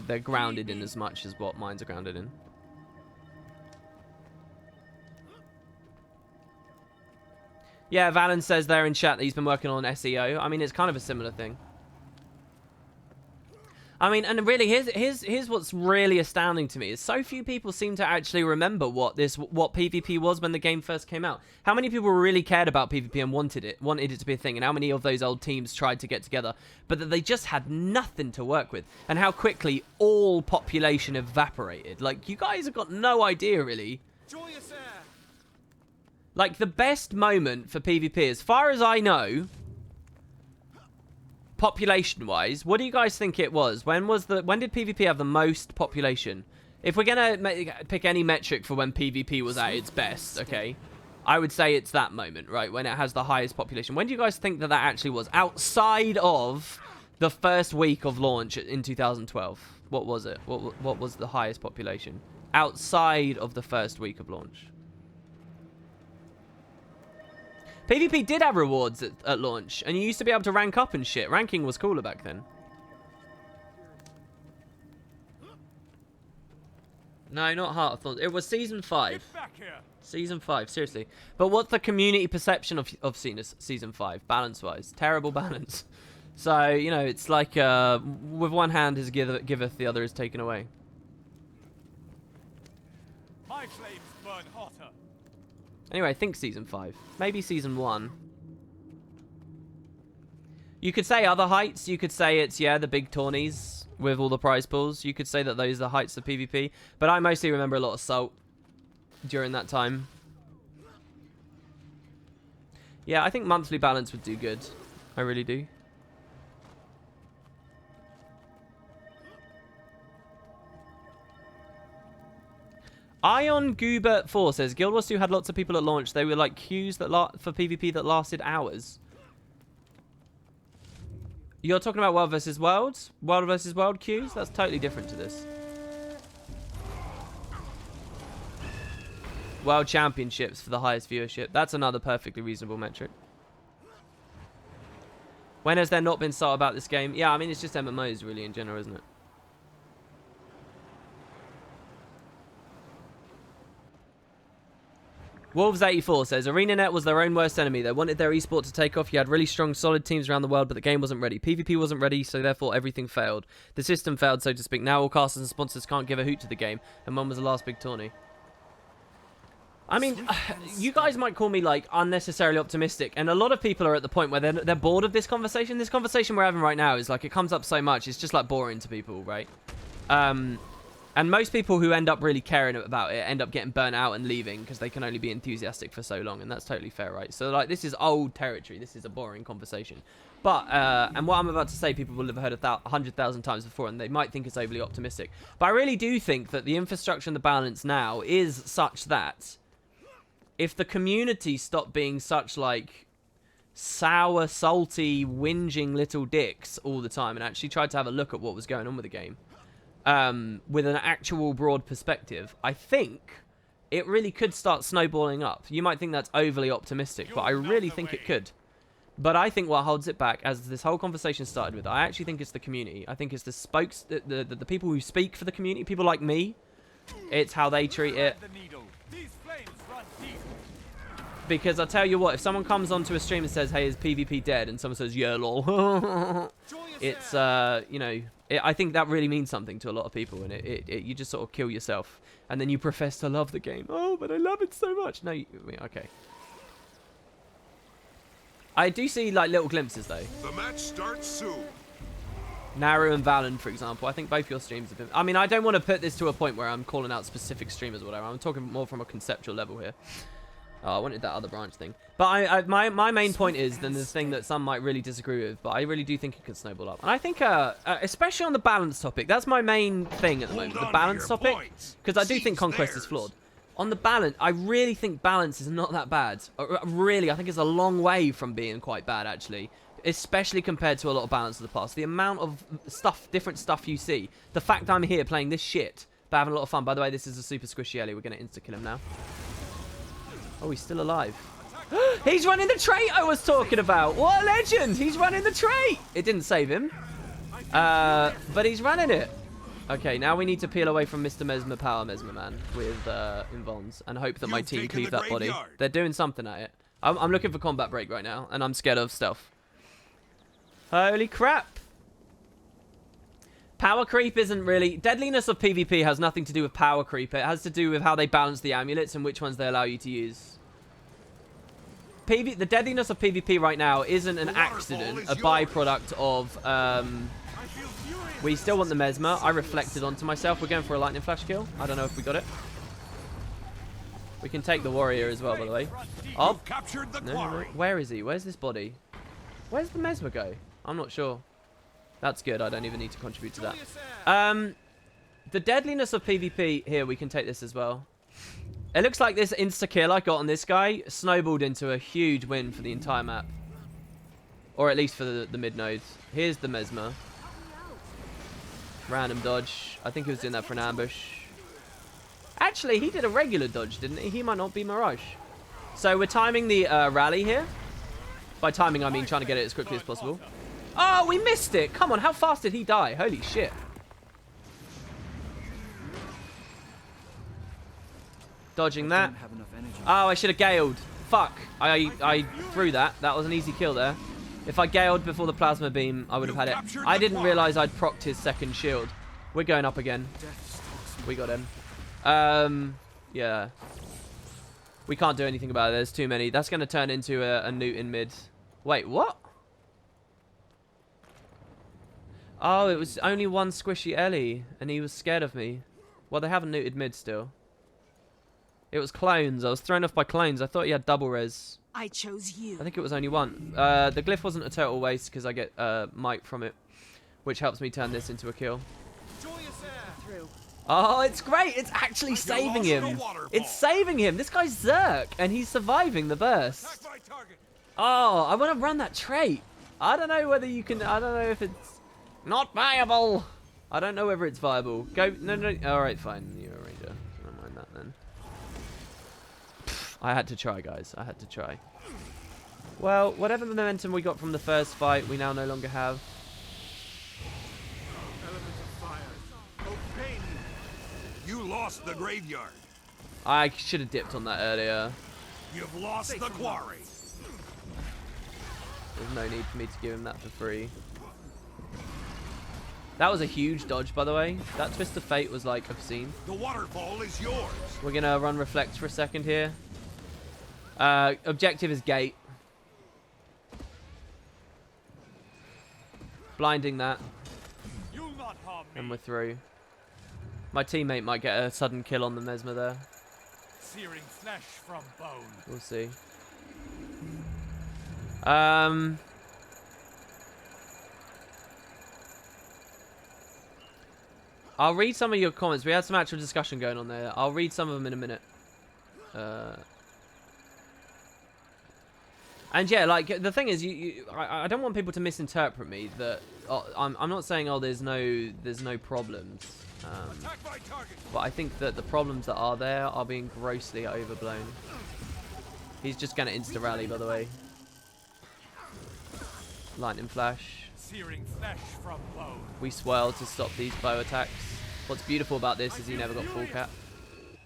they're grounded in as much as what mine's are grounded in. Yeah, Valen says there in chat that he's been working on SEO. I mean, it's kind of a similar thing. I mean, and really, here's what's really astounding to me is so few people seem to actually remember what PvP was when the game first came out. How many people really cared about PvP and wanted it to be a thing, and how many of those old teams tried to get together, but that they just had nothing to work with, and how quickly all population evaporated. Like, you guys have got no idea, really. Joyous air. Like, the best moment for PvP, as far as I know... population-wise, what do you guys think it was? When did PvP have the most population? If we're gonna pick any metric for when PvP was at its best, okay, I would say it's that moment, right, when it has the highest population. When do you guys think that actually was? Outside of the first week of launch in 2012, what was it? What was the highest population? Outside of the first week of launch. PvP did have rewards at launch, and you used to be able to rank up and shit. Ranking was cooler back then. No, not Heart of Thorns. It was Season 5. Season 5, seriously. But what's the community perception of Season 5, balance-wise? Terrible balance. So, you know, it's like, with one hand is giveth, the other is taken away. My flames burn hotter. Anyway, I think season 5. Maybe season 1. You could say other heights. You could say it's, yeah, the big tourneys with all the prize pools. You could say that those are the heights of PvP. But I mostly remember a lot of Salt during that time. Yeah, I think monthly balance would do good. I really do. Ion Goobert 4 says Guild Wars 2 had lots of people at launch. They were like queues that for PvP that lasted hours. You're talking about World vs. World? World vs. World queues? That's totally different to this. World Championships for the highest viewership. That's another perfectly reasonable metric. When has there not been thought about this game? Yeah, I mean, it's just MMOs really in general, isn't it? Wolves84 says, ArenaNet was their own worst enemy. They wanted their esport to take off. You had really strong, solid teams around the world, but the game wasn't ready. PvP wasn't ready, so therefore everything failed. The system failed, so to speak. Now all casters and sponsors can't give a hoot to the game. And when was the last big tourney? I mean, you guys might call me, like, unnecessarily optimistic. And a lot of people are at the point where they're bored of this conversation. This conversation we're having right now is, like, it comes up so much. It's just, like, boring to people, right? And most people who end up really caring about it end up getting burnt out and leaving because they can only be enthusiastic for so long, and that's totally fair, right? So, like, this is old territory. This is a boring conversation. But, and what I'm about to say, people will have heard 100,000 times before, and they might think it's overly optimistic. But I really do think that the infrastructure and the balance now is such that if the community stopped being such, like, sour, salty, whinging little dicks all the time and actually tried to have a look at what was going on with the game, with an actual broad perspective, I think it really could start snowballing up. You might think that's overly optimistic, but I really think it could. But I think what holds it back, as this whole conversation started with, I actually think it's the community. I think it's the people who speak for the community, people like me. It's how they treat it. Because I'll tell you what, if someone comes onto a stream and says, hey, is PvP dead? And someone says, yeah, lol. It's, you know, I think that really means something to a lot of people. And you just sort of kill yourself. And then you profess to love the game. Oh, but I love it so much. No, okay. I do see, like, little glimpses, though. The match starts soon. Naru and Valen, for example. I think both your streams have been... I mean, I don't want to put this to a point where I'm calling out specific streamers or whatever. I'm talking more from a conceptual level here. Oh, I wanted that other branch thing. But my main point is, then the thing that some might really disagree with, but I really do think it could snowball up. And I think, especially on the balance topic, that's my main thing at the moment, the balance topic. Because I do think Conquest is flawed. On the balance, I really think balance is not that bad. Really, I think it's a long way from being quite bad, actually. Especially compared to a lot of balance of the past. The amount of stuff, different stuff you see. The fact I'm here playing this shit, but having a lot of fun. By the way, this is a super squishy Ellie. We're going to insta-kill him now. Oh, he's still alive. He's running the trait I was talking about. What a legend. He's running the trait. It didn't save him. But he's running it. Okay, now we need to peel away from Mr. Mesmer Power Mesmer Man with Invons and hope that my team cleave that body. They're doing something at it. I'm looking for combat break right now, and I'm scared of stealth. Holy crap. Power creep isn't really... Deadliness of PvP has nothing to do with power creep. It has to do with how they balance the amulets and which ones they allow you to use. The deadliness of PvP right now isn't an accident, a byproduct of... we still want the Mesmer. I reflected onto myself. We're going for a lightning flash kill. I don't know if we got it. We can take the warrior as well, by the way. Oh, no. Where is he? Where's this body? Where's the Mesmer go? I'm not sure. That's good. I don't even need to contribute to that. The deadliness of PvP here, we can take this as well. It looks like this insta-kill I got on this guy snowballed into a huge win for the entire map. Or at least for the mid-nodes. Here's the Mesmer. Random dodge. I think he was doing that for an ambush. Actually, he did a regular dodge, didn't he? He might not be Mirage. So we're timing the rally here. By timing, I mean trying to get it as quickly as possible. Oh, we missed it. Come on, how fast did he die? Holy shit. Dodging that. Oh, I should have galed. Fuck. I threw that. That was an easy kill there. If I galed before the plasma beam, I would have had it. I didn't realize I'd procced his second shield. We're going up again. We got him. Yeah. We can't do anything about it. There's too many. That's going to turn into a newt in mid. Wait, what? Oh, it was only one squishy Ellie, and he was scared of me. Well, they haven't newted mid still. It was clones. I was thrown off by clones. I thought he had double res. I chose you. I think it was only one. The glyph wasn't a total waste because I get might from it, which helps me turn this into a kill. Joyous air. Through. Oh, it's great. It's actually saving him. It's saving him. This guy's Zerk, and he's surviving the burst. Attack my target. Oh, I want to run that trait. I don't know whether you can... I don't know if it's not viable. I don't know whether it's viable. Go... No. All right, fine. You're a ranger. Never mind that then. I had to try, guys. I had to try. Well, whatever the momentum we got from the first fight, we now no longer have. Elements of fire. Obey me. You lost the graveyard. I should have dipped on that earlier. You've lost the quarry. There's no need for me to give him that for free. That was a huge dodge, by the way. That twist of fate was like obscene. The waterfall is yours. We're gonna run reflect for a second here. Objective is gate. Blinding that, You'll not harm me. and we're through. My teammate might get a sudden kill on the Mesmer there. Searing flesh from bone. We'll see. I'll read some of your comments. We had some actual discussion going on there. I'll read some of them in a minute. And yeah, like the thing is, I don't want people to misinterpret me. That I'm not saying there's no problems. Attack my target. But I think that the problems that are there are being grossly overblown. He's just gonna insta rally, by the way. Lightning flash. Searing flesh from bone. We swirl to stop these bow attacks. What's beautiful about this is he never got full cap,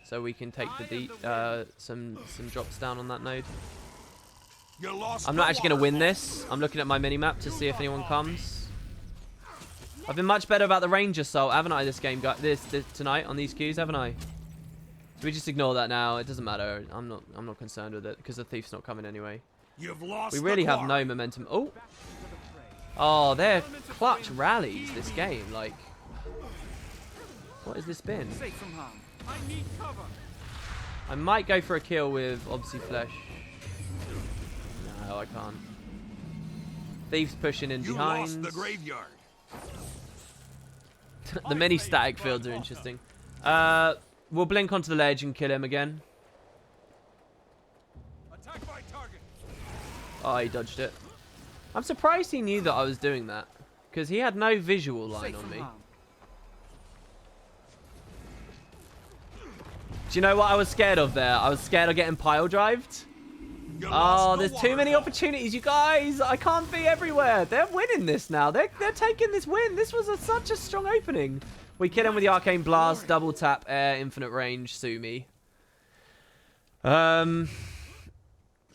so we can take the some drops down on that node. You lost. I'm not actually going to win this. I'm looking at my minimap to see if anyone comes. I've been much better about the range assault, haven't I? This game, this tonight on these queues, haven't I? So we just ignore that now. It doesn't matter. I'm not concerned with it because the thief's not coming anyway. You've lost. We really the have no quarry. momentum. Oh, they're clutch rallies this game. Like, what has this been? Safe from harm. I need cover. I might go for a kill with obviously flesh. No, I can't. Thief's pushing in You behind. lost the graveyard. The mini static fields are interesting. We'll blink onto the ledge and kill him again. Attack my target. Oh, he dodged it. I'm surprised he knew that I was doing that, because he had no visual line Safe on from me. harm. Do you know what I was scared of there? I was scared of getting pile drived. You Oh, lost the there's too many waterfall. opportunities, you guys. I can't be everywhere. They're winning this now. They're taking this win. This was such a strong opening. We kill him with the arcane blast, double tap, air, infinite range, sue me.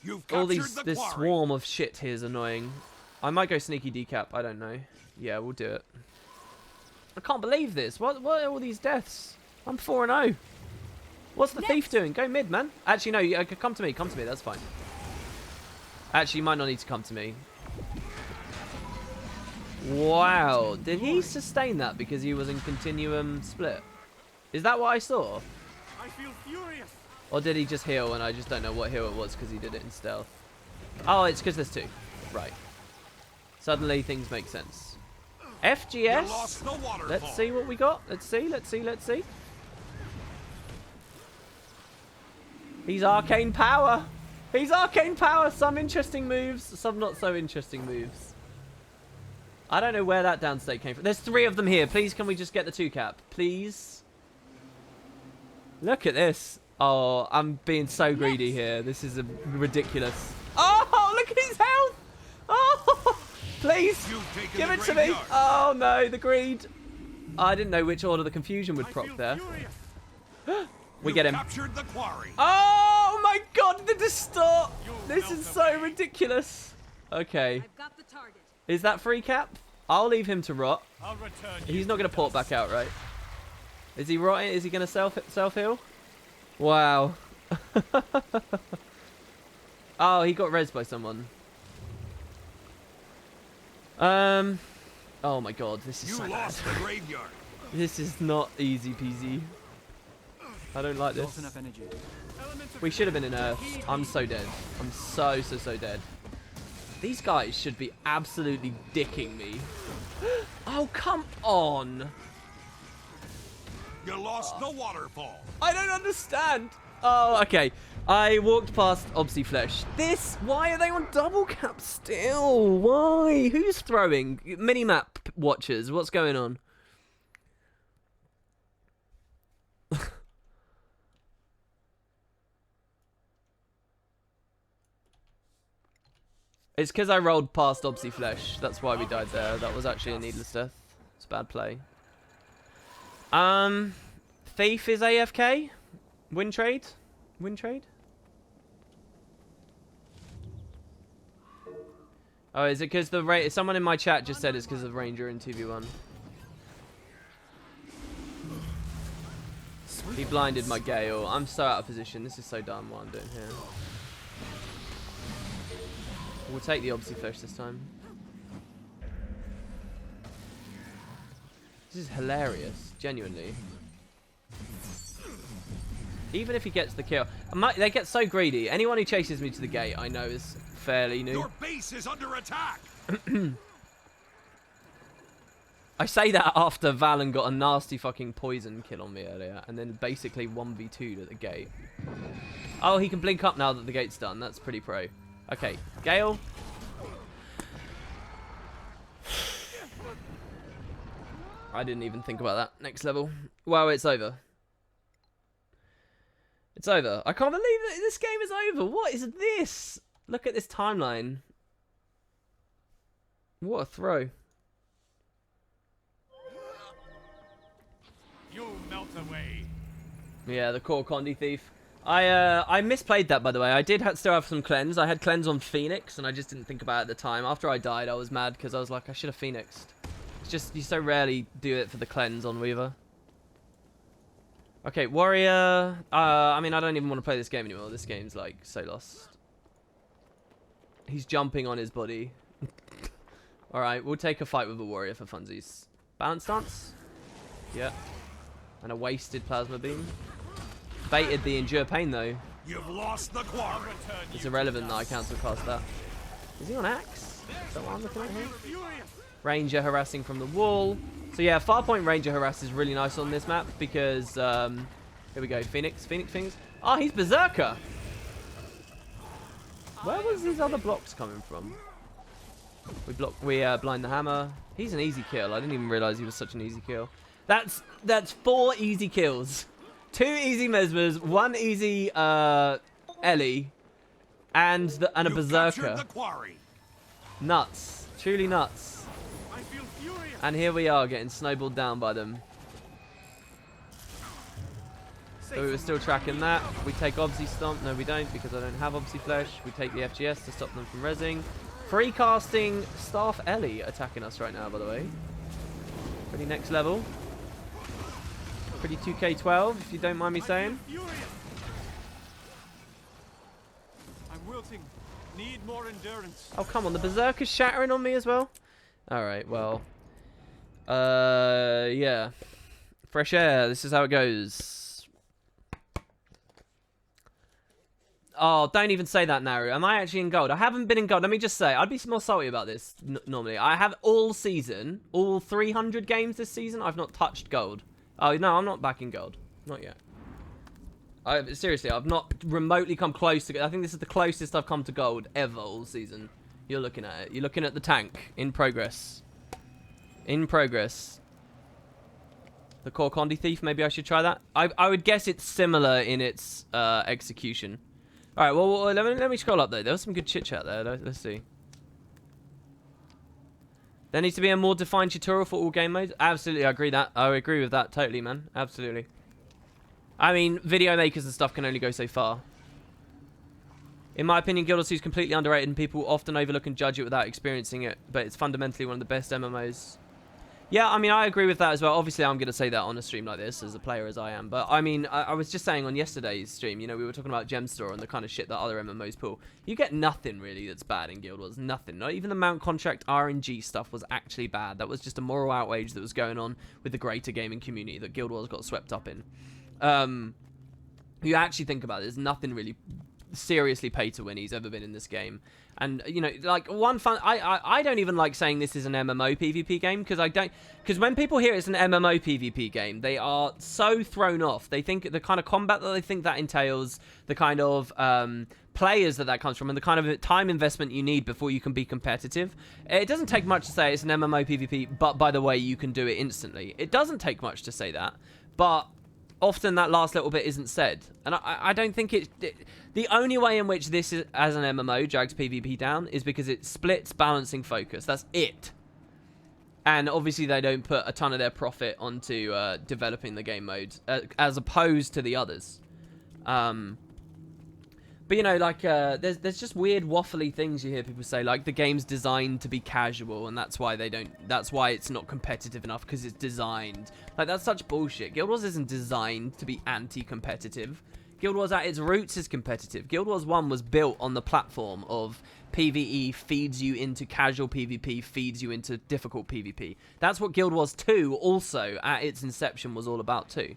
You've All captured the this quarry. swarm of shit here is annoying. I might go sneaky decap. I don't know. Yeah, we'll do it. I can't believe this. What are all these deaths? I'm 4-0. What's the thief doing? Go mid, man. Actually, no. Come to me. Come to me. That's fine. Actually, you might not need to come to me. Wow. Did he sustain that because he was in continuum split? Is that what I saw? I feel furious. Or did he just heal and I just don't know what heal it was because he did it in stealth? Oh, it's because there's two. Right. Suddenly things make sense. You FGS. lost the waterfall. Let's see what we got. Let's see. Let's see. Let's see. He's arcane power. He's arcane power. Some interesting moves, some not so interesting moves. I don't know where that downstate came from. There's 3 of them here. Please, can we just get the 2 cap? Please. Look at this. Oh, I'm being so greedy here. This is ridiculous. Oh, look at his health. Oh, please. You've taken Give the it to me. graveyard. Oh, no, the greed. I didn't know which order the confusion would I proc feel there. furious. We You've get him. captured the quarry. Oh my god, the distort! You'll This melt is so away. ridiculous. Okay. I've got the target. Is that free cap? I'll leave him to rot. I'll return you He's not to going to port dust. back out, right? Is he rotting? Is he going to self-heal? Wow. Oh, he got rezzed by someone. Oh my god, this is You so bad. lost the graveyard. This is not easy peasy. I don't like Lost this. enough energy. Elements of We should have been in wind, Earth. heed I'm me. so dead. I'm so dead. These guys should be absolutely dicking me. Oh, come on. You lost the waterfall. I don't understand. Oh, okay. I walked past Obsy Flesh. Why are they on double cap still? Why? Who's throwing? Minimap watchers, what's going on? It's because I rolled past Obsy Flesh. That's why we died there. That was actually a needless death. It's a bad play. Thief is AFK. Win trade. Win trade. Oh, is it because the someone in my chat just said it's because of Ranger in 2v1. He blinded my Gale. I'm so out of position. This is so dumb what I'm doing here. We'll take the Obsy Flesh this time. This is hilarious, genuinely. Even if he gets the kill, they get so greedy. Anyone who chases me to the gate, I know is fairly new. Your base is under attack. I say that after Valen got a nasty fucking poison kill on me earlier, and then basically 1v2'd at the gate. Oh, he can blink up now that the gate's done. That's pretty pro. Okay, Gale. I didn't even think about that. Next level. Wow, it's over. It's over. I can't believe that this game is over. What is this? Look at this timeline. What a throw. You melt away. Yeah, the core Condi Thief. I misplayed that, by the way. I did still have some cleanse. I had cleanse on Phoenix, and I just didn't think about it at the time. After I died, I was mad because I was like, I should have Phoenixed. It's just, you so rarely do it for the cleanse on Weaver. Okay, Warrior. I mean, I don't even want to play this game anymore. This game's, like, so lost. He's jumping on his body. Alright, we'll take a fight with a Warrior for funsies. Balance stance? Yeah. And a wasted Plasma Beam. Baited the Endure Pain, though. You've lost the quarry. It's irrelevant that I cancel cast that. Is he on axe? Is that what I'm looking at here? Furious. Ranger harassing from the wall. So yeah, far point Ranger harass is really nice on this map because here we go, Phoenix. Oh, he's Berserker. Where was these other blocks coming from? We blind the hammer. He's an easy kill. I didn't even realize he was such an easy kill. That's 4 easy kills. 2 easy Mesmers, 1 easy Ellie, and a You've Berserker. captured the quarry. Nuts. Truly nuts. I feel furious. And here we are getting snowballed down by them. So we were still tracking that. We take Obsy Stomp. No, we don't because I don't have Obsy Flesh. We take the FGS to stop them from rezzing. Free casting Staff Ellie attacking us right now, by the way. Pretty next level. Pretty 2K12, if you don't mind me saying. Furious. I'm wilting. Need more endurance. Oh, come on. The Berserker's shattering on me as well. Alright, well. Yeah. Fresh air. This is how it goes. Oh, don't even say that, Naru. Am I actually in gold? I haven't been in gold. Let me just say, I'd be more salty about this normally. I have all season, all 300 games this season, I've not touched gold. Oh, no, I'm not back in gold. Not yet. Seriously, I've not remotely come close to... I think this is the closest I've come to gold ever all season. You're looking at it. You're looking at the tank. In progress. In progress. The core Condi Thief, maybe I should try that. I would guess it's similar in its execution. Alright, well, let me scroll up though. There was some good chit-chat there. Let's see. There needs to be a more defined tutorial for all game modes. Absolutely, I agree with that totally, man. Absolutely. I mean, video makers and stuff can only go so far. In my opinion, Guild Wars 2 is completely underrated and people often overlook and judge it without experiencing it, but it's fundamentally one of the best MMOs. Yeah, I mean, I agree with that as well. Obviously, I'm going to say that on a stream like this, as a player as I am. But, I mean, I was just saying on yesterday's stream, you know, we were talking about Gem Store and the kind of shit that other MMOs pull. You get nothing, really, that's bad in Guild Wars. Nothing. Not even the Mount Contract RNG stuff was actually bad. That was just a moral outrage that was going on with the greater gaming community that Guild Wars got swept up in. You actually think about it, there's nothing really seriously pay-to-win ever been in this game. And, you know, like, one fun... I don't even like saying this is an MMO PvP game, because when people hear it's an MMO PvP game, they are so thrown off. They think the kind of combat that they think that entails, the kind of players that comes from, and the kind of time investment you need before you can be competitive. It doesn't take much to say it's an MMO PvP, but, by the way, you can do it instantly. It doesn't take much to say that, but... often that last little bit isn't said, and I don't think the only way in which this is, as an MMO drags PvP down is because it splits balancing focus. That's it. And obviously they don't put a ton of their profit onto developing the game mode as opposed to the others. But, you know, like, there's just weird waffly things you hear people say, like the game's designed to be casual, and that's why it's not competitive enough, because it's designed. Like, that's such bullshit. Guild Wars isn't designed to be anti-competitive. Guild Wars at its roots is competitive. Guild Wars 1 was built on the platform of PvE feeds you into casual PvP, feeds you into difficult PvP. That's what Guild Wars 2 also, at its inception, was all about too.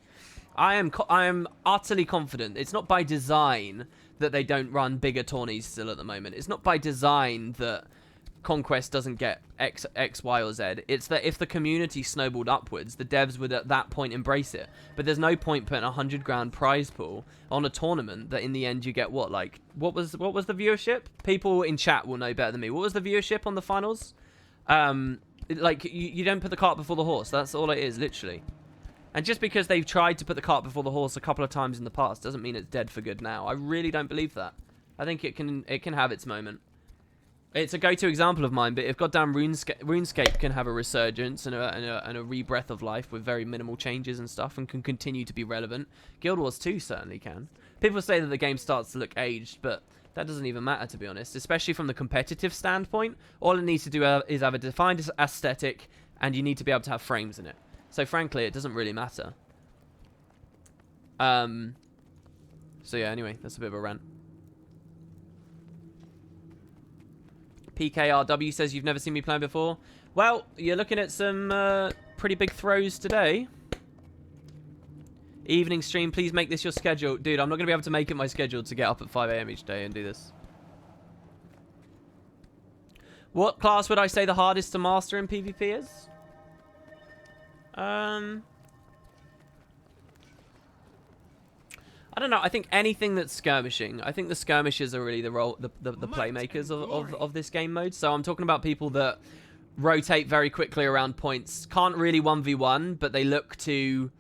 I am utterly confident. It's not by design that they don't run bigger tourneys still at the moment. It's not by design that Conquest doesn't get X, Y, or Z. It's that if the community snowballed upwards, the devs would at that point embrace it. But there's no point putting a $100,000 prize pool on a tournament that in the end you get what? Like, what was the viewership? People in chat will know better than me. What was the viewership on the finals? Like, you don't put the cart before the horse. That's all it is, literally. And just because they've tried to put the cart before the horse a couple of times in the past doesn't mean it's dead for good now. I really don't believe that. I think it can have its moment. It's a go-to example of mine, but if goddamn RuneScape can have a resurgence and a rebreath of life with very minimal changes and stuff and can continue to be relevant, Guild Wars 2 certainly can. People say that the game starts to look aged, but that doesn't even matter, to be honest, especially from the competitive standpoint. All it needs to do is have a defined aesthetic, and you need to be able to have frames in it. So frankly, it doesn't really matter. So yeah, anyway, that's a bit of a rant. PKRW says you've never seen me play before. Well, you're looking at some pretty big throws today. Evening stream, please make this your schedule. Dude, I'm not going to be able to make it my schedule to get up at 5 AM each day and do this. What class would I say the hardest to master in PvP is? I don't know. I think anything that's skirmishing. I think the skirmishes are really the playmakers of this game mode. So I'm talking about people that rotate very quickly around points. Can't really 1v1, but they look to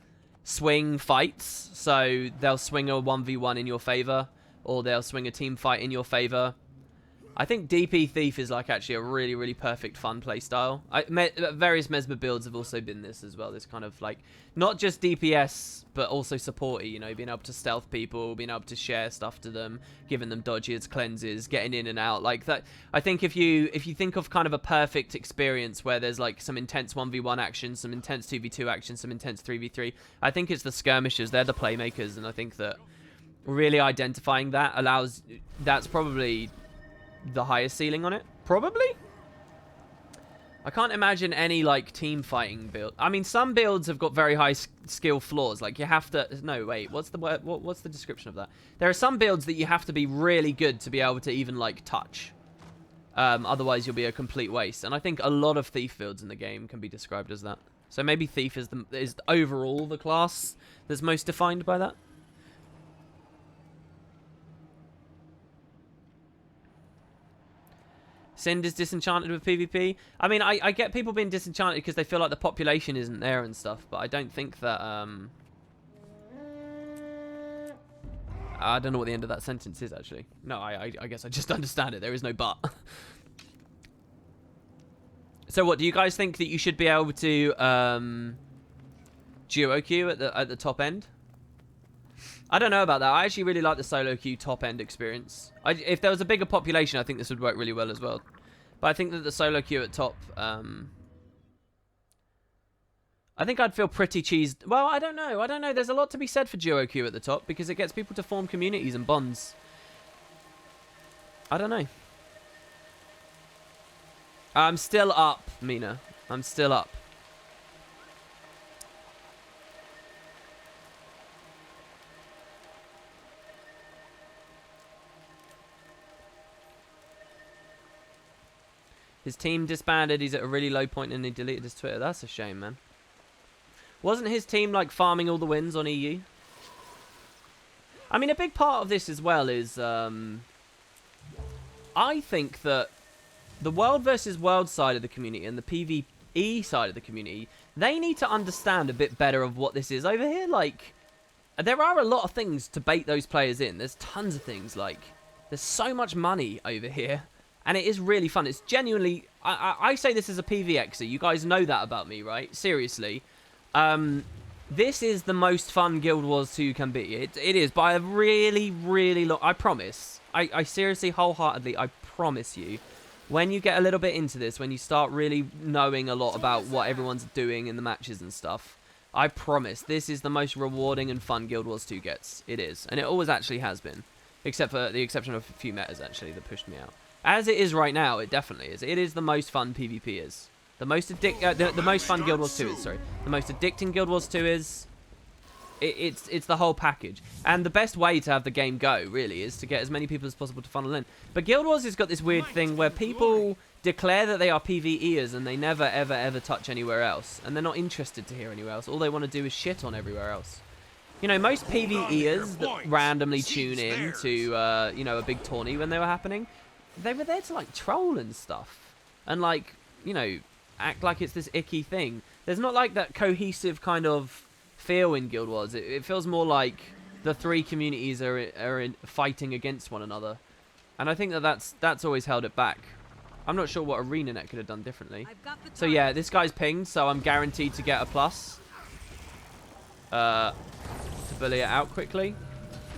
swing fights. So they'll swing a 1v1 in your favor, or they'll swing a team fight in your favor. I think DP Thief is like actually a really, really perfect fun playstyle. Various Mesmer builds have also been this as well. This kind of like, not just DPS, but also supporty, you know, being able to stealth people, being able to share stuff to them, giving them dodges, cleanses, getting in and out. Like that, I think if you think of kind of a perfect experience where there's like some intense 1v1 action, some intense 2v2 action, some intense 3v3, I think it's the skirmishers. They're the playmakers, and I think that really identifying that allows, that's probably the highest ceiling on it, probably. I can't imagine any like team fighting build. I mean, some builds have got very high skill floors. Like you have to. No, wait. What's the word? What's the description of that? There are some builds that you have to be really good to be able to even like touch. Otherwise, you'll be a complete waste. And I think a lot of thief builds in the game can be described as that. So maybe thief is overall the class that's most defined by that. Sind is disenchanted with PvP. I mean, I get people being disenchanted because they feel like the population isn't there and stuff, but I don't think that, I don't know what the end of that sentence is, actually. No, I guess I just understand it. There is no but. So what, do you guys think that you should be able to, duo queue at the top end? I don't know about that. I actually really like the solo queue top end experience. If there was a bigger population, I think this would work really well as well. But I think that the solo queue at top I think I'd feel pretty cheesed. Well, I don't know. I don't know. There's a lot to be said for duo queue at the top because it gets people to form communities and bonds. I don't know. I'm still up, Mina. I'm still up. His team disbanded. He's at a really low point and he deleted his Twitter. That's a shame, man. Wasn't his team like farming all the wins on EU? I mean, a big part of this as well is I think that the world versus world side of the community and the PvE side of the community, they need to understand a bit better of what this is over here. Like, there are a lot of things to bait those players in. There's tons of things. Like, there's so much money over here. And it is really fun. It's genuinely... I say this as a PvXer. You guys know that about me, right? Seriously. This is the most fun Guild Wars 2 can be. It is by a really, really long... I promise. I seriously, wholeheartedly, I promise you. When you get a little bit into this, when you start really knowing a lot about what everyone's doing in the matches and stuff, I promise this is the most rewarding and fun Guild Wars 2 gets. It is. And it always actually has been. Except for the exception of a few metas, actually, that pushed me out. As it is right now, it definitely is. It is the most fun PvP is. The most the most fun Guild Wars 2 is, sorry. The most addicting Guild Wars 2 is. It's the whole package. And the best way to have the game go, really, is to get as many people as possible to funnel in. But Guild Wars has got this weird thing where people declare that they are PvEers and they never, ever, ever touch anywhere else. And they're not interested to hear anywhere else. All they want to do is shit on everywhere else. You know, most PvEers that randomly tune in to, you know, a big tourney when they were happening, they were there to, like, troll and stuff. And, like, you know, act like it's this icky thing. There's not, like, that cohesive kind of feel in Guild Wars. It feels more like the three communities are fighting against one another. And I think that's always held it back. I'm not sure what ArenaNet could have done differently. So, yeah, this guy's pinged, so I'm guaranteed to get a plus. To bully it out quickly.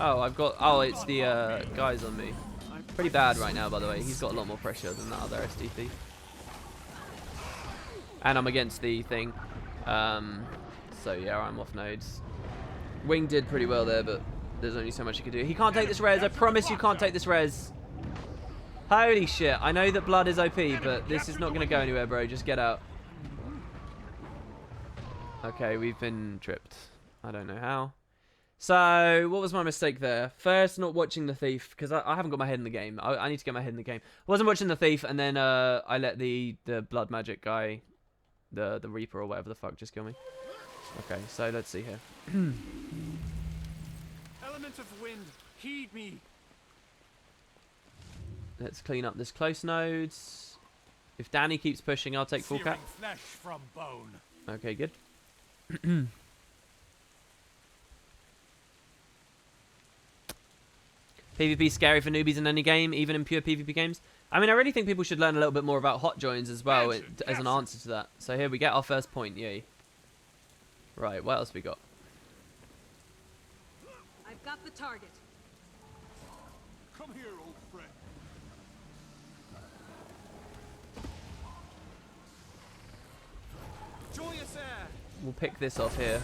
Oh, it's the guys on me. Pretty bad right now, by the way. He's got a lot more pressure than that other SD thief. And I'm against the thing. So yeah, I'm off nodes. Wing did pretty well there, but there's only so much he could do. He can't take this res. I promise you can't take this res. Holy shit. I know that blood is OP, but this is not going to go anywhere, bro. Just get out. Okay, we've been tripped. I don't know how. So, what was my mistake there? First, not watching the thief, because I haven't got my head in the game. I need to get my head in the game. Wasn't watching the thief, and then I let the blood magic guy, the Reaper or whatever the fuck, just kill me. Okay, so let's see here. Element of wind, heed me. Let's clean up this close nodes. If Danny keeps pushing, I'll take full cap. Flesh from bone. Okay, good. PvP scary for newbies in any game, even in pure PvP games. I mean, I really think people should learn a little bit more about hot joins as well as an answer to that. So here we get our first point, yay. Right, what else we got? I've got the target. Come here, old friend. Joyous air. We'll pick this off here.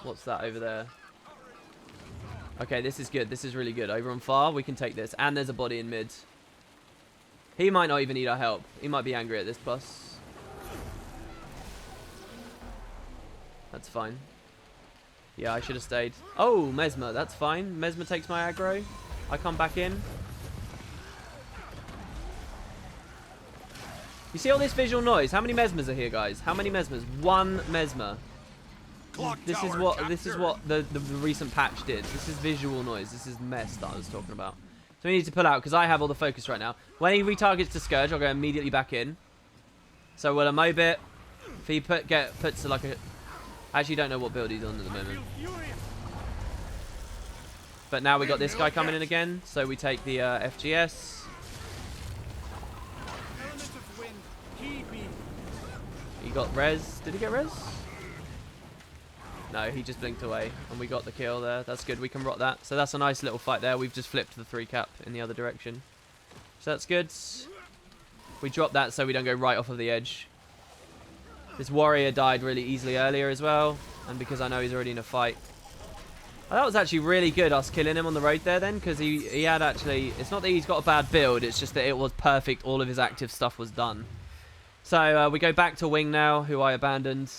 What's that over there? Okay, this is good. This is really good. Over on far, we can take this. And there's a body in mid. He might not even need our help. He might be angry at this plus. That's fine. Yeah, I should have stayed. Oh, Mesmer. That's fine. Mesmer takes my aggro. I come back in. You see all this visual noise? How many Mesmers are here, guys? How many Mesmers? One Mesmer. This is what the recent patch did. This is visual noise. This is mess that I was talking about. So we need to pull out because I have all the focus right now. When he retargets to Scourge, I'll go immediately back in. So we'll mob it. If he puts like a... I actually don't know what build he's on at the moment. But now we got this guy coming in again. So we take the FGS. Element of wind, heed me. He got res. Did he get res? No, he just blinked away. And we got the kill there. That's good. We can rot that. So that's a nice little fight there. We've just flipped the 3 cap in the other direction. So that's good. We drop that so we don't go right off of the edge. This warrior died really easily earlier as well. And because I know he's already in a fight. Oh, that was actually really good, us killing him on the road there then. Because he had actually... It's not that he's got a bad build. It's just that it was perfect. All of his active stuff was done. So we go back to Wing now, who I abandoned.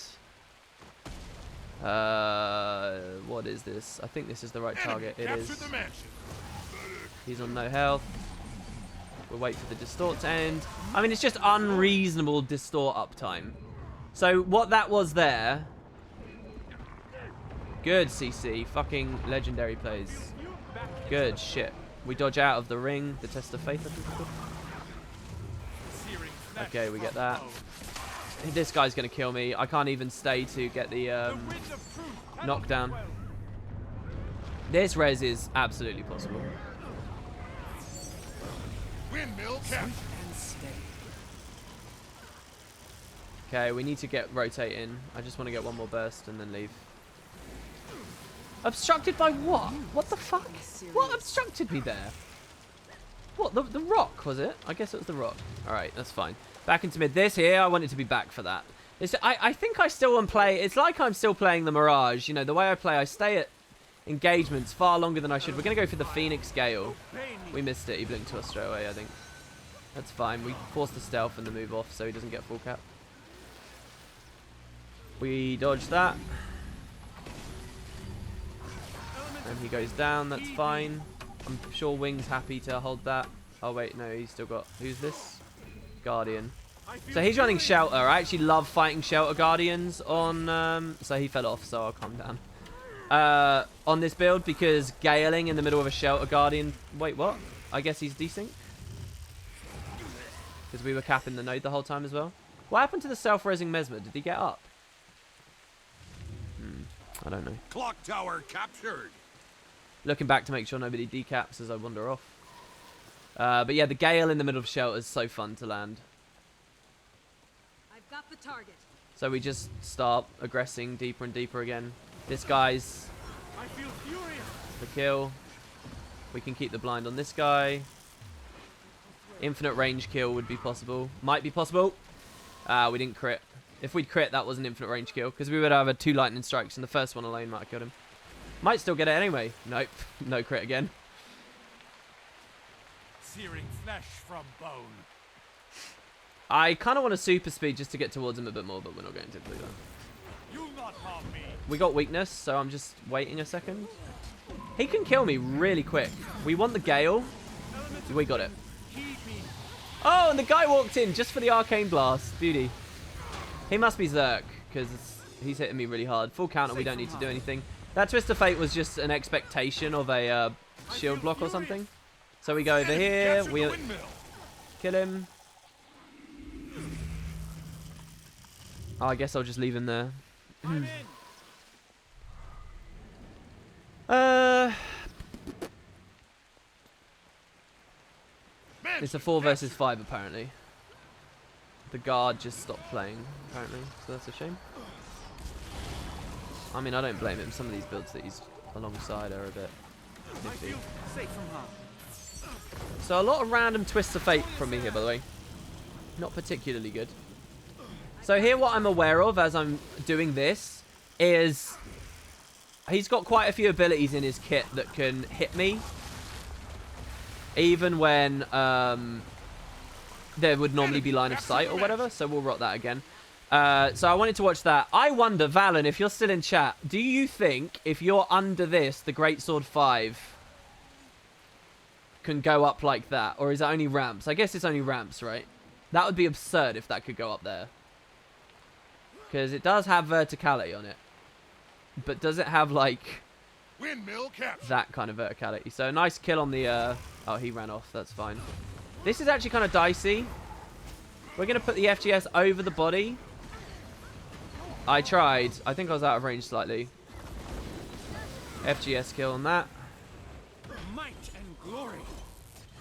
What is this? I think this is the right target. It is. He's on no health. We'll wait for the distort to end. I mean, it's just unreasonable distort uptime. So what that was there... Good, CC. Fucking legendary plays. Good shit. We dodge out of the ring. The test of faith, I think it's called. Okay, we get that. This guy's going to kill me. I can't even stay to get the knockdown. This res is absolutely possible. Windmill captured. Okay, we need to get rotating. I just want to get one more burst and then leave. Obstructed by what? What the fuck? What obstructed me there? What, the rock, was it? I guess it was the rock. Alright, that's fine. Back into mid. This here, I wanted to be back for that. I think I still want to play... It's like I'm still playing the Mirage. You know, the way I play, I stay at engagements far longer than I should. We're going to go for the Phoenix Gale. We missed it. He blinked to us straight away, I think. That's fine. We forced the stealth and the move off so he doesn't get full cap. We dodge that. And he goes down. That's fine. I'm sure Wing's happy to hold that. Oh, wait. No, he's still got... Who's this? Guardian. So he's running Shelter. I actually love fighting Shelter Guardians on... so he fell off, so I'll calm down. On this build, because Galing in the middle of a Shelter Guardian... Wait, what? I guess he's desync? Because we were capping the node the whole time as well. What happened to the self-resing Mesmer? Did he get up? I don't know. Clock tower captured. Looking back to make sure nobody decaps as I wander off. But yeah, the Gale in the middle of Shelter is so fun to land. I've got the target. So we just start aggressing deeper and deeper again. This guy's I feel furious. the kill. We can keep the blind on this guy. Infinite range kill would be possible. Might be possible. We didn't crit. If we'd crit, that was an infinite range kill. Because we would have had 2 lightning strikes and the first one alone might have killed him. Might still get it anyway. Nope. No crit again. Searing flesh from bone. I kind of want a super speed just to get towards him a bit more, but we're not going to do that. You'll not harm me. We got weakness, so I'm just waiting a second. He can kill me really quick. We want the Gale. We got it. Heed me. Oh, and the guy walked in just for the Arcane Blast. Beauty. He must be Zerk, because he's hitting me really hard. Full counter, we don't need to do anything. That Twist of Fate was just an expectation of a shield block or something. So we go over here, we kill him. Oh, I guess I'll just leave him there. I'm in. It's a 4 versus 5 apparently. The guard just stopped playing apparently, so that's a shame. I mean, I don't blame him. Some of these builds that he's alongside are a bit nifty. Safe from harm. So a lot of random twists of fate from me here, by the way. Not particularly good. So here what I'm aware of as I'm doing this is he's got quite a few abilities in his kit that can hit me. Even when there would normally be line of sight or whatever. So we'll rot that again. So I wanted to watch that. I wonder, Valen, if you're still in chat, do you think if you're under this, the Greatsword 5 can go up like that? Or is it only ramps? I guess it's only ramps, right? That would be absurd if that could go up there. Because it does have verticality on it. But does it have, like, Windmill captured. that kind of verticality? So nice kill on the... Oh, he ran off. That's fine. This is actually kind of dicey. We're going to put the FGS over the body. I tried. I think I was out of range slightly. FGS kill on that. Might and glory.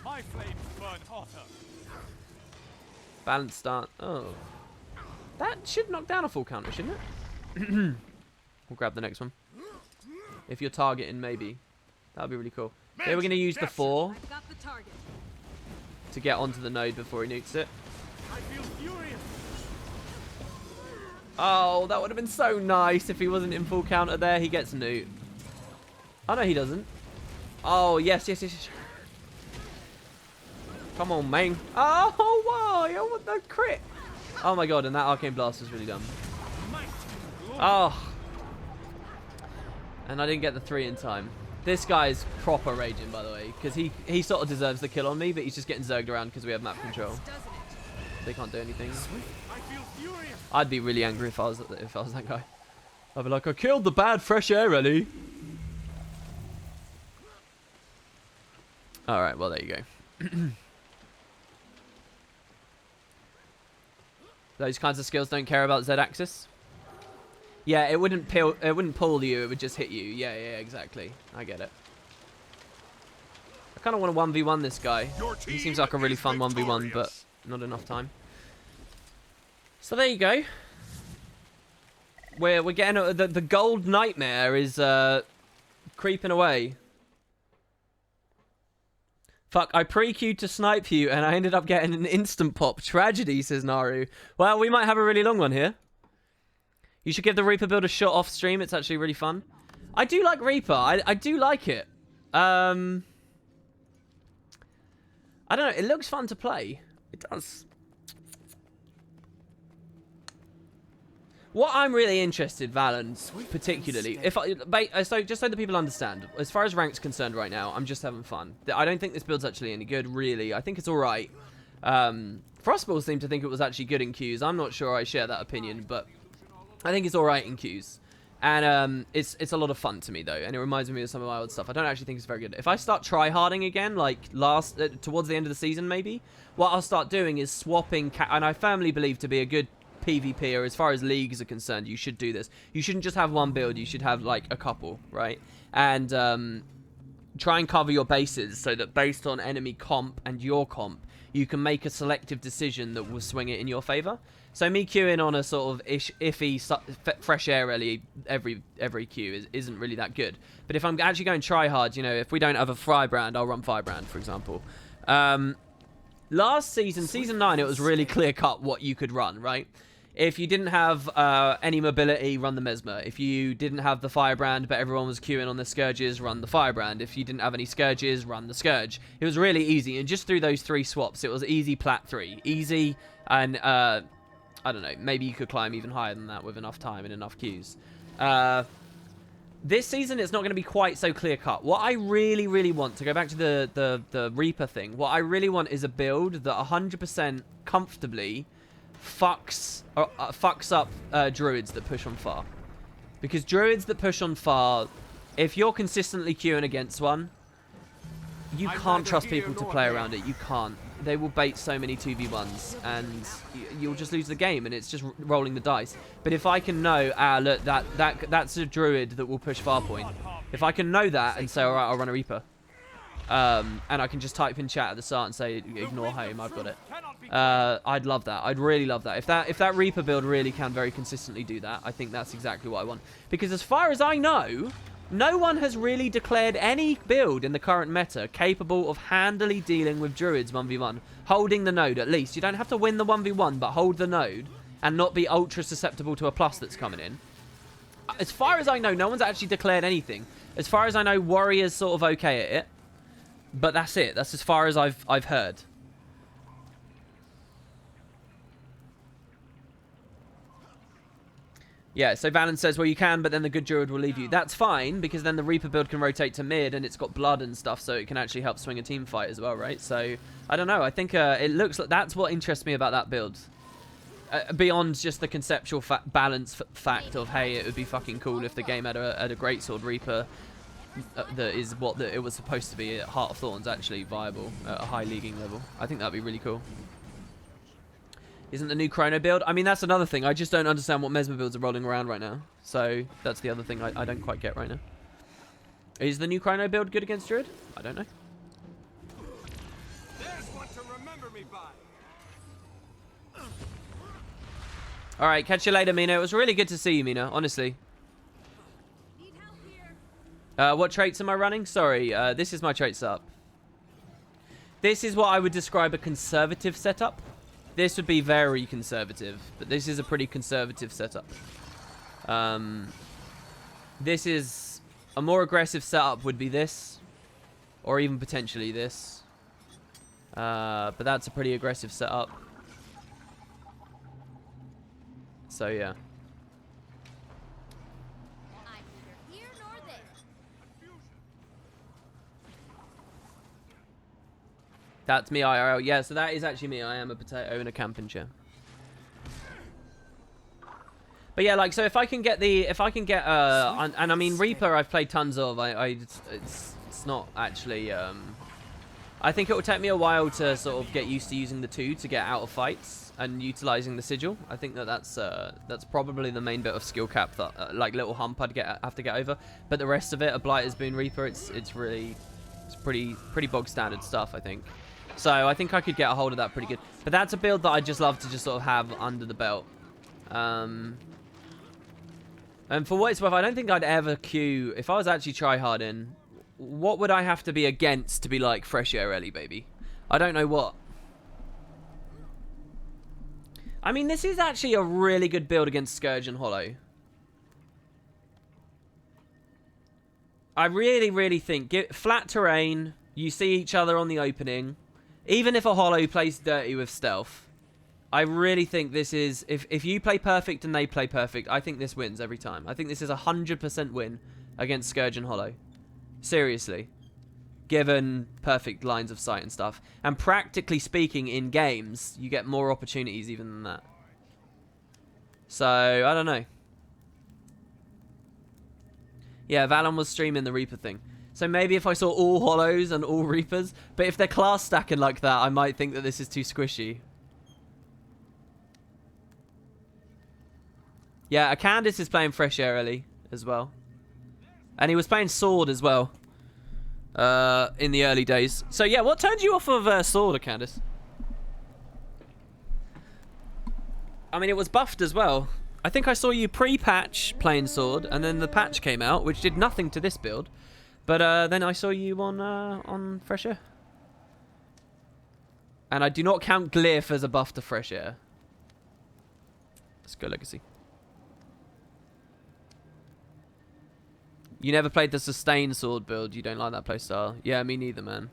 My flames burn hotter. Balance start. Oh. That should knock down a full counter, shouldn't it? We'll grab the next one. If you're targeting, maybe. That would be really cool. Okay, we're going to use the 4 I've got the target. to get onto the node before he nukes it. Oh, that would have been so nice if he wasn't in full counter there. He gets Newt. Oh, no, he doesn't. Oh, yes, yes, yes, yes. Come on, man. Oh, why? I want the crit. Oh, my God, and that Arcane Blast was really dumb. Oh. And I didn't get the 3 in time. This guy's proper raging, by the way, because he sort of deserves the kill on me, but he's just getting zerged around because we have map control. They can't do anything. I'd be really angry if I was that guy. I'd be like, I killed the bad fresh air, Ellie. All right, well there you go. Those kinds of skills don't care about Z-axis. Yeah, it wouldn't pull you. It would just hit you. Yeah, yeah, exactly. I get it. I kind of want to 1v1 this guy. He seems like a really fun 1v1, but not enough time. So there you go. We're getting the gold nightmare is creeping away. Fuck, I pre-queued to snipe you and I ended up getting an instant pop. Tragedy, says Naru. Well, we might have a really long one here. You should give the Reaper build a shot off stream. It's actually really fun. I do like Reaper. I do like it. I don't know. It looks fun to play. It does. What I'm really interested, Valen, particularly, so just so that people understand, as far as rank's concerned right now, I'm just having fun. I don't think this build's actually any good, really. I think it's all right. Frostball seemed to think it was actually good in queues. I'm not sure I share that opinion, but I think it's all right in queues. And it's a lot of fun to me, though, and it reminds me of some of my old stuff. I don't actually think it's very good. If I start tryharding again, like towards the end of the season, maybe, what I'll start doing is swapping, and I firmly believe to be a good PvP, or as far as leagues are concerned, you should do this. You shouldn't just have one build, you should have like a couple, right? And try and cover your bases so that based on enemy comp and your comp, you can make a selective decision that will swing it in your favor. So me queuing on a sort of iffy fresh air rally every queue isn't really that good. But if I'm actually going try hard, you know, if we don't have a Firebrand, I'll run Firebrand, for example. Last season, season 9, it was really clear cut what you could run, right? If you didn't have any mobility, run the Mesmer. If you didn't have the Firebrand, but everyone was queuing on the Scourges, run the Firebrand. If you didn't have any Scourges, run the Scourge. It was really easy, and just through those 3 swaps, it was easy plat 3. Easy, and I don't know, maybe you could climb even higher than that with enough time and enough queues. This season, it's not going to be quite so clear-cut. What I really, really want, to go back to the Reaper thing, what I really want is a build that 100% comfortably fucks up druids that push on far. Because druids that push on far, if you're consistently queuing against one, you can't trust people to play around it. You can't. They will bait so many 2v1s, and you'll just lose the game, and it's just rolling the dice. But if I can know, look, that's a druid that will push far point. If I can know that and say, all right, I'll run a Reaper, and I can just type in chat at the start and say, ignore home, I've got it. I'd love that. I'd really love that. If that Reaper build really can very consistently do that, I think that's exactly what I want. Because as far as I know, no one has really declared any build in the current meta capable of handily dealing with druids 1v1. Holding the node, at least. You don't have to win the 1v1, but hold the node and not be ultra susceptible to a plus that's coming in. As far as I know, no one's actually declared anything. As far as I know, Warrior's sort of okay at it. But that's it. That's as far as I've heard. Yeah, so Valen says, well, you can, but then the good druid will leave you. That's fine, because then the Reaper build can rotate to mid, and it's got blood and stuff, so it can actually help swing a team fight as well, right? So, I don't know. I think it looks like that's what interests me about that build. Beyond just the conceptual balance fact of, hey, it would be fucking cool if the game had a Greatsword Reaper that is what it was supposed to be at Heart of Thorns, actually viable at a high leaguing level. I think that'd be really cool. Isn't the new Chrono build? I mean, that's another thing. I just don't understand what Mesmer builds are rolling around right now. So, that's the other thing I don't quite get right now. Is the new Chrono build good against Druid? I don't know. There's one to remember me by. Alright, catch you later, Mina. It was really good to see you, Mina, honestly. Need help here. What traits am I running? Sorry, this is my trait setup. This is what I would describe a conservative setup. this would be very conservative, but this is a pretty conservative setup. This is a more aggressive setup would be this, or even potentially this. But that's a pretty aggressive setup. So yeah. I'm neither here nor there. That's me IRL. Yeah, so that is actually me. I am a potato in a camping chair. But yeah, like, so if I can get and I mean Reaper I've played tons of. It's not actually I think it will take me a while to sort of get used to using the 2 to get out of fights and utilizing the sigil. I think that's probably the main bit of skill cap that like little hump I'd have to get over. But the rest of it, a Blighter's Boon Reaper, it's pretty bog standard stuff, I think. So I think I could get a hold of that pretty good. But that's a build that I just love to just sort of have under the belt. And for what it's worth, I don't think I'd ever queue if I was actually tryharding. What would I have to be against to be like fresh air Ellie, baby? I don't know what. I mean, this is actually a really good build against Scourge and Hollow. I really think flat terrain, you see each other on the opening. Even if a Hollow plays dirty with stealth, I really think this is, if you play perfect and they play perfect, I think this wins every time. I think this is a 100% win against Scourge and Hollow. Seriously. Given perfect lines of sight and stuff. And practically speaking, in games, you get more opportunities even than that. So, I don't know. Yeah, Valen was streaming the Reaper thing. So maybe if I saw all Hollows and all Reapers, but if they're class stacking like that, I might think that this is too squishy. Yeah, a Candace is playing Fresh Air Ellie as well. And he was playing Sword as well. In the early days. So yeah, what turned you off of Sword, Candace? I mean, it was buffed as well. I think I saw you pre-patch playing Sword, and then the patch came out, which did nothing to this build. But then I saw you on Fresh Air. And I do not count Glyph as a buff to Fresh Air. Let's go Legacy. You never played the Sustain Sword build. You don't like that playstyle. Yeah, me neither, man.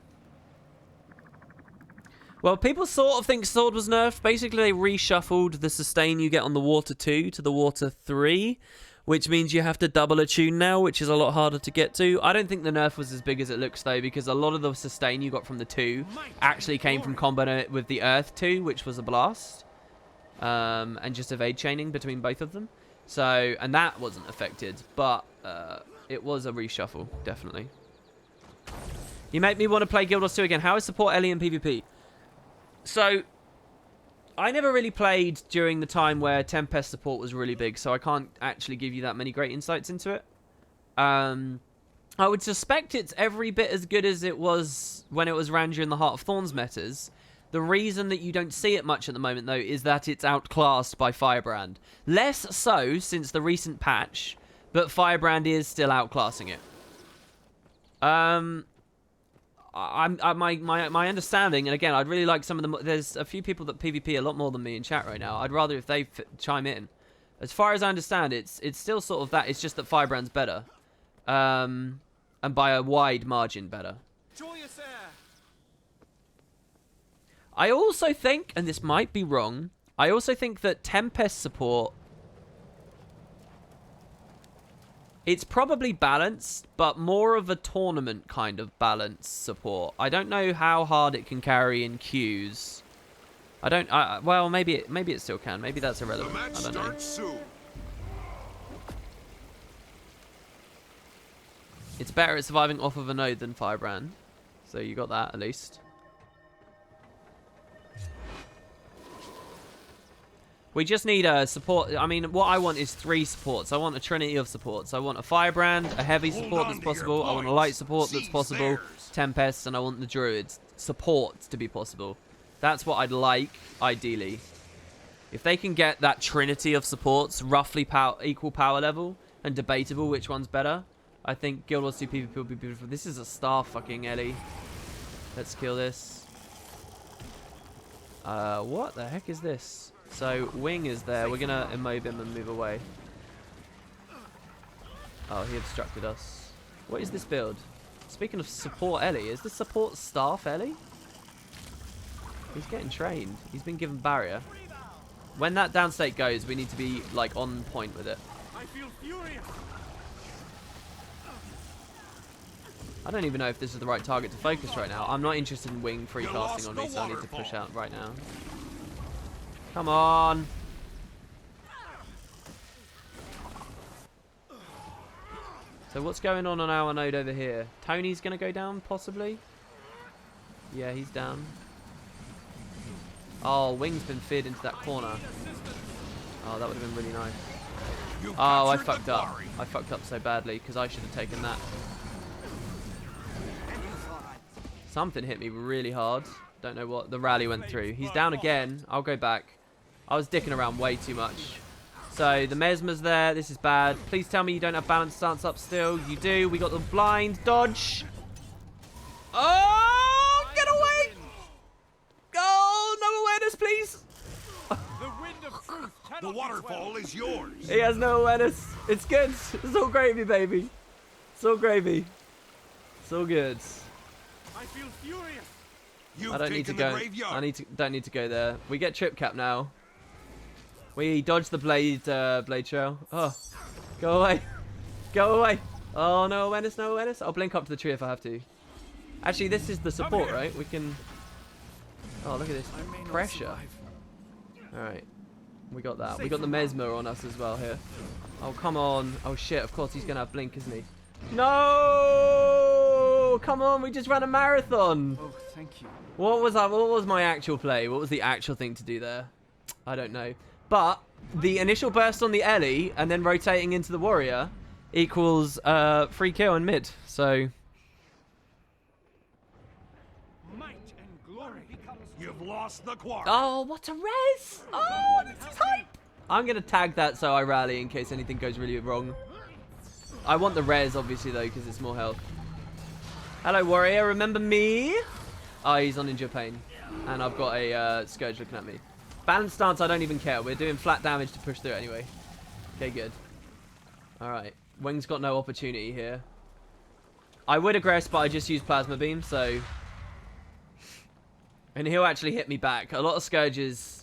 Well, people sort of think Sword was nerfed. Basically, they reshuffled the Sustain you get on the Water 2 to the Water 3, which means you have to double attune now, which is a lot harder to get to. I don't think the nerf was as big as it looks, though, because a lot of the Sustain you got from the 2 actually came from combo with the Earth 2, which was a blast. And just evade chaining between both of them. So, and that wasn't affected, but it was a reshuffle, definitely. You make me want to play Guild Wars 2 again. How is support Ellie in PvP? So, I never really played during the time where Tempest support was really big, so I can't actually give you that many great insights into it. I would suspect it's every bit as good as it was when it was Ranger in the Heart of Thorns metas. The reason that you don't see it much at the moment, though, is that it's outclassed by Firebrand. Less so since the recent patch, but Firebrand is still outclassing it. My understanding, and again, I'd really like some of them. There's a few people that PvP a lot more than me in chat right now. I'd rather if they chime in. As far as I understand, it's still sort of that. It's just that Firebrand's better, and by a wide margin better. Joyous air. I also think, and this might be wrong, I also think that Tempest support, it's probably balanced, but more of a tournament kind of balanced support. I don't know how hard it can carry in queues. I don't, well, maybe it still can. Maybe that's irrelevant. I don't know. Soon. It's better at surviving off of a node than Firebrand. So you got that, at least. We just need a support. I mean, what I want is 3 supports. I want a trinity of supports. I want a Firebrand, a heavy support that's possible. I want a light support that's possible. Tempest, and I want the Druids support to be possible. That's what I'd like, ideally. If they can get that trinity of supports, roughly equal power level, and debatable which one's better, I think Guild Wars 2 PvP will be beautiful. This is a star fucking Ellie. Let's kill this. What the heck is this? So, Wing is there. We're going to immob him and move away. Oh, he obstructed us. What is this build? Speaking of support Ellie, is this support staff Ellie? He's getting trained. He's been given barrier. When that downstate goes, we need to be, like, on point with it. I feel furious. I don't even know if this is the right target to focus right now. I'm not interested in Wing free casting on me, so I need to push out right now. Come on. So what's going on our node over here? Tony's going to go down, possibly? Yeah, he's down. Oh, Wing's been fed into that corner. Oh, that would have been really nice. Oh, I fucked up. I fucked up so badly, because I should have taken that. Something hit me really hard. Don't know what. The rally went through. He's down again. I'll go back. I was dicking around way too much. So, the Mesmer's there. This is bad. Please tell me you don't have balance stance up still. You do. We got the blind. Dodge. Oh, get away. Oh, no awareness, please. The wind of truth cannot The be waterfall quelled. is yours. He has no awareness. It's good. It's all gravy, baby. It's all gravy. It's all good. I feel furious. You've I don't need to taken the go. graveyard. Don't need to go there. We get trip cap now. We dodge the blade trail. Oh, go away, go away. Oh, no awareness, no awareness. I'll blink up to the tree if I have to. Actually, this is the support, right? We can. Oh, look at this pressure. All right, we got that. We got the Mesmer on us as well here. Oh, come on. Oh shit. Of course he's gonna have blink, isn't he? No! Come on, we just ran a marathon. Oh, thank you. What was that? What was my actual play? What was the actual thing to do there? I don't know. But the initial burst on the Ellie and then rotating into the warrior equals free kill in mid. So Might and glory becomes. You've lost the quarry. oh, what a res! Oh, this is hype. I'm gonna tag that so I rally in case anything goes really wrong. I want the res obviously though because it's more health. Hello warrior, remember me? Oh, he's on injure pain, and I've got a scourge looking at me. Balance stance, I don't even care. We're doing flat damage to push through anyway. Okay, good. Alright. Wing's got no opportunity here. I would aggress, but I just used plasma beam, so... And he'll actually hit me back. A lot of scourges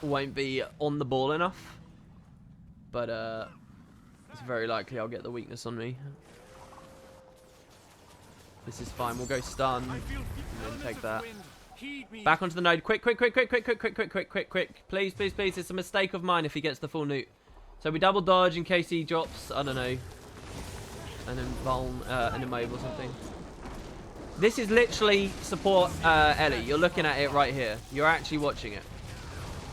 won't be on the ball enough. But, it's very likely I'll get the weakness on me. This is fine. We'll go stun. I feel And then elements take of that. wind. Heed me. Back onto the node. Quick, quick, quick, quick, quick, quick, quick, quick, quick, quick, quick. Please, please, please. It's a mistake of mine if he gets the full newt. So we double dodge in case he drops, I don't know, an immob or something. This is literally support Ellie. You're looking at it right here. You're actually watching it.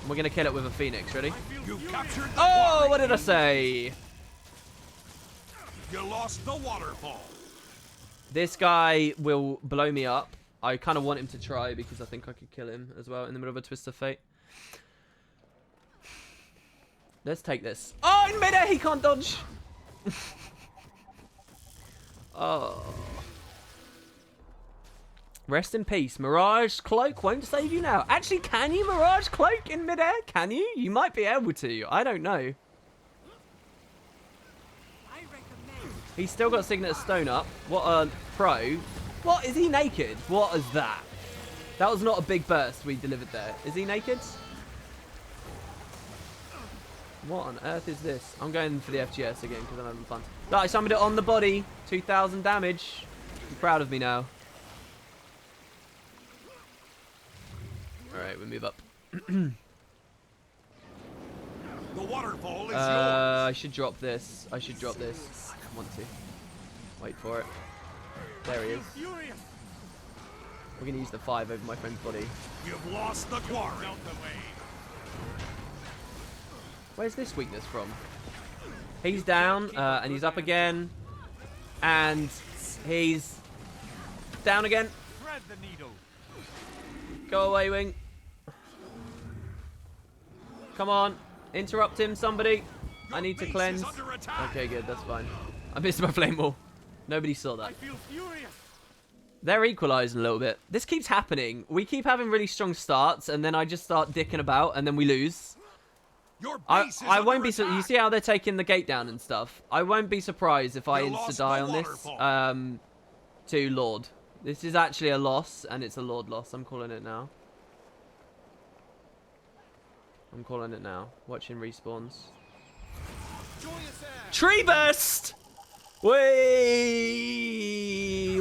We're going to kill it with a Phoenix. Ready? You've captured the Oh, quarry. what did I say? You lost the waterfall. This guy will blow me up. I kind of want him to try because I think I could kill him as well in the middle of a twist of fate. Let's take this. Oh, in midair, he can't dodge. Oh. Rest in peace. Mirage Cloak won't save you now. Actually, can you Mirage Cloak in midair? Can you? You might be able to. I don't know. He's still got Signet of Stone up. What a pro. What? Is he naked? What is that? That was not a big burst we delivered there. Is he naked? What on earth is this? I'm going for the FGS again because I'm having fun. Look, I summoned it on the body. 2,000 damage. Be proud of me now. Alright, we move up. The waterfall is yours. I should drop this. I should drop this. I don't want to. Wait for it. There he is. Furious. We're going to use the 5 over my friend's body. You've lost the quarry. Where's this weakness from? He's down, and he's up again. And he's down again. Thread the needle. Go away, Wing. Come on. Interrupt him, somebody. I need to Base cleanse. is under attack. Okay, good. That's fine. I missed my flame wall. Nobody saw I that. feel furious. They're equalising a little bit. This keeps happening. We keep having really strong starts, and then I just start dicking about, and then we lose. Your base is I won't under be. You attack. see how they're taking the gate down and stuff. I won't be surprised if I You insta lost die the on this. waterfall. To Lord. This is actually a loss, and it's a Lord loss. I'm calling it now. I'm calling it now. Watching respawns. Joyous air. Tree burst. Whee!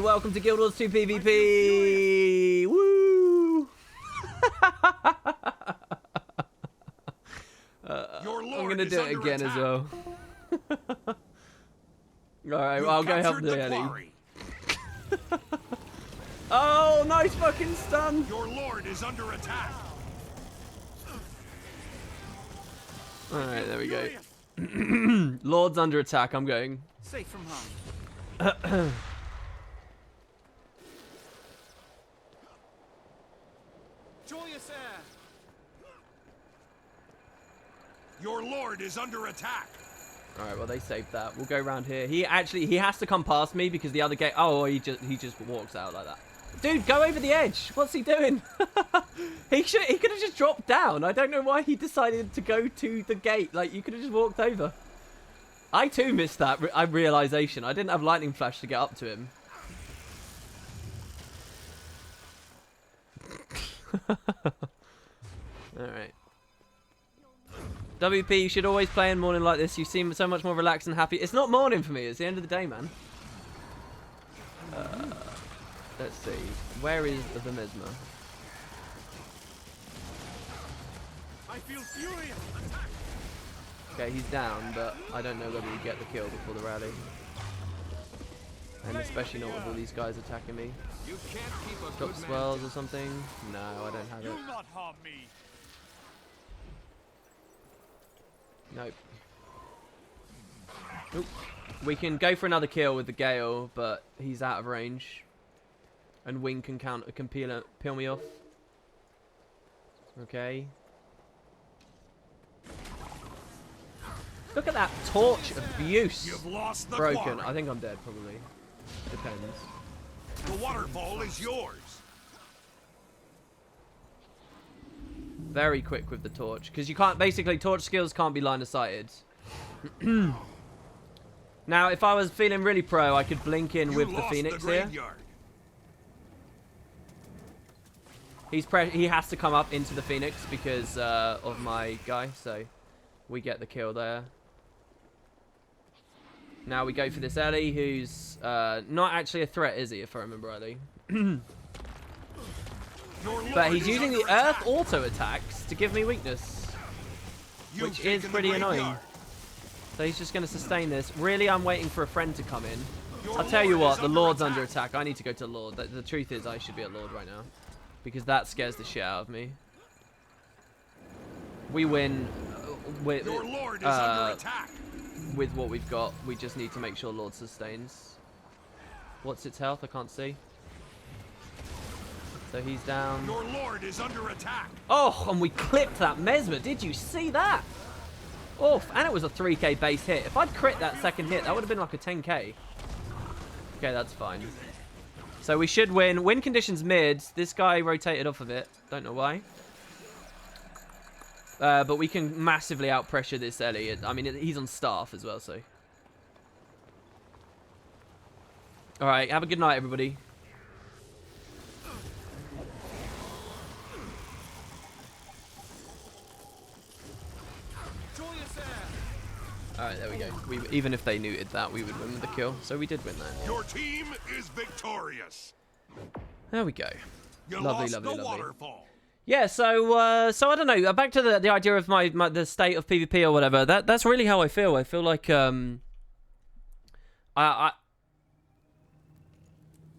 Welcome to Guild Wars 2 PvP. Woo! Your I'm lord gonna is do it under again attack. as well. Alright, You've well, I'll go help captured the Ellie. quarry. Oh, nice fucking stun! Your lord is under attack. Alright, there we go. Furious. Lord's under attack, I'm going. Safe from harm. Joyous air. Your lord is under attack. Alright, well, they saved that. We'll go around here. He has to come past me because the other gate... Oh, he just walks out like that. Dude, go over the edge. What's he doing? He could have just dropped down. I don't know why he decided to go to the gate. Like, you could have just walked over. I too missed that realization. I didn't have lightning flash to get up to him. Alright. WP, you should always play in morning like this. You seem so much more relaxed and happy. It's not morning for me. It's the end of the day, man. Let's see. Where is the Mesmer? I feel furious. Okay, he's down, but I don't know whether we get the kill before the rally. And especially not with all these guys attacking me. You can't keep a Drop good man swells down. or something? No, I don't have it. You'll not harm me. Nope. Nope. We can go for another kill with the Gale, but he's out of range. And Wing can peel me off. Okay. Look at that torch abuse. You've lost the Broken. quarry. I think I'm dead, probably. Depends. The waterfall is yours. Very quick with the torch. Because you can't... Basically, torch skills can't be line of sighted. Now, if I was feeling really pro, I could blink in You with the lost Phoenix the here. graveyard. He has to come up into the Phoenix because of my guy, so we get the kill there. Now we go for this Ellie, who's not actually a threat, is he, if I remember rightly? Your But lord he's is using under the Earth attack. auto attacks to give me weakness, You've which is taken the pretty annoying. graveyard. So he's just going to sustain this. Really, I'm waiting for a friend to come in. Your I'll tell you lord what, is the Lord's attack. under attack. I need to go to Lord. The truth is, I should be at Lord right now. Because that scares the shit out of me. We win with, Your lord is under attack. with what we've got. We just need to make sure Lord sustains. What's its health? I can't see. So he's down. Your lord is under attack. Oh, and we clipped that Mesmer. Did you see that? Oh, and it was a 3k base hit. If I'd crit that second hit, that would have been like a 10k. Okay, that's fine. So we should win. Win conditions mid. This guy rotated off of it. Don't know why. But we can massively out-pressure this Ellie. I mean, he's on staff as well, so. Alright, have a good night, everybody. Joyous air. Alright, there we go. Even if they neutered that, we would win with the kill. So we did win that. Your team is victorious. There we go. You Lovely, lost lovely, the lovely. waterfall. Yeah, so so I don't know. Back to the idea of the state of PvP or whatever. That's really how I feel. I feel like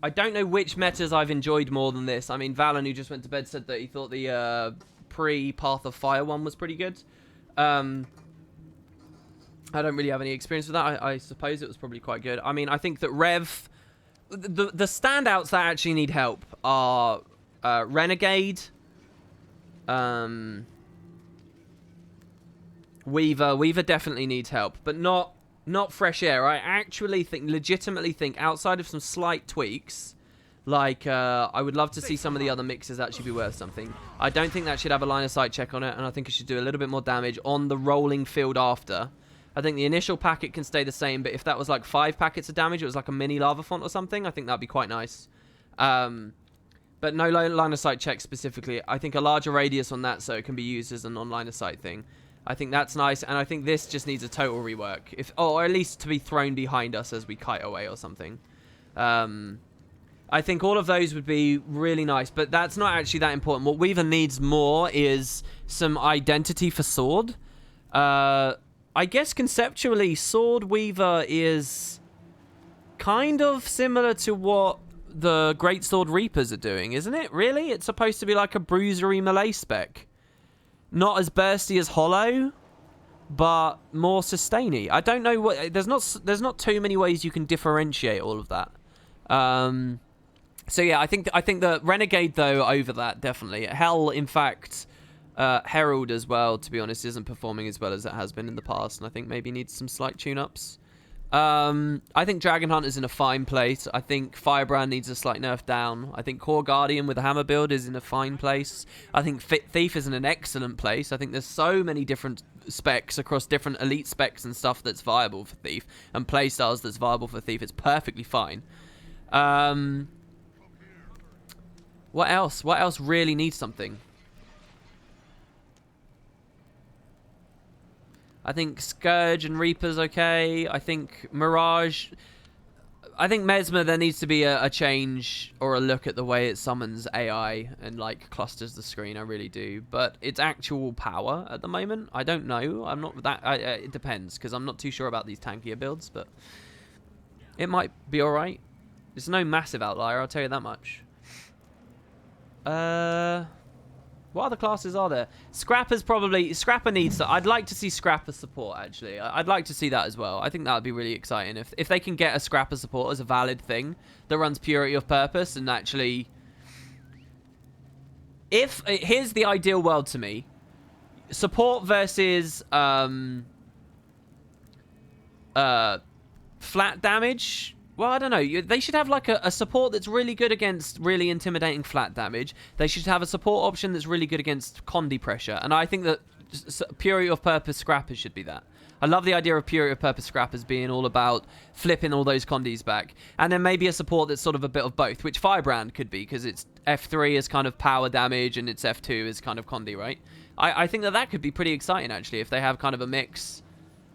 I don't know which metas I've enjoyed more than this. I mean, Valen, who just went to bed, said that he thought the pre-Path of Fire one was pretty good. I don't really have any experience with that. I suppose it was probably quite good. I mean, I think that Rev, the standouts that actually need help are Renegade, Weaver. Weaver definitely needs help, but not Fresh Air. I actually legitimately think, outside of some slight tweaks, Like, I would love to see some of the other mixes actually be worth something. I don't think that should have a line of sight check on it, and I think it should do a little bit more damage on the rolling field after. I think the initial packet can stay the same, but if that was like 5 packets of damage, it was like a mini lava font or something, I think that'd be quite nice. But no line of sight check specifically. I think a larger radius on that so it can be used as a non-line of sight thing. I think that's nice, and I think this just needs a total rework. Or at least to be thrown behind us as we kite away or something. I think all of those would be really nice, but that's not actually that important. What Weaver needs more is some identity for Sword. I guess conceptually, Sword Weaver is kind of similar to what the Greatsword Reapers are doing, isn't it? Really? It's supposed to be like a bruisery melee spec. Not as bursty as Hollow, but more sustainy. I don't know what... There's not too many ways you can differentiate all of that. So yeah, I think the Renegade, though, over that, definitely. Hell, in fact... Herald as well, to be honest, isn't performing as well as it has been in the past, and I think maybe needs some slight tune-ups. I think Dragon Hunter's in a fine place. I think Firebrand needs a slight nerf down. I think Core Guardian with a hammer build is in a fine place. I think Thief is in an excellent place. I think there's so many different specs across different elite specs and stuff that's viable for Thief, and playstyles that's viable for Thief. It's perfectly fine. What else? What else really needs something? I think Scourge and Reaper's okay. I think Mirage... I think Mesmer, there needs to be a change or a look at the way it summons AI and, like, clusters the screen. I really do. But its actual power at the moment, I don't know. I'm not that... it depends, because I'm not too sure about these tankier builds, but... It might be alright. It's no massive outlier, I'll tell you that much. What other classes are there? Scrapper's probably... Scrapper needs... I'd like to see Scrapper support, actually. I'd like to see that as well. I think that would be really exciting. If they can get a Scrapper support as a valid thing that runs Purity of Purpose and actually... Here's the ideal world to me. Support versus... flat damage... Well, I don't know. They should have like a support that's really good against really intimidating flat damage. They should have a support option that's really good against condi pressure. And I think that Purity of Purpose Scrappers should be that. I love the idea of Purity of Purpose Scrappers being all about flipping all those condis back. And then maybe a support that's sort of a bit of both, which Firebrand could be, because it's F3 is kind of power damage and its F2 is kind of condi, right? I think that could be pretty exciting, actually, if they have kind of a mix.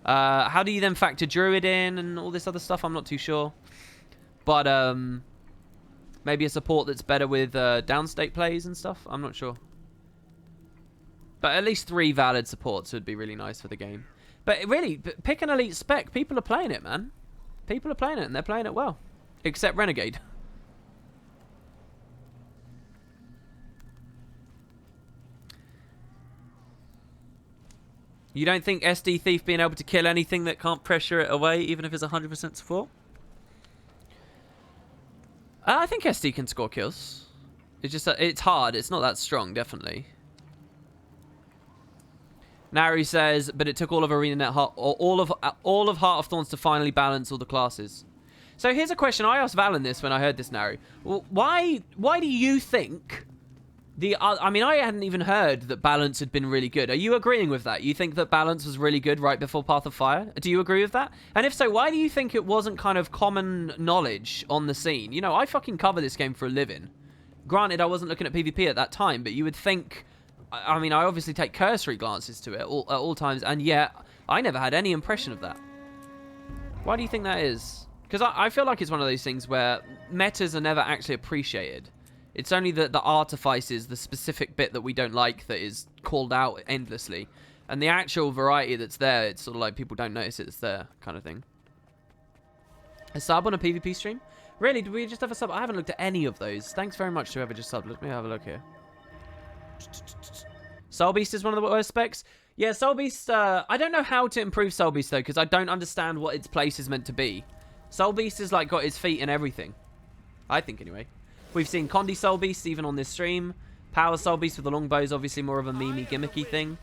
How do you then factor Druid in and all this other stuff? I'm not too sure. But maybe a support that's better with downstate plays and stuff. I'm not sure. But at least 3 valid supports would be really nice for the game. But really, pick an elite spec. People are playing it, man. People are playing it, and they're playing it well. Except Renegade. You don't think SD Thief being able to kill anything that can't pressure it away, even if it's 100% support? I think SD can score kills. It's just that it's hard. It's not that strong, definitely. Nari says, but it took all of ArenaNet all of Heart of Thorns to finally balance all the classes. So here's a question. I asked Valen this when I heard this, Nari. Well, why do you think I mean, I hadn't even heard that balance had been really good. Are you agreeing with that? You think that balance was really good right before Path of Fire? Do you agree with that? And if so, why do you think it wasn't kind of common knowledge on the scene? You know, I fucking cover this game for a living. Granted, I wasn't looking at PvP at that time, but you would think... I mean, I obviously take cursory glances to it at all times, and yet I never had any impression of that. Why do you think that is? Because I feel like it's one of those things where metas are never actually appreciated. It's only the artifices, the specific bit that we don't like, that is called out endlessly. And the actual variety that's there, it's sort of like people don't notice it's there, kind of thing. A sub on a PvP stream? Really? Did we just have a sub? I haven't looked at any of those. Thanks very much to whoever just subbed. Let me have a look here. Soul Beast is one of the worst specs. Yeah, Soul Beast, I don't know how to improve Soul Beast, though, because I don't understand what its place is meant to be. Soul Beast has, like, got its feet in everything. I think, anyway. We've seen Condi Soul Beast even on this stream. Power Soul Beast with the longbow is obviously more of a memey gimmicky thing.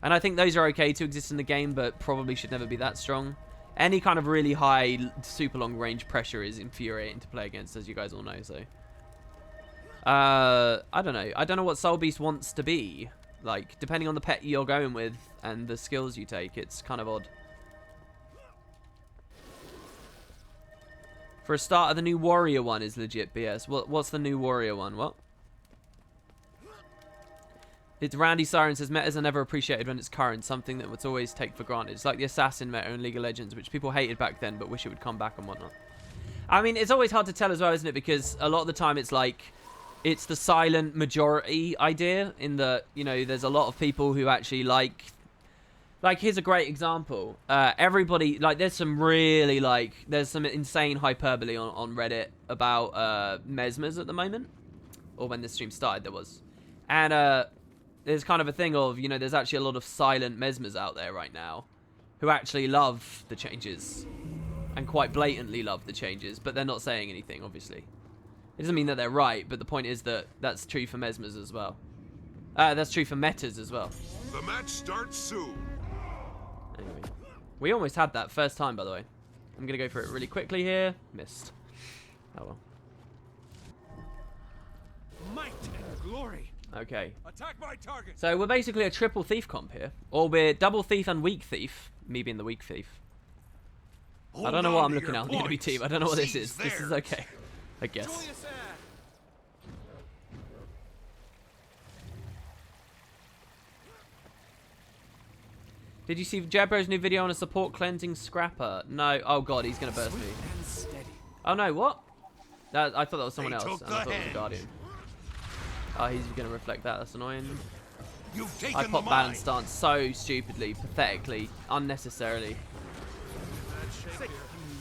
And I think those are okay to exist in the game, but probably should never be that strong. Any kind of really high, super long range pressure is infuriating to play against, as you guys all know, so I don't know. I don't know what Soul Beast wants to be. Like, depending on the pet you're going with and the skills you take, it's kind of odd. For a starter, the new warrior one is legit BS. What's the new warrior one? What? It's Randy Siren says, metas are never appreciated when it's current, something that would always take for granted. It's like the assassin meta in League of Legends, which people hated back then, but wish it would come back and whatnot. I mean, it's always hard to tell as well, isn't it? Because a lot of the time it's like, it's the silent majority idea in the, you know, there's a lot of people who actually like, here's a great example. Everybody, like, there's some really, like, there's some insane hyperbole on Reddit about mesmers at the moment. Or when this stream started, there was. And there's kind of a thing of, you know, there's actually a lot of silent mesmers out there right now who actually love the changes. And quite blatantly love the changes, but they're not saying anything, obviously. It doesn't mean that they're right, but the point is that that's true for mesmers as well. That's true for metas as well. The match starts soon. Anyway, we almost had that first time, by the way. I'm going to go for it really quickly here. Missed. Oh well. Might and glory. Okay. Attack my target. So we're basically a triple thief comp here. Or we're double thief and weak thief. Me being the weak thief. I don't know what I'm looking at on the enemy team. I don't know what this is. This is okay, I guess. Julius Air. Did you see Jabro's new video on a support cleansing scrapper? No. Oh god, he's gonna burst me. And steady. Oh no, what? I thought that was someone They else. took And I the thought it was a guardian. Oh, he's gonna reflect that. That's annoying. You've taken I the popped mine. balance stance so stupidly, pathetically, unnecessarily.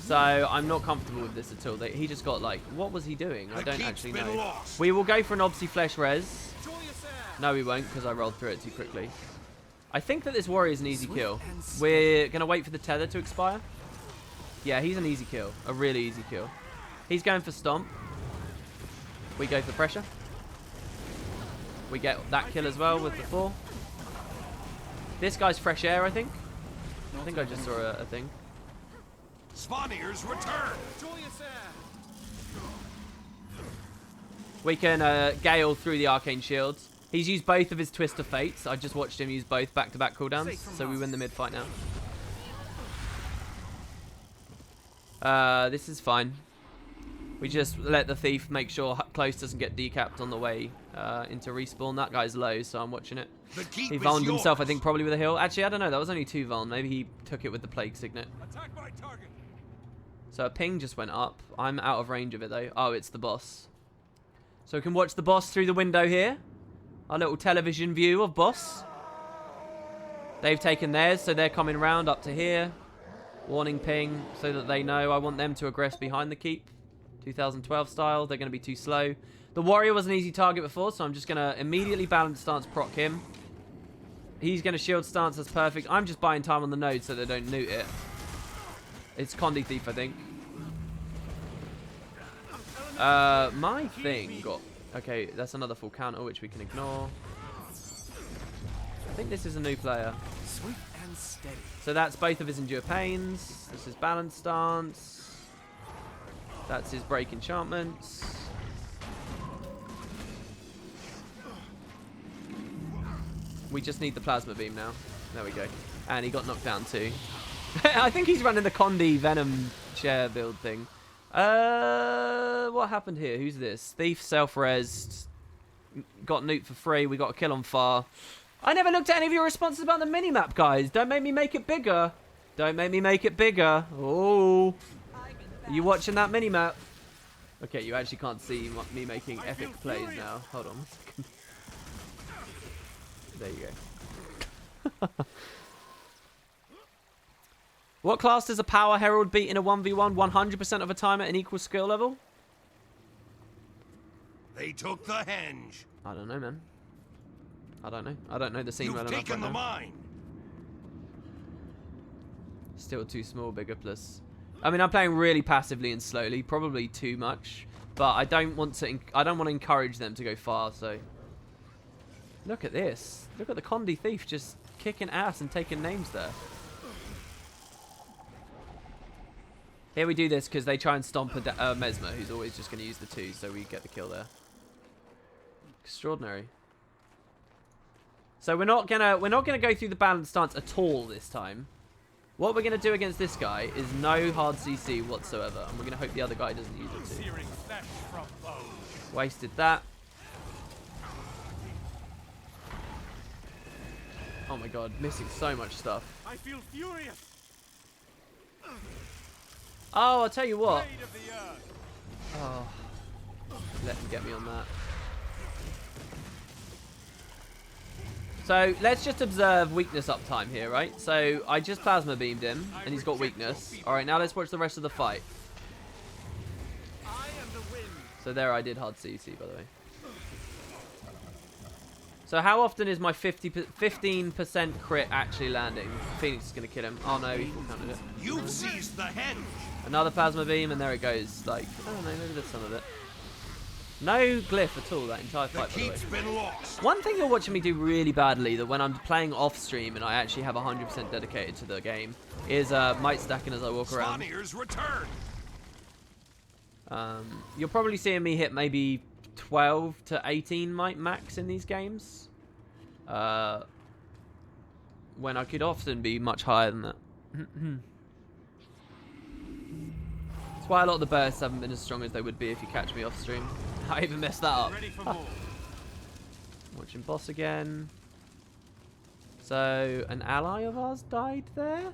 So I'm not comfortable with this at all. He just got like, what was he doing? I The don't keep's actually been know. lost. We will go for an Obsi Flesh res. Julius Air. No, we won't because I rolled through it too quickly. I think that this warrior is an easy Swift kill. and steady. We're gonna wait for the tether to expire. Yeah, he's an easy kill, a really easy kill. He's going for stomp. We go for pressure. We get that kill as well with the 4. This guy's fresh air, I think. I think I just saw a thing. Spawniers return. Julius Air. We can Gale through the arcane shields. He's used both of his Twist of Fates. I just watched him use both back-to-back cooldowns, so we win the mid fight now. This is fine. We just let the thief make sure close doesn't get decapped on the way into respawn. That guy's low, so I'm watching it. The keep He is vulned himself, I yours. think, probably with a heal. Actually, I don't know. That was only 2 vuln. Maybe he took it with the Plague Signet. Attack my target. So a ping just went up. I'm out of range of it, though. Oh, it's the boss. So we can watch the boss through the window here. Our little television view of boss. They've taken theirs, so they're coming round up to here. Warning ping, so that they know I want them to aggress behind the keep. 2012 style. They're going to be too slow. The warrior was an easy target before, so I'm just going to immediately balance stance proc him. He's going to shield stance. That's perfect. I'm just buying time on the node so they don't loot it. It's Condi Thief, I think. My thing got... Okay, that's another full counter, which we can ignore. I think this is a new player. Sweet and steady. So that's both of his Endure Pains. This is Balance Stance. That's his Break Enchantments. We just need the Plasma Beam now. There we go. And he got knocked down too. I think he's running the Condi Venom chair build thing. What happened here? Who's this? Thief self-resed. Got nuked for free. We got a kill on far. I never looked at any of your responses about the minimap, guys. Don't make me make it bigger. Don't make me make it bigger. Oh. Are you watching that minimap? Okay, you actually can't see me making epic plays now. Hold on a second. There you go. What class does a Power Herald beat in a 1v1 100% of the time at an equal skill level? They took the henge. I don't know, man. I don't know. I don't know the scene You've well enough taken right the now. mine. Still too small, bigger plus. I mean, I'm playing really passively and slowly, probably too much. But I don't want to. I don't want to encourage them to go far. So look at this. Look at the Condi Thief just kicking ass and taking names there. Here we do this because they try and stomp a Mesmer, who's always just going to use the 2, so we get the kill there. Extraordinary. So we're not gonna go through the balance stance at all this time. What we're gonna do against this guy is no hard CC whatsoever, and we're gonna hope the other guy doesn't use it too. Searing flesh from bones. Wasted that. Oh my god, missing so much stuff. I feel furious. Oh, I'll tell you what. Blade of the earth. Oh, let him get me on that. So let's just observe weakness uptime here, right? So I just plasma beamed him, and he's got weakness. All right, now let's watch the rest of the fight. I am the wind. So there I did hard CC, by the way. So how often is my 15% crit actually landing? Phoenix is going to kill him. Oh no, he full counted it. You've seized the henge. Another plasma beam, and there it goes. Like, oh no, maybe there's some of it. No glyph at all that entire The fight, by the way. keep's been lost. One thing you're watching me do really badly, that when I'm playing off stream and I actually have 100% dedicated to the game, is might stacking as I walk around. Spawniers return. You're probably seeing me hit maybe 12 to 18 might max in these games. When I could often be much higher than that. That's why a lot of the bursts haven't been as strong as they would be if you catch me off stream. I even messed that up. Ready for more. Watching boss again. So, an ally of ours died there?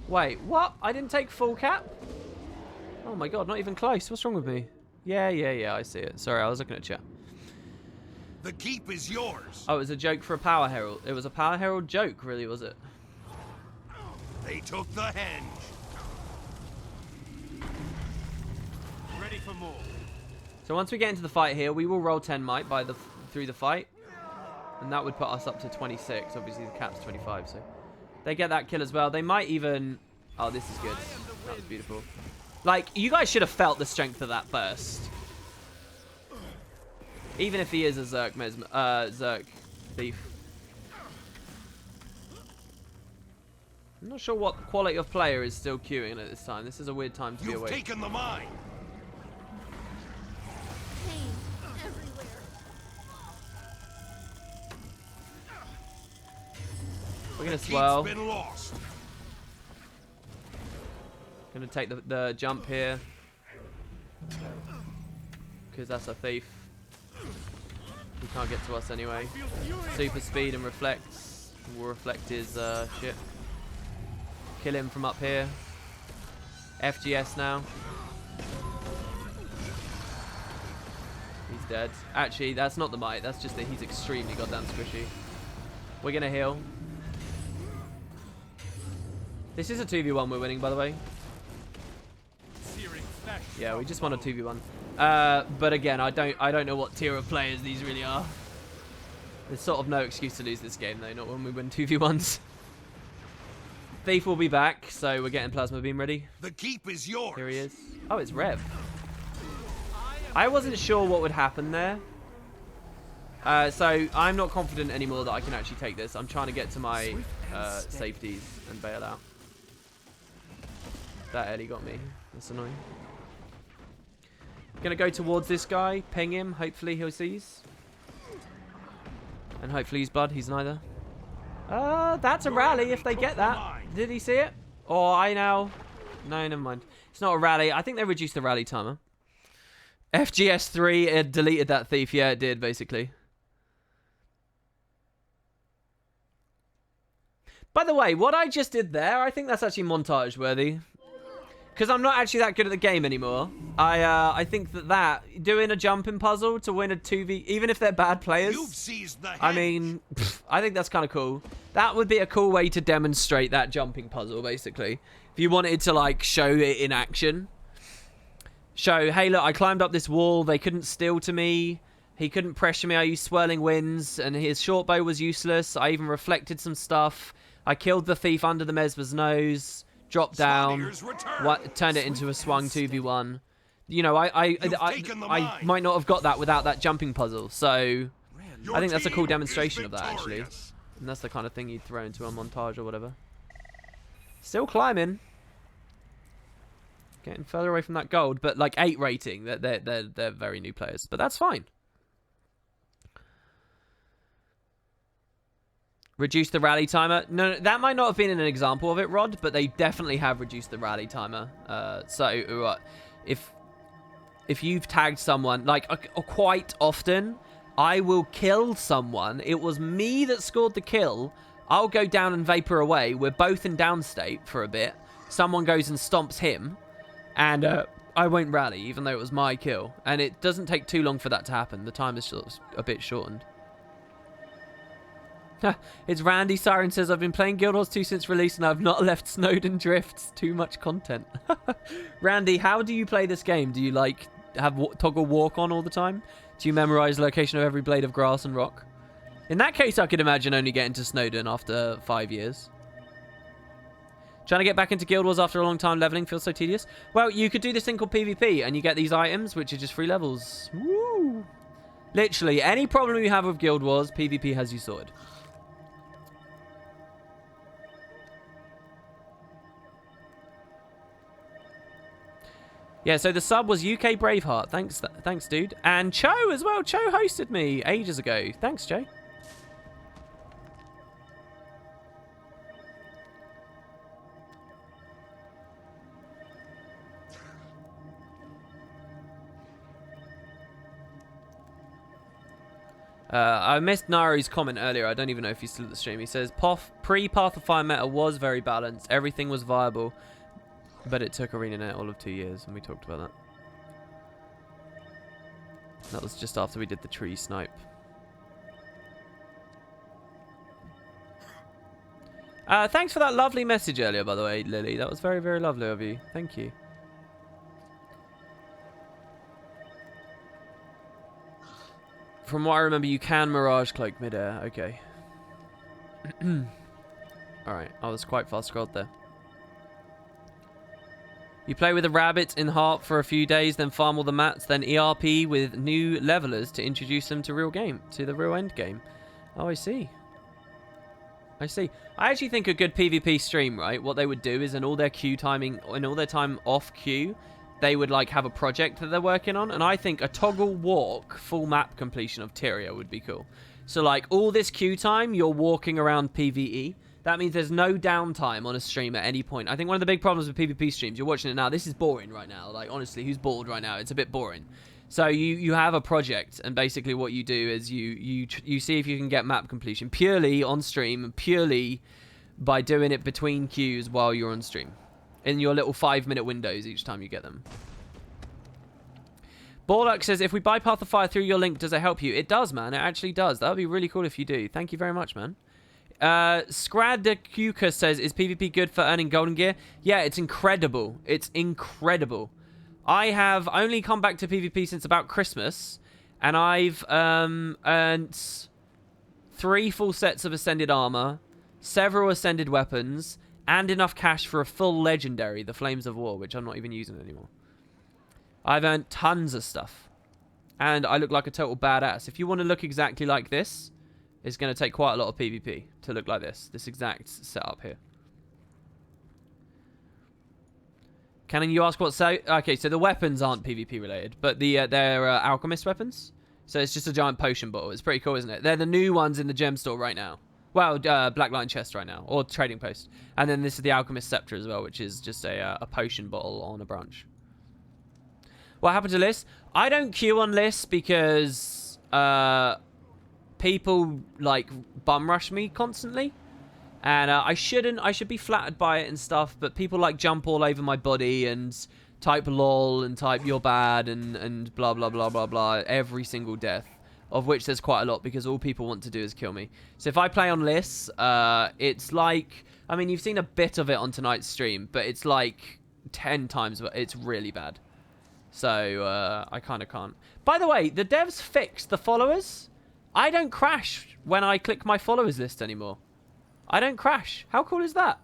Wait, what? I didn't take full cap? Oh my god, not even close. What's wrong with me? Yeah, I see it. Sorry, I was looking at chat. The keep is yours. Oh, it was a joke for a Power Herald. It was a Power Herald joke, really, was it? They took the henge. Ready for more. So once we get into the fight here, we will roll 10 might through the fight. And that would put us up to 26. Obviously, the cap's 25, so... They get that kill as well. They might even... Oh, this is good. That was beautiful. Like, you guys should have felt the strength of that burst. Even if he is a Zerk thief. I'm not sure what quality of player is still queuing at this time. This is a weird time to be You've awake. taken the mine. Pain everywhere. We're gonna The swell. keep's been lost. Gonna take the jump here. Because that's a thief. He can't get to us anyway. Feel furious. Super speed and reflects. Will reflect his shit. Kill him from up here. FGS now. He's dead. Actually, that's not the might. That's just that he's extremely goddamn squishy. We're gonna heal. This is a 2v1 we're winning, by the way. Searing flesh Yeah, we from just won a bones. 2v1. But again, I don't know what tier of players these really are. There's sort of no excuse to lose this game though, not when we win 2v1s. Thief will be back, so we're getting plasma beam ready. The keep is yours. Here he is. Oh, it's Rev. I wasn't sure what would happen there. So I'm not confident anymore that I can actually take this. I'm trying to get to my safeties and bail out. That Ellie got me. That's annoying. Gonna go towards this guy, ping him, hopefully he'll seize. And hopefully he's blood, he's neither. That's a rally if they get that. Did he see it? Or I now... No, never mind. It's not a rally. I think they reduced the rally timer. FGS3, it deleted that thief. Yeah, it did, basically. By the way, what I just did there, I think that's actually montage worthy. Because I'm not actually that good at the game anymore. I think that doing a jumping puzzle to win a 2v, even if they're bad players. You've seized the henge. I mean, I think that's kind of cool. That would be a cool way to demonstrate that jumping puzzle, basically. If you wanted to, like, show it in action. Show, hey, look, I climbed up this wall. They couldn't steal to me. He couldn't pressure me. I used swirling winds, and his short bow was useless. I even reflected some stuff. I killed the thief under the Mesmer's nose. Dropped down. Turned it into a swung 2v1. You know, I might not have got that without that jumping puzzle. So, I think that's a cool demonstration of that, actually. And that's the kind of thing you'd throw into a montage or whatever. Still climbing. getting further away from that gold, but like 8 rating. They're very new players, but that's fine. Reduce the rally timer. No, that might not have been an example of it, Rod, but they definitely have reduced the rally timer. So if you've tagged someone, like quite often, I will kill someone. It was me that scored the kill. I'll go down and vapor away. We're both in downstate for a bit. Someone goes and stomps him, and I won't rally, even though it was my kill. And it doesn't take too long for that to happen. The time is sort of a bit shortened. It's Randy. Siren says, I've been playing Guild Wars 2 since release and I've not left Snowden drifts. Too much content. Randy, how do you play this game? Do you like have toggle walk on all the time? Do you memorize the location of every blade of grass and rock? In that case, I could imagine only getting to Snowden after 5 years. Trying to get back into Guild Wars after a long time leveling feels so tedious. Well, you could do this thing called PvP and you get these items, which are just free levels. Woo! Literally, any problem you have with Guild Wars, PvP has you sorted. Yeah, so the sub was UK Braveheart. Thanks, dude. And Cho as well. Cho hosted me ages ago. Thanks, Cho. I missed Naru's comment earlier. I don't even know if he's still at the stream. He says, pre-Path of Fire meta was very balanced. Everything was viable. But it took ArenaNet all of 2 years, and we talked about that. That was just after we did the tree snipe. Thanks for that lovely message earlier, by the way, Lily. That was very, very lovely of you. Thank you. From what I remember, you can Mirage Cloak midair. Okay. Alright, I was quite fast scrolled there. You play with a rabbit in Heart for a few days, then farm all the mats, then ERP with new levelers to introduce them to the real end game. Oh, I see. I see. I actually think a good PvP stream, right? What they would do is in all their queue timing, in all their time off queue, they would like have a project that they're working on, and I think a toggle walk full map completion of Tyria would be cool. So like all this queue time, you're walking around PvE. That means there's no downtime on a stream at any point. I think one of the big problems with PvP streams, you're watching it now, this is boring right now. Like, honestly, who's bored right now? It's a bit boring. So you have a project, and basically what you do is you see if you can get map completion purely on stream, purely by doing it between queues while you're on stream. In your little 5-minute windows each time you get them. Borlak says, if we buy Path of Fire through your link, does it help you? It does, man. It actually does. That would be really cool if you do. Thank you very much, man. Scradakuka says, is PvP good for earning golden gear? Yeah, it's incredible. It's incredible. I have only come back to PvP since about Christmas, and I've earned 3 full sets of Ascended Armor, several Ascended Weapons, and enough cash for a full Legendary, the Flames of War, which I'm not even using anymore. I've earned tons of stuff, and I look like a total badass. If you want to look exactly like this, it's going to take quite a lot of PvP to look like this exact setup here. Can you ask what so? Okay, so the weapons aren't PvP related, but they're alchemist weapons. So it's just a giant potion bottle. It's pretty cool, isn't it? They're the new ones in the gem store right now. Well, Black Lion chest right now, or trading post. And then this is the alchemist scepter as well, which is just a potion bottle on a branch. What happened to lists? I don't queue on lists because people like bum rush me constantly, and I shouldn't. I should be flattered by it and stuff, but people like jump all over my body and type lol and type you're bad and blah blah blah blah blah every single death, of which there's quite a lot because all people want to do is kill me. So if I play on lists, it's like, I mean, you've seen a bit of it on tonight's stream, but it's like 10 times. It's really bad. So I kind of can't. By the way, the devs fixed the followers. I don't crash when I click my followers list anymore. I don't crash. How cool is that?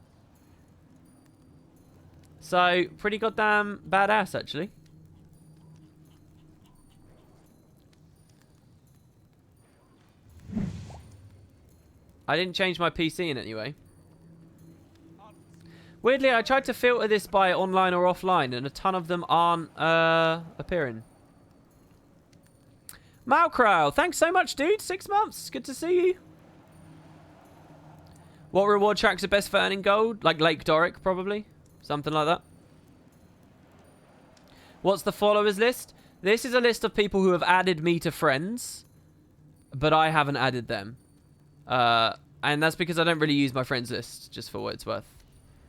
So, pretty goddamn badass, actually. I didn't change my PC in any way. Weirdly, I tried to filter this by online or offline, and a ton of them aren't appearing. Malcrow, thanks so much, dude. 6 months. Good to see you. What reward tracks are best for earning gold? Like Lake Doric, probably. Something like that. What's the followers list? This is a list of people who have added me to friends, but I haven't added them. And that's because I don't really use my friends list, just for what it's worth.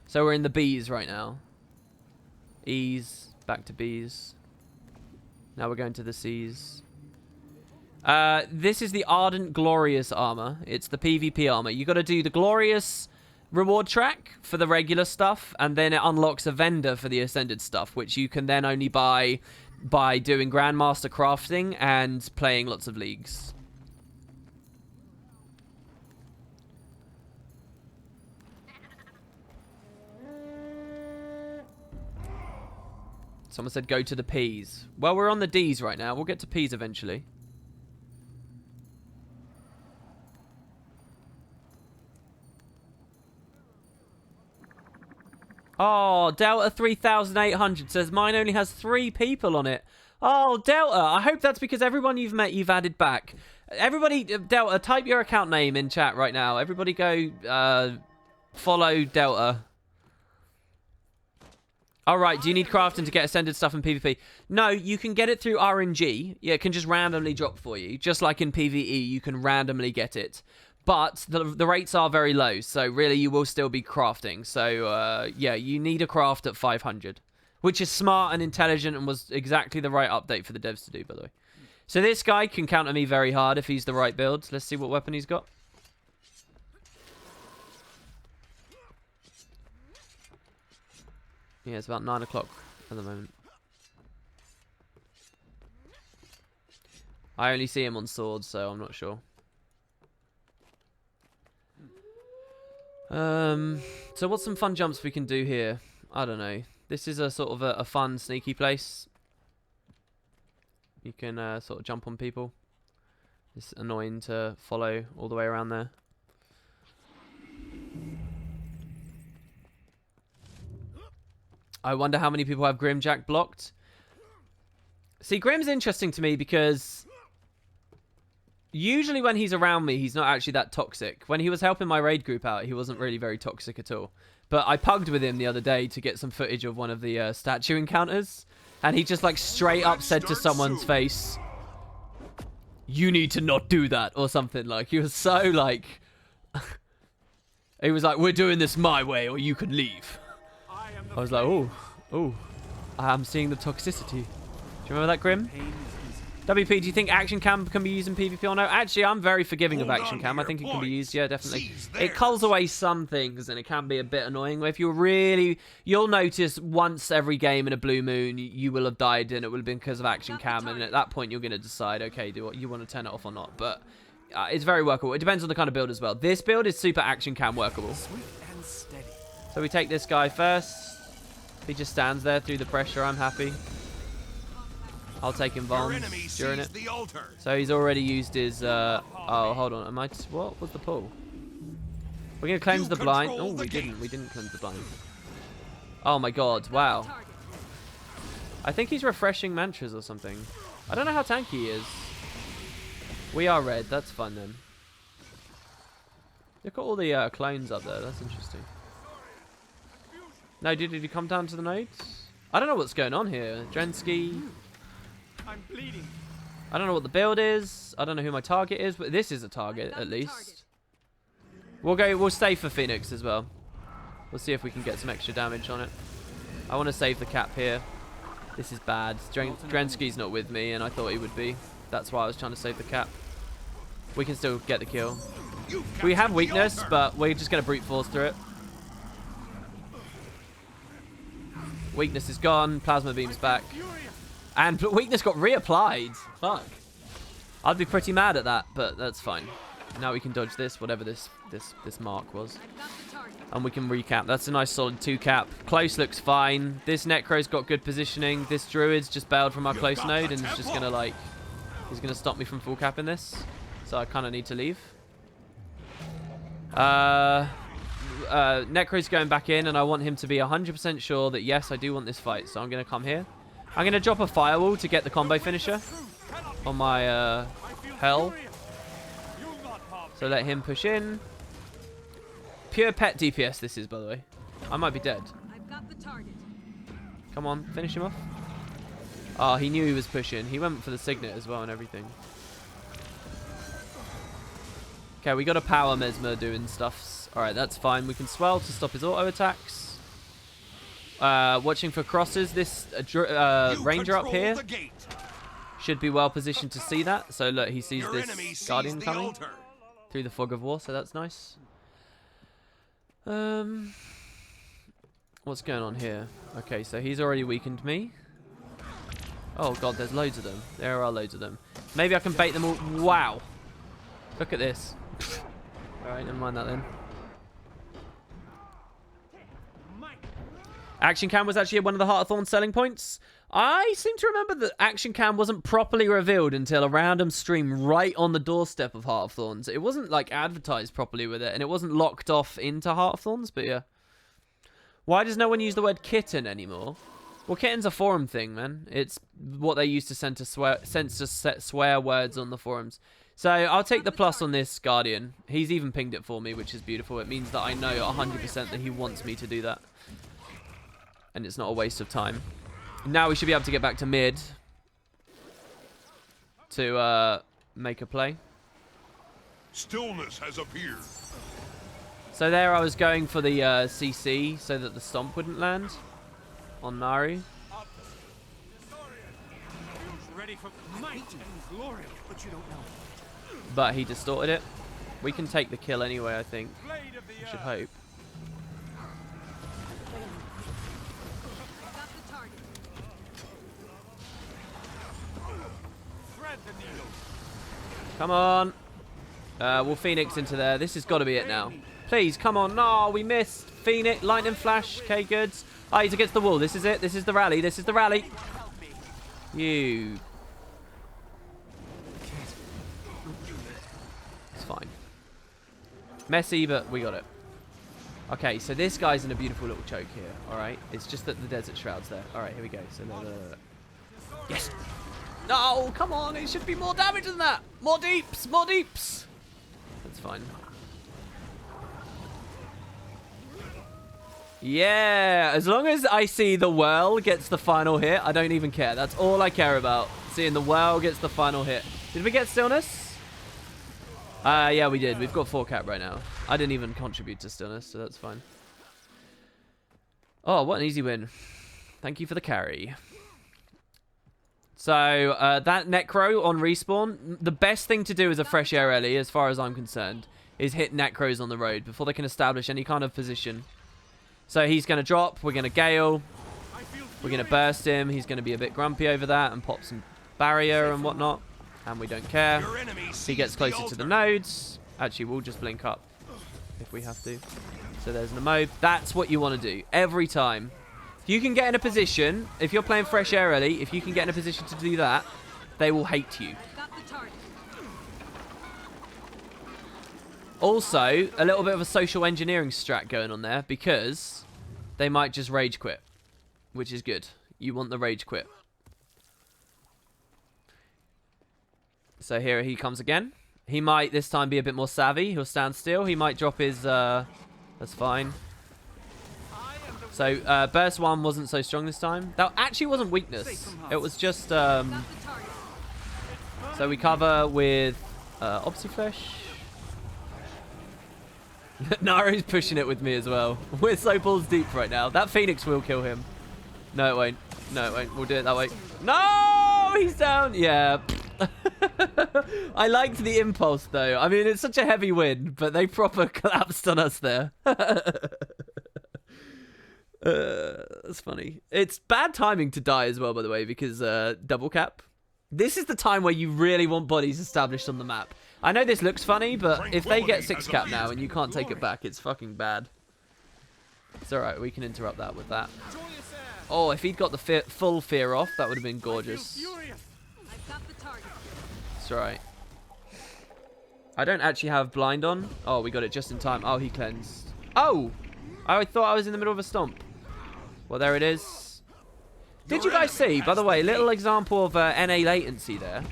So we're in the B's right now. E's, back to B's. Now we're going to the C's. This is the Ardent Glorious armor. It's the PvP armor. You got to do the Glorious reward track for the regular stuff, and then it unlocks a vendor for the Ascended stuff, which you can then only buy by doing Grandmaster crafting and playing lots of leagues. Someone said go to the P's. Well, we're on the D's right now. We'll get to P's eventually. Oh, Delta 3800 says mine only has 3 people on it. Oh, Delta, I hope that's because everyone you've met you've added back. Everybody, Delta, type your account name in chat right now. Everybody go follow Delta. Alright, do you need crafting to get Ascended stuff in PvP? No, you can get it through RNG. Yeah, it can just randomly drop for you. Just like in PvE, you can randomly get it. But the rates are very low, so really you will still be crafting. So, yeah, you need a craft at 500. Which is smart and intelligent and was exactly the right update for the devs to do, by the way. So this guy can counter me very hard if he's the right build. Let's see what weapon he's got. Yeah, it's about 9 o'clock at the moment. I only see him on swords, so I'm not sure. So what's some fun jumps we can do here? I don't know. This is a sort of a fun, sneaky place. You can sort of jump on people. It's annoying to follow all the way around there. I wonder how many people have Grimjack blocked. See, Grim's interesting to me because usually when he's around me, he's not actually that toxic. When he was helping my raid group out, he wasn't really very toxic at all. But I pugged with him the other day to get some footage of one of the statue encounters. And he just like straight up said to someone's face, "You need to not do that," or something. Like, he was so like... he was like, "We're doing this my way or you can leave." I was like, oh, I'm seeing the toxicity. Do you remember that, Grim? WP, do you think action cam can be used in PvP or no? Actually, I'm very forgiving of action cam. I think it can be used, yeah, definitely. It culls away some things, and it can be a bit annoying. If you're really... You'll notice once every game in a blue moon, you will have died, and it will have been because of action cam, and at that point, you're going to decide, okay, do you want to turn it off or not? But it's very workable. It depends on the kind of build as well. This build is super action cam workable. So we take this guy first. He just stands there through the pressure. I'm happy. I'll take him bombs during it. So he's already used his... oh, hold on. What was the pull? We're going to cleanse the blind. Oh, we didn't. We didn't cleanse the blind. Oh, my God. Wow. I think he's refreshing mantras or something. I don't know how tanky he is. We are red. That's fun, then. Look at all the clones up there. That's interesting. No, did he come down to the nodes? I don't know what's going on here. Drensky. I'm bleeding. I don't know what the build is. I don't know who my target is, but this is a target at least. We'll stay for Phoenix as well. We'll see if we can get some extra damage on it. I want to save the cap here. This is bad. Drensky's not with me, and I thought he would be. That's why I was trying to save the cap. We can still get the kill. We have weakness, but we're just going to brute force through it. Weakness is gone. Plasma beam's back. And weakness got reapplied. Fuck. I'd be pretty mad at that, but that's fine. Now we can dodge this, whatever this mark was. And we can recap. That's a nice solid 2 cap. Close looks fine. This Necro's got good positioning. This Druid's just bailed from our close node and is just going to like... He's going to stop me from full capping this. So I kind of need to leave. Necro's going back in, and I want him to be 100% sure that, yes, I do want this fight. So I'm going to come here. I'm going to drop a firewall to get the combo finisher on my hell. So let him push in. Pure pet DPS this is, by the way. I might be dead. I've got the target. Come on, finish him off. Oh, he knew he was pushing. He went for the signet as well and everything. Okay, we got a power Mesmer doing stuffs. Alright, that's fine. We can swell to stop his auto attacks. Watching for crosses. This ranger up here should be well positioned to see that. So look, he sees this guardian coming through the fog of war, so that's nice. What's going on here? Okay, so he's already weakened me. Oh god, there's loads of them. There are loads of them. Maybe I can bait them all. Wow. Look at this. Alright, never mind that then. Action cam was actually one of the Heart of Thorns selling points. I seem to remember that action cam wasn't properly revealed until a random stream right on the doorstep of Heart of Thorns. It wasn't like advertised properly with it, and it wasn't locked off into Heart of Thorns, but yeah. Why does no one use the word kitten anymore? Well, kitten's a forum thing, man. It's what they use to set swear words on the forums. So I'll take the plus on this Guardian. He's even pinged it for me, which is beautiful. It means that I know 100% that he wants me to do that. And it's not a waste of time. Now we should be able to get back to mid to make a play. Stillness has appeared. So there I was going for the CC so that the stomp wouldn't land on Nari. Ready for might and glory, but you don't know. But he distorted it. We can take the kill anyway, I think. We should hope. Got the target. Thread the needle. Come on. We'll Phoenix into there. This has got to be it now. Please, come on. No, we missed. Phoenix, lightning flash. Okay, good. Oh, he's against the wall. This is it. This is the rally. This is the rally. You. It's fine. Messy, but we got it. Okay, so this guy's in a beautiful little choke here. All right. It's just that the desert shroud's there. All right, here we go. So, yes. No, come on. It should be more damage than that. More deeps. More deeps. That's fine. Yeah, as long as I see the whirl gets the final hit, I don't even care. That's all I care about. Seeing the whirl gets the final hit. Did we get stillness? Yeah, we did. We've got 4 cap right now. I didn't even contribute to stillness, so that's fine. Oh, what an easy win. Thank you for the carry. So, that Necro on respawn, the best thing to do as a fresh air rally, as far as I'm concerned, is hit Necros on the road before they can establish any kind of position. So he's going to drop, we're going to Gale, we're going to burst him, he's going to be a bit grumpy over that and pop some barrier and whatnot, and we don't care. He gets closer to the nodes. Actually, we'll just blink up if we have to. So there's an emote. That's what you want to do every time. If you can get in a position, if you're playing fresh air early, if you can get in a position to do that, they will hate you. Got the target. Also, a little bit of a social engineering strat going on there because they might just rage quit, which is good. You want the rage quit. So here he comes again. He might this time be a bit more savvy. He'll stand still. He might drop his... that's fine. So burst 1 wasn't so strong this time. That actually wasn't weakness. It was just... so we cover with Obsiflesh. Naru's pushing it with me as well. We're so balls deep right now. That Phoenix will kill him. No, it won't. No, it won't. We'll do it that way. No! He's down. Yeah. I liked the impulse, though. I mean, it's such a heavy win, but they proper collapsed on us there. That's funny. It's bad timing to die as well, by the way, because double cap. This is the time where you really want bodies established on the map. I know this looks funny, but if they get 6 cap now and you can't take it back, it's fucking bad. It's alright, we can interrupt that with that. Oh, if he'd got the full fear off, that would have been gorgeous. I've got the target. It's alright. I don't actually have blind on. Oh, we got it just in time. Oh, he cleansed. Oh! I thought I was in the middle of a stomp. Well, there it is. Did you guys see, by the way, little example of NA latency there?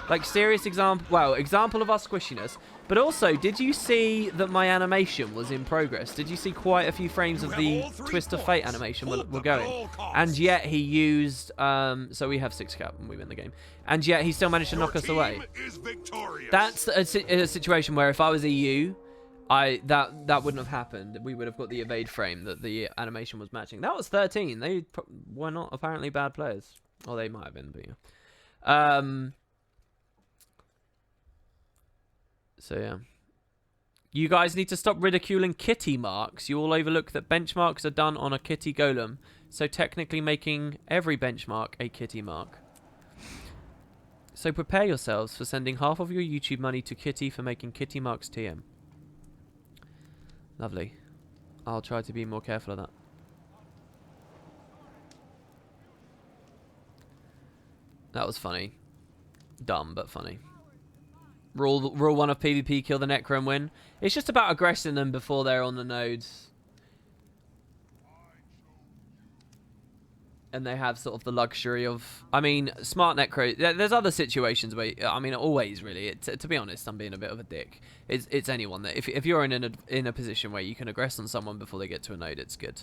Like, serious example, well, example of our squishiness. But also, did you see that my animation was in progress? Did you see quite a few frames of the Twist of Fate animation were going? And yet he used, so we have 6 cap and we win the game. And yet he still managed to knock us away. That's a situation where if I was EU, that wouldn't have happened. We would have got the evade frame that the animation was matching. That was 13. They were not apparently bad players. Or they might have been, but yeah. So yeah. You guys need to stop ridiculing kitty marks. You all overlook that benchmarks are done on a kitty golem, so technically making every benchmark a kitty mark. So prepare yourselves for sending half of your YouTube money to Kitty for making kitty marks TM. Lovely. I'll try to be more careful of that. That was funny. Dumb, but funny. Rule 1 of PvP, kill the Necro and win. It's just about aggressing them before they're on the nodes. And they have sort of the luxury of... I mean, smart Necro... There's other situations where... I mean, always, really. To be honest, I'm being a bit of a dick. It's anyone that... If you're in a position where you can aggress on someone before they get to a node, it's good.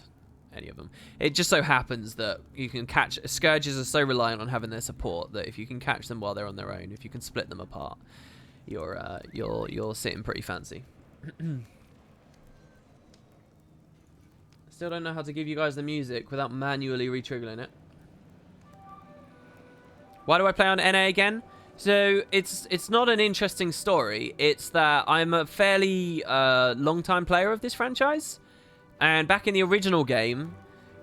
Any of them. It just so happens that you can catch... Scourges are so reliant on having their support that if you can catch them while they're on their own, if you can split them apart... You're sitting pretty fancy. Still don't know how to give you guys the music without manually re-triggering it. Why do I play on NA again? So it's not an interesting story. It's that I'm a fairly long-time player of this franchise, and back in the original game,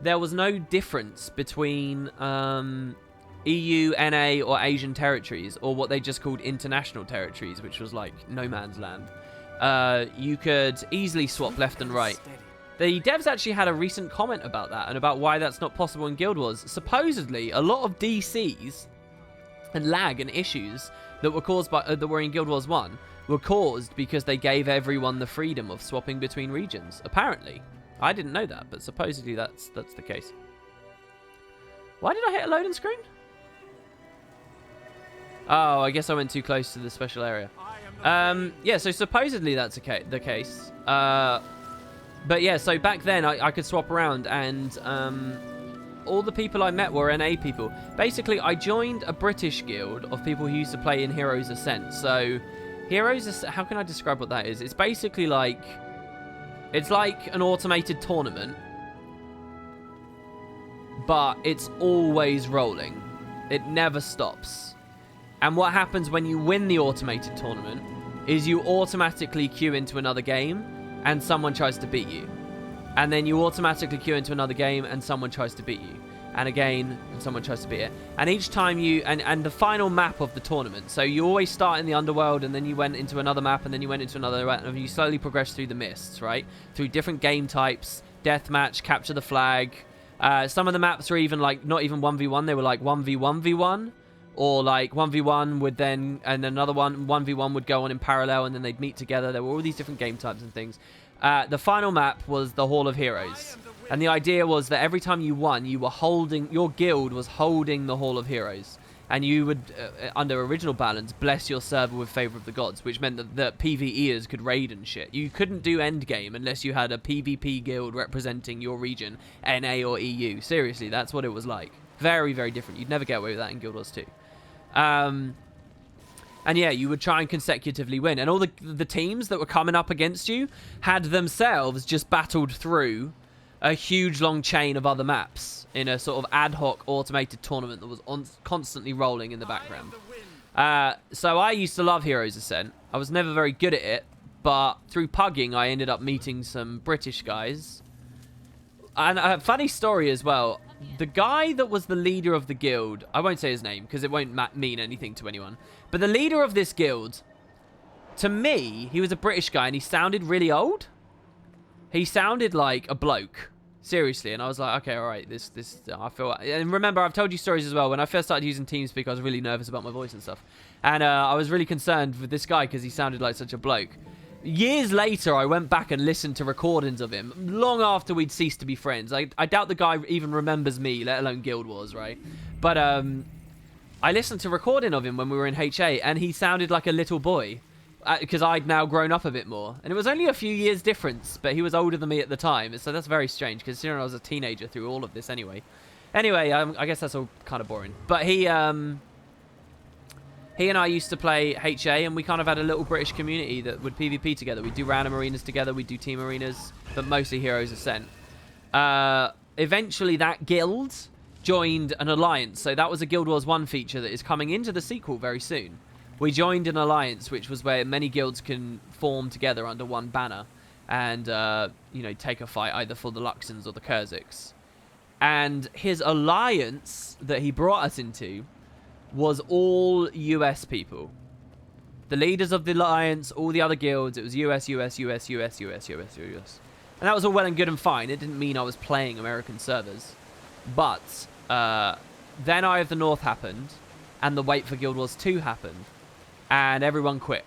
there was no difference between EU, NA, or Asian territories, or what they just called international territories, which was like no man's land. You could easily swap left and right. The devs actually had a recent comment about that, and about why that's not possible in Guild Wars. Supposedly, a lot of DCs and lag and issues that were caused by that were in Guild Wars 1 were caused because they gave everyone the freedom of swapping between regions. Apparently. I didn't know that, but supposedly that's the case. Why did I hit a loading screen? Oh, I guess I went too close to the special area. Yeah, so supposedly that's the case. But yeah, so back then I could swap around, and all the people I met were NA people. Basically, I joined a British guild of people who used to play in Heroes Ascent. So, Heroes Ascent, how can I describe what that is? It's basically like... It's like an automated tournament, but it's always rolling. It never stops. And what happens when you win the automated tournament is you automatically queue into another game and someone tries to beat you. And then you automatically queue into another game and someone tries to beat you. And again, and someone tries to beat it. And each time you... And the final map of the tournament. So you always start in the underworld, and then you went into another map, and then you went into another map, and you slowly progress through the mists, right? Through different game types. Deathmatch, capture the flag. Some of the maps were even like, not even 1v1, they were like 1v1v1. Or like 1v1 would then... And another one, 1v1 would go on in parallel, and then they'd meet together. There were all these different game types and things. The final map was the Hall of Heroes. And the idea was that every time you won, you were holding... Your guild was holding the Hall of Heroes. And you would, under original balance, bless your server with Favor of the Gods, which meant that PvEers could raid and shit. You couldn't do endgame unless you had a PvP guild representing your region, NA or EU. Seriously, that's what it was like. Very, very different. You'd never get away with that in Guild Wars 2. And yeah, you would try and consecutively win. And all the teams that were coming up against you had themselves just battled through a huge long chain of other maps in a sort of ad hoc automated tournament that was constantly rolling in the background. So I used to love Heroes Ascent. I was never very good at it, but through pugging, I ended up meeting some British guys. And a funny story as well. The guy that was the leader of the guild, I won't say his name because it won't mean anything to anyone, but the leader of this guild, to me, he was a British guy and he sounded really old. He sounded like a bloke. Seriously, and I was like, okay, all right, this, I feel... And remember, I've told you stories as well. When I first started using TeamSpeak, I was really nervous about my voice and stuff. And I was really concerned with this guy because he sounded like such a bloke. Years later, I went back and listened to recordings of him, long after we'd ceased to be friends. I doubt the guy even remembers me, let alone Guild Wars, right? But I listened to recording of him when we were in HA, and he sounded like a little boy, because I'd now grown up a bit more. And it was only a few years difference, but he was older than me at the time, so that's very strange, considering I was a teenager through all of this anyway. Anyway, I guess that's all kind of boring. But he and I used to play HA, and we kind of had a little British community that would PvP together. We'd do random arenas together, we'd do team arenas, but mostly Heroes Ascent. Eventually, that guild joined an alliance. So that was a Guild Wars 1 feature that is coming into the sequel very soon. We joined an alliance, which was where many guilds can form together under one banner and, you know, take a fight either for the Luxons or the Kurziks. And his alliance that he brought us into was all US people. The leaders of the alliance, all the other guilds, it was US. And that was all well and good and fine. It didn't mean I was playing American servers. But then Eye of the North happened, and the wait for Guild Wars 2 happened, and everyone quit.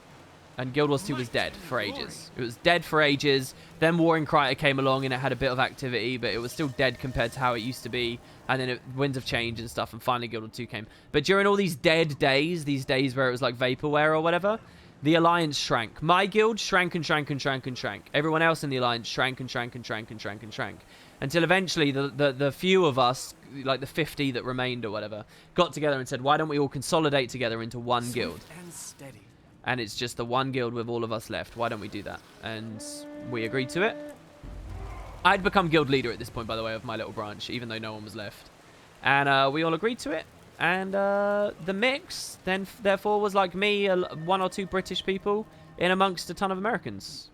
And Guild Wars 2 was dead for ages. It was dead for ages. Then Warring Crichton came along, and it had a bit of activity, but it was still dead compared to how it used to be. And then Winds of Change and stuff, and finally Guild Wars 2 came. But during all these dead days, these days where it was like vaporware or whatever, the alliance shrank. My guild shrank and shrank and shrank and shrank. Everyone else in the alliance shrank and shrank and shrank and shrank and shrank. Until eventually the few of us, like the 50 that remained or whatever, got together and said, why don't we all consolidate together into one guild? And steady. And it's just the one guild with all of us left. Why don't we do that? And we agreed to it. I'd become guild leader at this point, by the way, of my little branch, even though no one was left. And we all agreed to it. And the mix, then, therefore, was like me, one or two British people, in amongst a ton of Americans.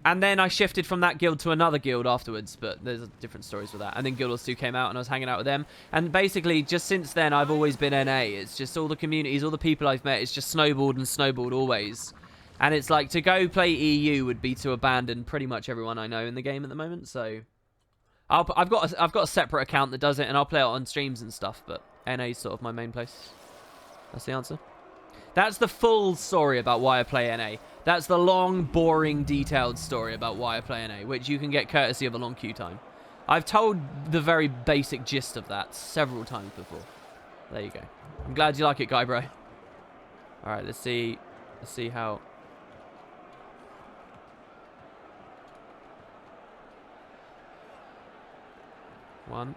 And then I shifted from that guild to another guild afterwards, but there's different stories with that. And then Guild Wars 2 came out, and I was hanging out with them. And basically, just since then, I've always been NA. It's just all the communities, all the people I've met, it's just snowballed and snowballed always. And it's like, to go play EU would be to abandon pretty much everyone I know in the game at the moment, so... I've got a separate account that does it, and I'll play it on streams and stuff, but NA is sort of my main place. That's the answer. That's the full story about why I play NA. That's the long, boring, detailed story about why I play NA, which you can get courtesy of a long queue time. I've told the very basic gist of that several times before. There you go. I'm glad you like it, Guy Bro. Alright, let's see how... One.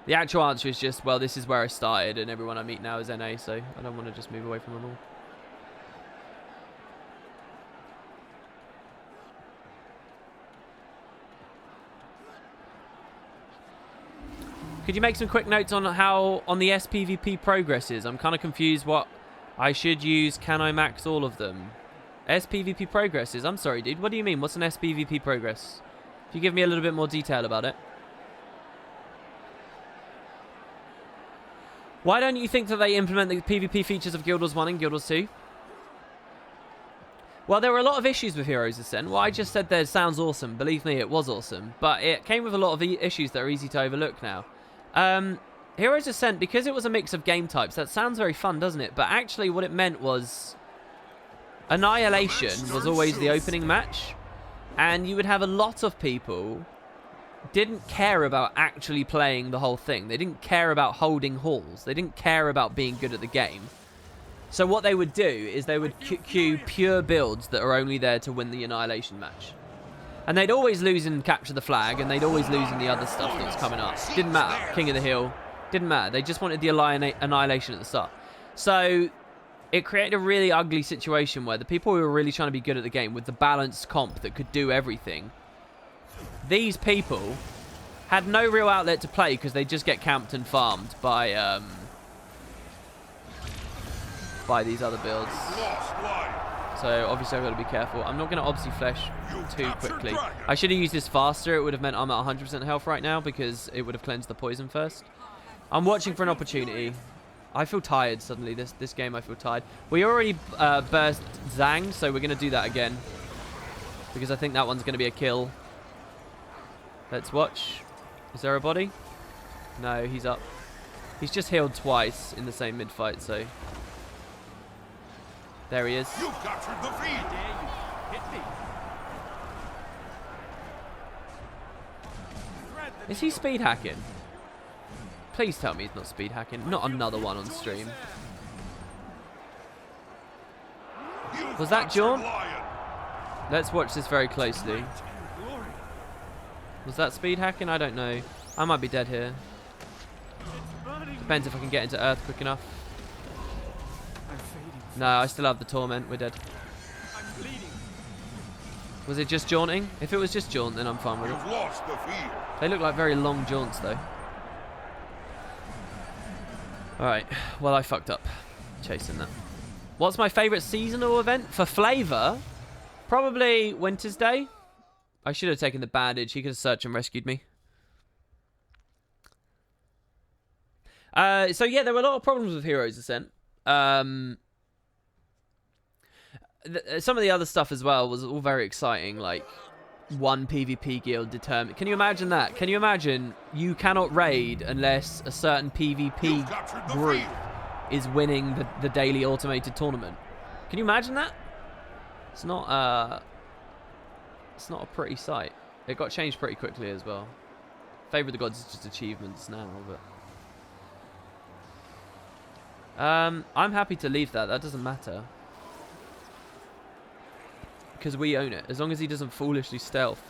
The actual answer is just, well, this is where I started, and everyone I meet now is NA, so I don't want to just move away from them all. Could you make some quick notes on how on the SPVP progress is? I'm kind of confused what I should use. Can I max all of them? SPVP progresses. I'm sorry, dude. What do you mean? What's an SPVP progress? If you give me a little bit more detail about it. Why don't you think that they implement the PvP features of Guild Wars 1 and Guild Wars 2? Well, there were a lot of issues with Heroes Ascent. What I just said there sounds awesome. Believe me, it was awesome. But it came with a lot of issues that are easy to overlook now. Heroes Ascent, because it was a mix of game types, that sounds very fun, doesn't it? But actually what it meant was... Annihilation was always the opening match, and you would have a lot of people didn't care about actually playing the whole thing. They didn't care about holding halls. They didn't care about being good at the game. So what they would do is they would queue pure builds that are only there to win the Annihilation match. And they'd always lose in Capture the Flag, and they'd always lose in the other stuff that was coming up. Didn't matter. King of the Hill. Didn't matter. They just wanted the Annihilation at the start. So... it created a really ugly situation where the people who were really trying to be good at the game with the balanced comp that could do everything, these people had no real outlet to play because they just get camped and farmed by these other builds. So obviously I've got to be careful. I'm not going to obviously flesh too quickly. I should have used this faster. It would have meant I'm at 100% health right now because it would have cleansed the poison first. I'm watching for an opportunity. I feel tired suddenly. This game I feel tired. We already burst Zhang, so we're going to do that again. Because I think that one's going to be a kill. Let's watch. Is there a body? No, he's up. He's just healed twice in the same mid-fight, so... There he is. You've captured the feed. Dare you hit me? Thread the Is he needle. speed hacking? Please tell me he's not speed hacking. Not another one on Join us stream. there. You've Was that captured John? Lion. Let's watch this very closely. And glory. Was that speed hacking? I don't know. I might be dead here. It's burning. Depends if I can get into Earth quick enough. I'm fading. No, I still have the torment. We're dead. I'm bleeding. Was it just jaunting? If it was just jaunt, then I'm fine with it. You've lost the field. They look like very long jaunts, though. Alright, well, I fucked up chasing that. What's my favourite seasonal event? For flavour? Probably Winter's Day. I should have taken the bandage. He could have searched and rescued me. So, yeah, there were a lot of problems with Heroes Ascent. Some of the other stuff as well was all very exciting, like one PvP guild determined. Can you imagine that? Can you imagine you cannot raid unless a certain PvP You've captured the group field. is winning the daily automated tournament? Can you imagine that? It's not a pretty sight. It got changed pretty quickly as well. Favor of the Gods is just achievements now, but I'm happy to leave that. That doesn't matter. Because we own it. As long as he doesn't foolishly stealth.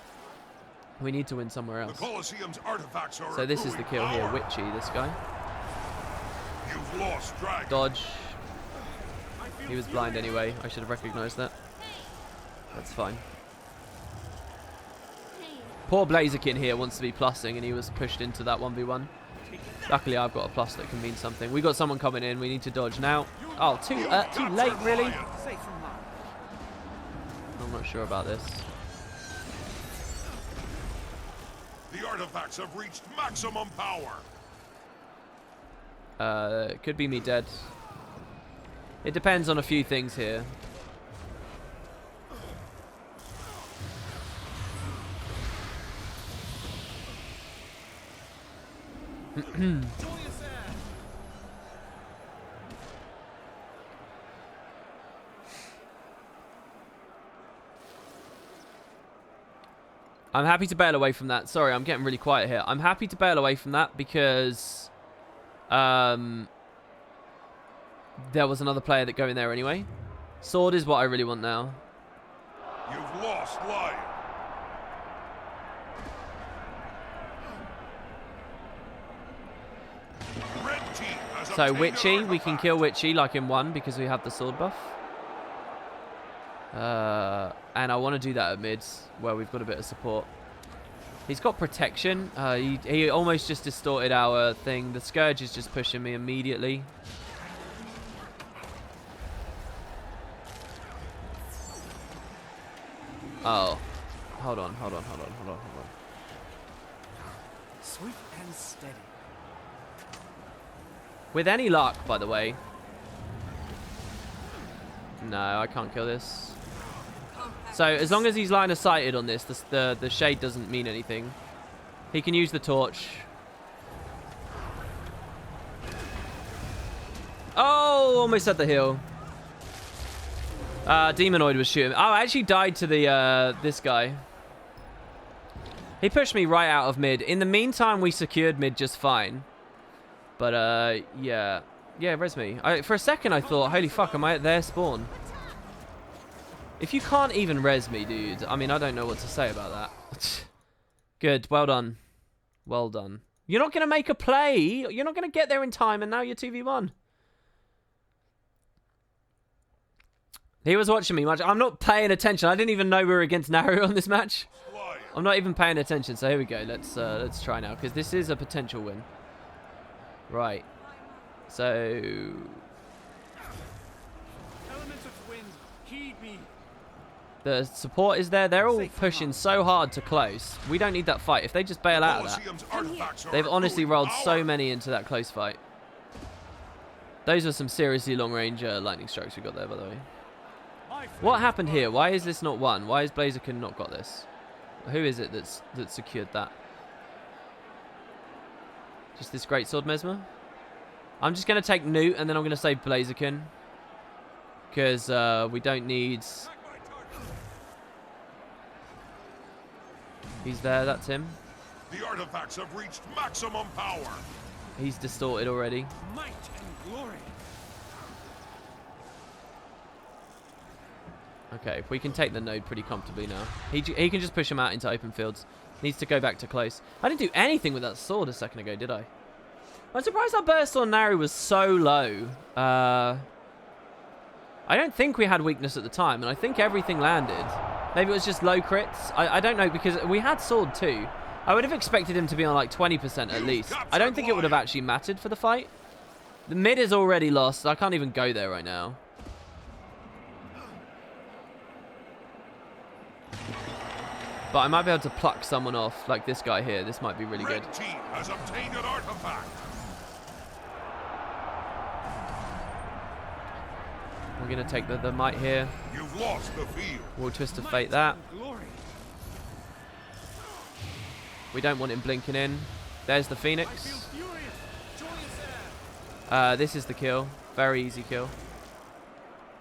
We need to win somewhere The else. Colosseum's artifacts are So this is the accruing kill here. power. Witchy, this guy. You've lost Dragon. Dodge. I feel He was blind anyway. I should have recognised that. That's fine. Poor Blaziken here wants to be plussing and he was pushed into that 1v1. Luckily I've got a plus that can mean something. We got someone coming in. We need to dodge now. Oh, too late, really? safe from harm. I'm not sure about this. The artifacts have reached maximum power. It could be me dead. It depends on a few things here. Join us there. I'm happy to bail away from that. Sorry, I'm getting really quiet here. I'm happy to bail away from that because there was another player that go in there anyway. Sword is what I really want now. You've lost Lion. Red team has So obtained Witchy, an we can artifact. kill Witchy like in one because we have the sword buff. And I want to do that at mids where we've got a bit of support. He's got protection. He almost just distorted our thing. The Scourge is just pushing me immediately. Oh. Hold on. Sweet and steady. With any luck, by the way. No, I can't kill this. So as long as he's line of sighted on this, the shade doesn't mean anything. He can use the torch. Oh, almost at the hill. Demonoid was shooting. Oh, I actually died to the this guy. He pushed me right out of mid. In the meantime, we secured mid just fine. But yeah, res me. For a second, I thought, holy fuck, am I at their spawn? If you can't even res me, dude, I mean, I don't know what to say about that. Good, well done. Well done. You're not going to make a play. You're not going to get there in time, and now you're 2v1. He was watching me much. I'm not paying attention. I didn't even know we were against Naru on this match. Lion. I'm not even paying attention, so here we go. Let's try now, because this is a potential win. Right. So... Elements of wind, heed me. the support is there. They're all pushing so hard to close. We don't need that fight. If they just bail out of that. Colosseum's artifacts are They've honestly accruing rolled power. so many into that close fight. Those are some seriously long-range lightning strikes we got there, by the way. My What happened here? Why is this not won? Why has Blaziken not got this? Who is it that secured that? Just this great sword Mesmer? I'm just going to take Newt and then I'm going to save Blaziken. Because we don't need... He's there, that's him. The artifacts have reached maximum power. He's distorted already. Might and glory. Okay, we can take the node pretty comfortably now. He can just push him out into open fields. Needs to go back to close. I didn't do anything with that sword a second ago, did I? I'm surprised our burst on Nari was so low. I don't think we had weakness at the time, and I think everything landed. Maybe it was just low crits. I don't know, because we had sword too. I would have expected him to be on like 20% at least. I don't think it would have actually mattered for the fight. The mid is already lost. I can't even go there right now. But I might be able to pluck someone off, like this guy here. This might be really good. Red team has obtained an artifact. We're going to take the might here. You've lost the field. We'll twist of fate that. Glory. We don't want him blinking in. There's the I feel Phoenix. furious. Joyous air. This is the kill. Very easy kill.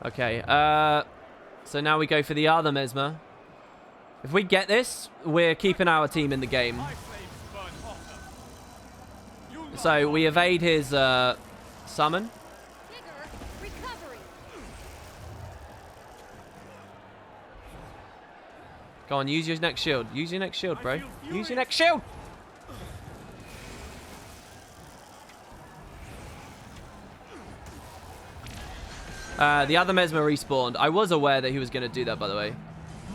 Okay. So now we go for the other Mesmer. If we get this, we're keeping our team in the game. My flames burn hotter. You So we evade his summon. Vigor, recovery. Go on, use your next shield. Use your next shield, bro. Use your next shield. The other Mesmer respawned. I was aware that he was going to do that, by the way.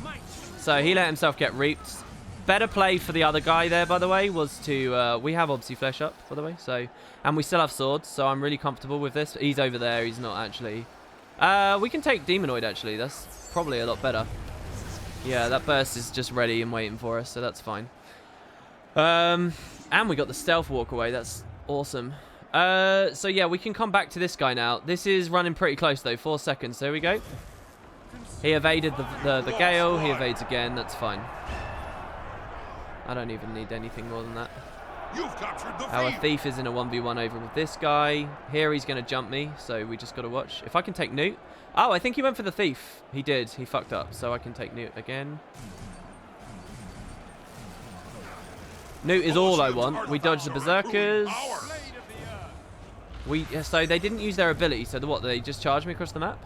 might. So he let himself get reaped. Better play for the other guy there, by the way, was to... we have obviously flesh up, by the way. So, and we still have swords, so I'm really comfortable with this. He's over there. He's not actually... we can take Demonoid, actually. That's probably a lot better. Yeah, that burst is just ready and waiting for us, so that's fine. And we got the stealth walk away. That's awesome. So yeah, we can come back to this guy now. This is running pretty close, though. 4 seconds. There we go. He evaded the Gale. He evades again. That's fine. I don't even need anything more than that. You've captured the Our field. Thief is in a 1v1 over with this guy. Here he's going to jump me, so we just got to watch. If I can take Newt. Oh, I think he went for the Thief. He did. He fucked up, so I can take Newt again. Newt is all I want. We dodge the Berserkers. Blade of the earth. So they didn't use their ability, so what, they just charged me across the map?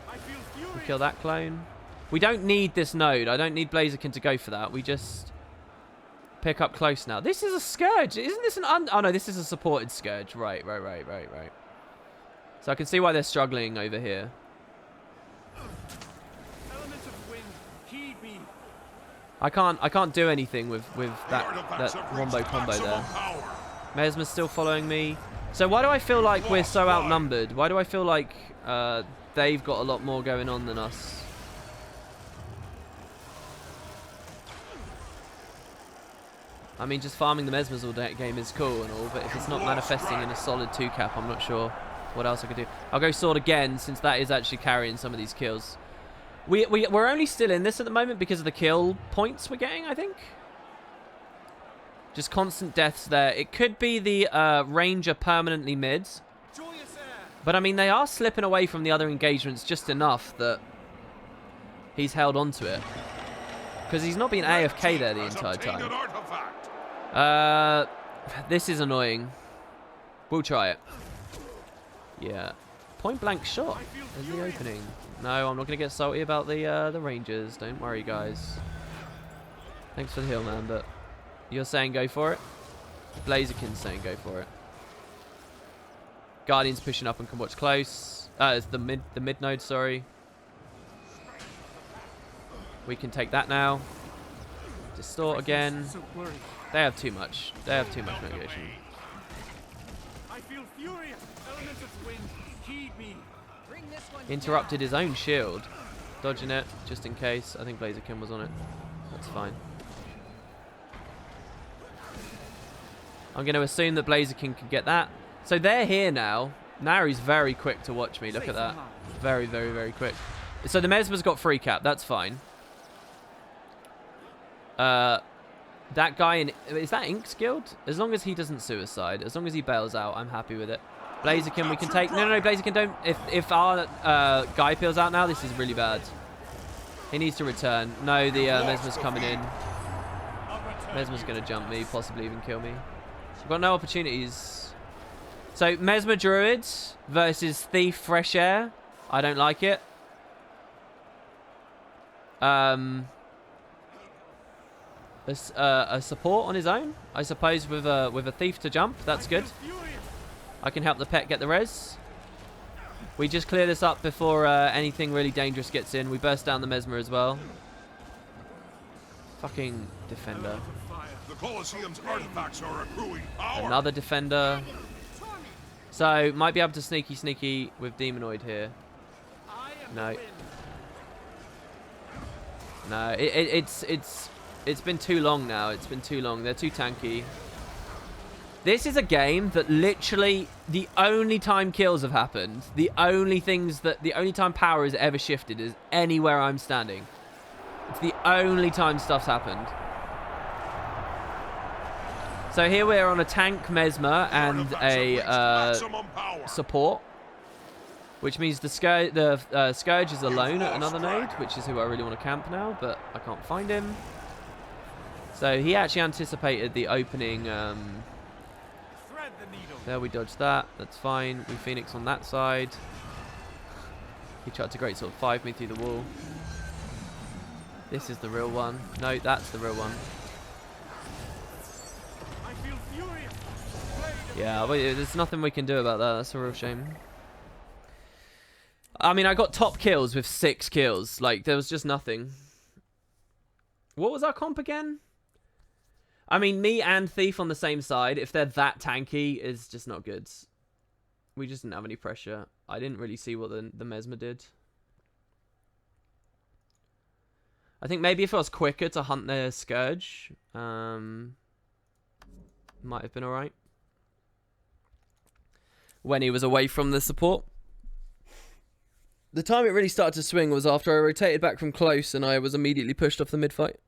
I feel We furious. kill that clone. We don't need this node. I don't need Blazerkin to go for that. We just pick up close now. This is a Scourge. Isn't this an... oh, no, this is a supported Scourge. Right. So I can see why they're struggling over here. Elements of wind, heed me. I can't do anything with The that artifacts have Wombo reached combo maximum there. power. Mesmer's still following me. So why do I feel like we're so outnumbered? Why do I feel like they've got a lot more going on than us? I mean, just farming the Mesmers all day game is cool and all, but if it's not manifesting in a solid 2-cap, I'm not sure what else I could do. I'll go sword again, since that is actually carrying some of these kills. We're only still in this at the moment because of the kill points we're getting, I think. Just constant deaths there. It could be the Ranger permanently mid. Joyous air. But, I mean, they are slipping away from the other engagements just enough that he's held on to it. Because he's not been AFK there the Has entire obtained an time. artifact. This is annoying. We'll try it. Yeah. Point blank shot in the opening. No, I'm not going to get salty about the Rangers. Don't worry, guys. Thanks for the heal, man, but you're saying go for it? Blazerkin's saying go for it. Guardian's pushing up and can watch close. It's the mid node, sorry. We can take that now. Distort again. So blurry. They have too much. They have too much mitigation. I feel furious. Elements of wind, heed me. Bring this one Interrupted his own shield. Dodging it, just in case. I think Blazerkin was on it. That's fine. I'm going to assume that Blazerkin can get that. So they're here now. Nari's very quick to watch me. Look at that. Very, very, very quick. So the Mesmer's got free cap. That's fine. That guy in... Is that Ink's guild? As long as he doesn't suicide. As long as he bails out, I'm happy with it. Blaziken we can take. No, Blaziken don't. If our guy peels out now, this is really bad. He needs to return. No, the Mesmer's coming in. Mesmer's going to jump me, possibly even kill me. I've got no opportunities. So, Mesmer Druid versus Thief Fresh Air. I don't like it. A support on his own, I suppose, with a Thief to jump. That's good. I can help the pet get the res. We just clear this up before anything really dangerous gets in. We burst down the Mesmer as well. Fucking defender. The Colosseum's artifacts are accruing power. Another defender. So, might be able to sneaky with Demonoid here. No. No, it's been too long now. It's been too long. They're too tanky. This is a game that literally the only time kills have happened, the only time power has ever shifted is anywhere I'm standing. It's the only time stuff's happened. So here we're on a tank Mesmer and a support, which means the Scourge is alone at another node, which is who I really want to camp now, but I can't find him. So he actually anticipated the opening. There, we dodged that. That's fine. We Phoenix on that side. He tried to great sort of 5 me through the wall. This is the real one. No, that's the real one. Yeah, but there's nothing we can do about that. That's a real shame. I mean, I got top kills with 6 kills. Like, there was just nothing. What was our comp again? I mean, me and Thief on the same side, if they're that tanky, is just not good. We just didn't have any pressure. I didn't really see what the Mesmer did. I think maybe if I was quicker to hunt their Scourge, might have been alright. When he was away from the support. The time it really started to swing was after I rotated back from close and I was immediately pushed off the mid-fight.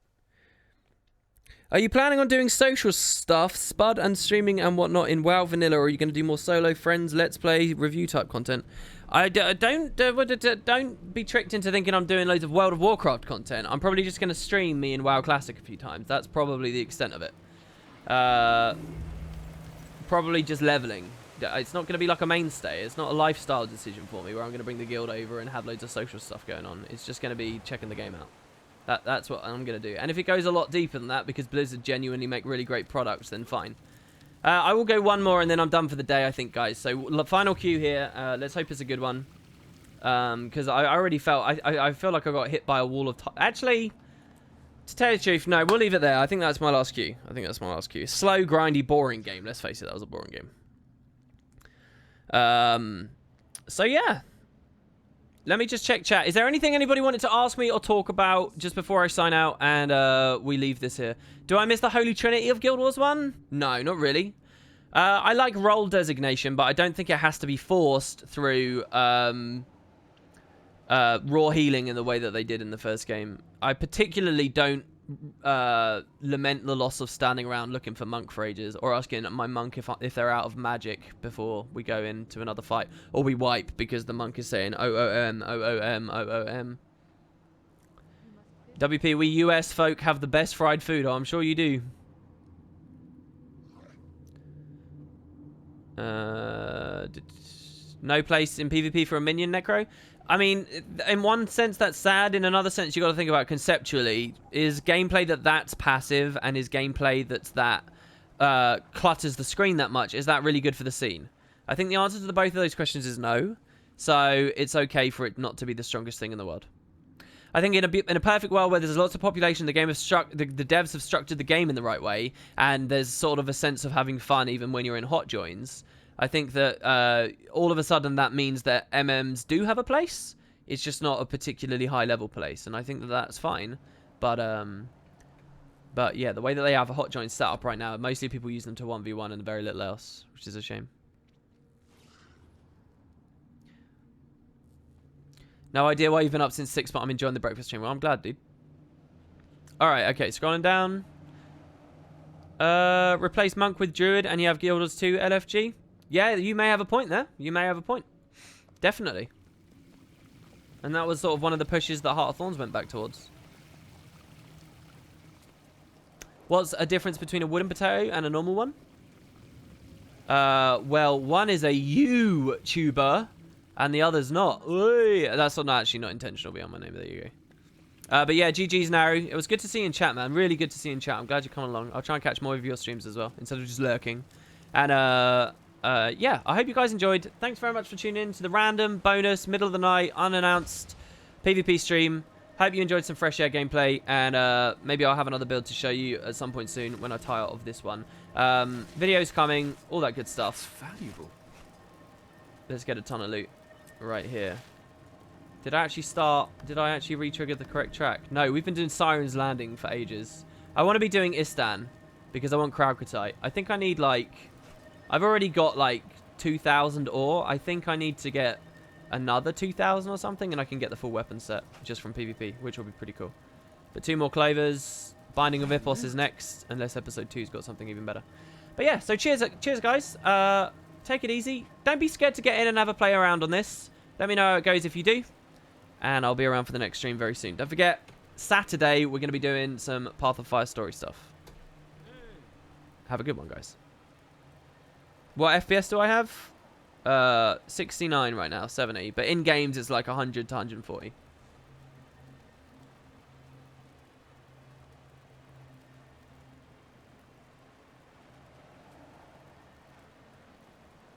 Are you planning on doing social stuff, Spud, and streaming and whatnot in WoW Vanilla, or are you going to do more solo, friends, let's play, review type content? Don't be tricked into thinking I'm doing loads of World of Warcraft content. I'm probably just going to stream me in WoW Classic a few times. That's probably the extent of it. Probably just leveling. It's not going to be like a mainstay. It's not a lifestyle decision for me where I'm going to bring the guild over and have loads of social stuff going on. It's just going to be checking the game out. That's what I'm going to do. And if it goes a lot deeper than that, because Blizzard genuinely make really great products, then fine. I will go one more and then I'm done for the day, I think, guys. So, final queue here. Let's hope it's a good one. Because I already felt... I feel like I got hit by a wall of... Actually, to tell you the truth, no, we'll leave it there. I think that's my last queue. Slow, grindy, boring game. Let's face it, that was a boring game. So, yeah. Let me just check chat. Is there anything anybody wanted to ask me or talk about just before I sign out and we leave this here? Do I miss the Holy Trinity of Guild Wars 1? No, not really. I like role designation, but I don't think it has to be forced through raw healing in the way that they did in the first game. I particularly don't lament the loss of standing around looking for monk for ages or asking my monk if they're out of magic before we go into another fight, or we wipe because the monk is saying OOM, OOM, OOM. WP, we US folk have the best fried food. Oh, I'm sure you do. No place in PvP for a minion necro. I mean, in one sense that's sad. In another sense, you got to think about conceptually. Is gameplay that's passive and is gameplay that clutters the screen that much, is that really good for the scene? I think the answer to both of those questions is no. So it's okay for it not to be the strongest thing in the world. I think in a perfect world where there's lots of population, the devs have structured the game in the right way, and there's sort of a sense of having fun even when you're in hot joins. I think that all of a sudden that means that MMs do have a place. It's just not a particularly high level place, and I think that that's fine. But yeah, the way that they have a hot join set up right now, mostly people use them to 1v1 and very little else, which is a shame. No idea why you've been up since 6, but I'm enjoying the breakfast stream. Well, I'm glad, dude. Alright, okay, scrolling down. Replace Monk with Druid and you have Guild Wars 2 LFG. Yeah, you may have a point there. You may have a point. Definitely. And that was sort of one of the pushes that Heart of Thorns went back towards. What's a difference between a wooden potato and a normal one? Well, one is a YouTuber and the other's not. Oy, that's not actually not intentional beyond my name. There you go. But yeah, GG's Naru. It was good to see you in chat, man. Really good to see you in chat. I'm glad you're coming along. I'll try and catch more of your streams as well instead of just lurking. And yeah, I hope you guys enjoyed. Thanks very much for tuning in to the random bonus middle of the night unannounced PvP stream. Hope you enjoyed some fresh air gameplay, and maybe I'll have another build to show you at some point soon when I tire out of this one. Videos coming, all that good stuff. Valuable. Let's get a ton of loot right here. Did I actually re-trigger the correct track? No, we've been doing Siren's Landing for ages. I want to be doing Istan because I want Kraukatite. I think I need like... I've already got like 2,000 ore. I think I need to get another 2,000 or something, and I can get the full weapon set just from PvP, which will be pretty cool. But 2 more clavers. Binding of Ipos is next, unless episode 2's got something even better. But yeah, so cheers guys. Take it easy. Don't be scared to get in and have a play around on this. Let me know how it goes if you do. And I'll be around for the next stream very soon. Don't forget, Saturday, we're going to be doing some Path of Fire story stuff. Have a good one, guys. What FPS do I have? 69 right now, 70. But in games, it's like 100 to 140.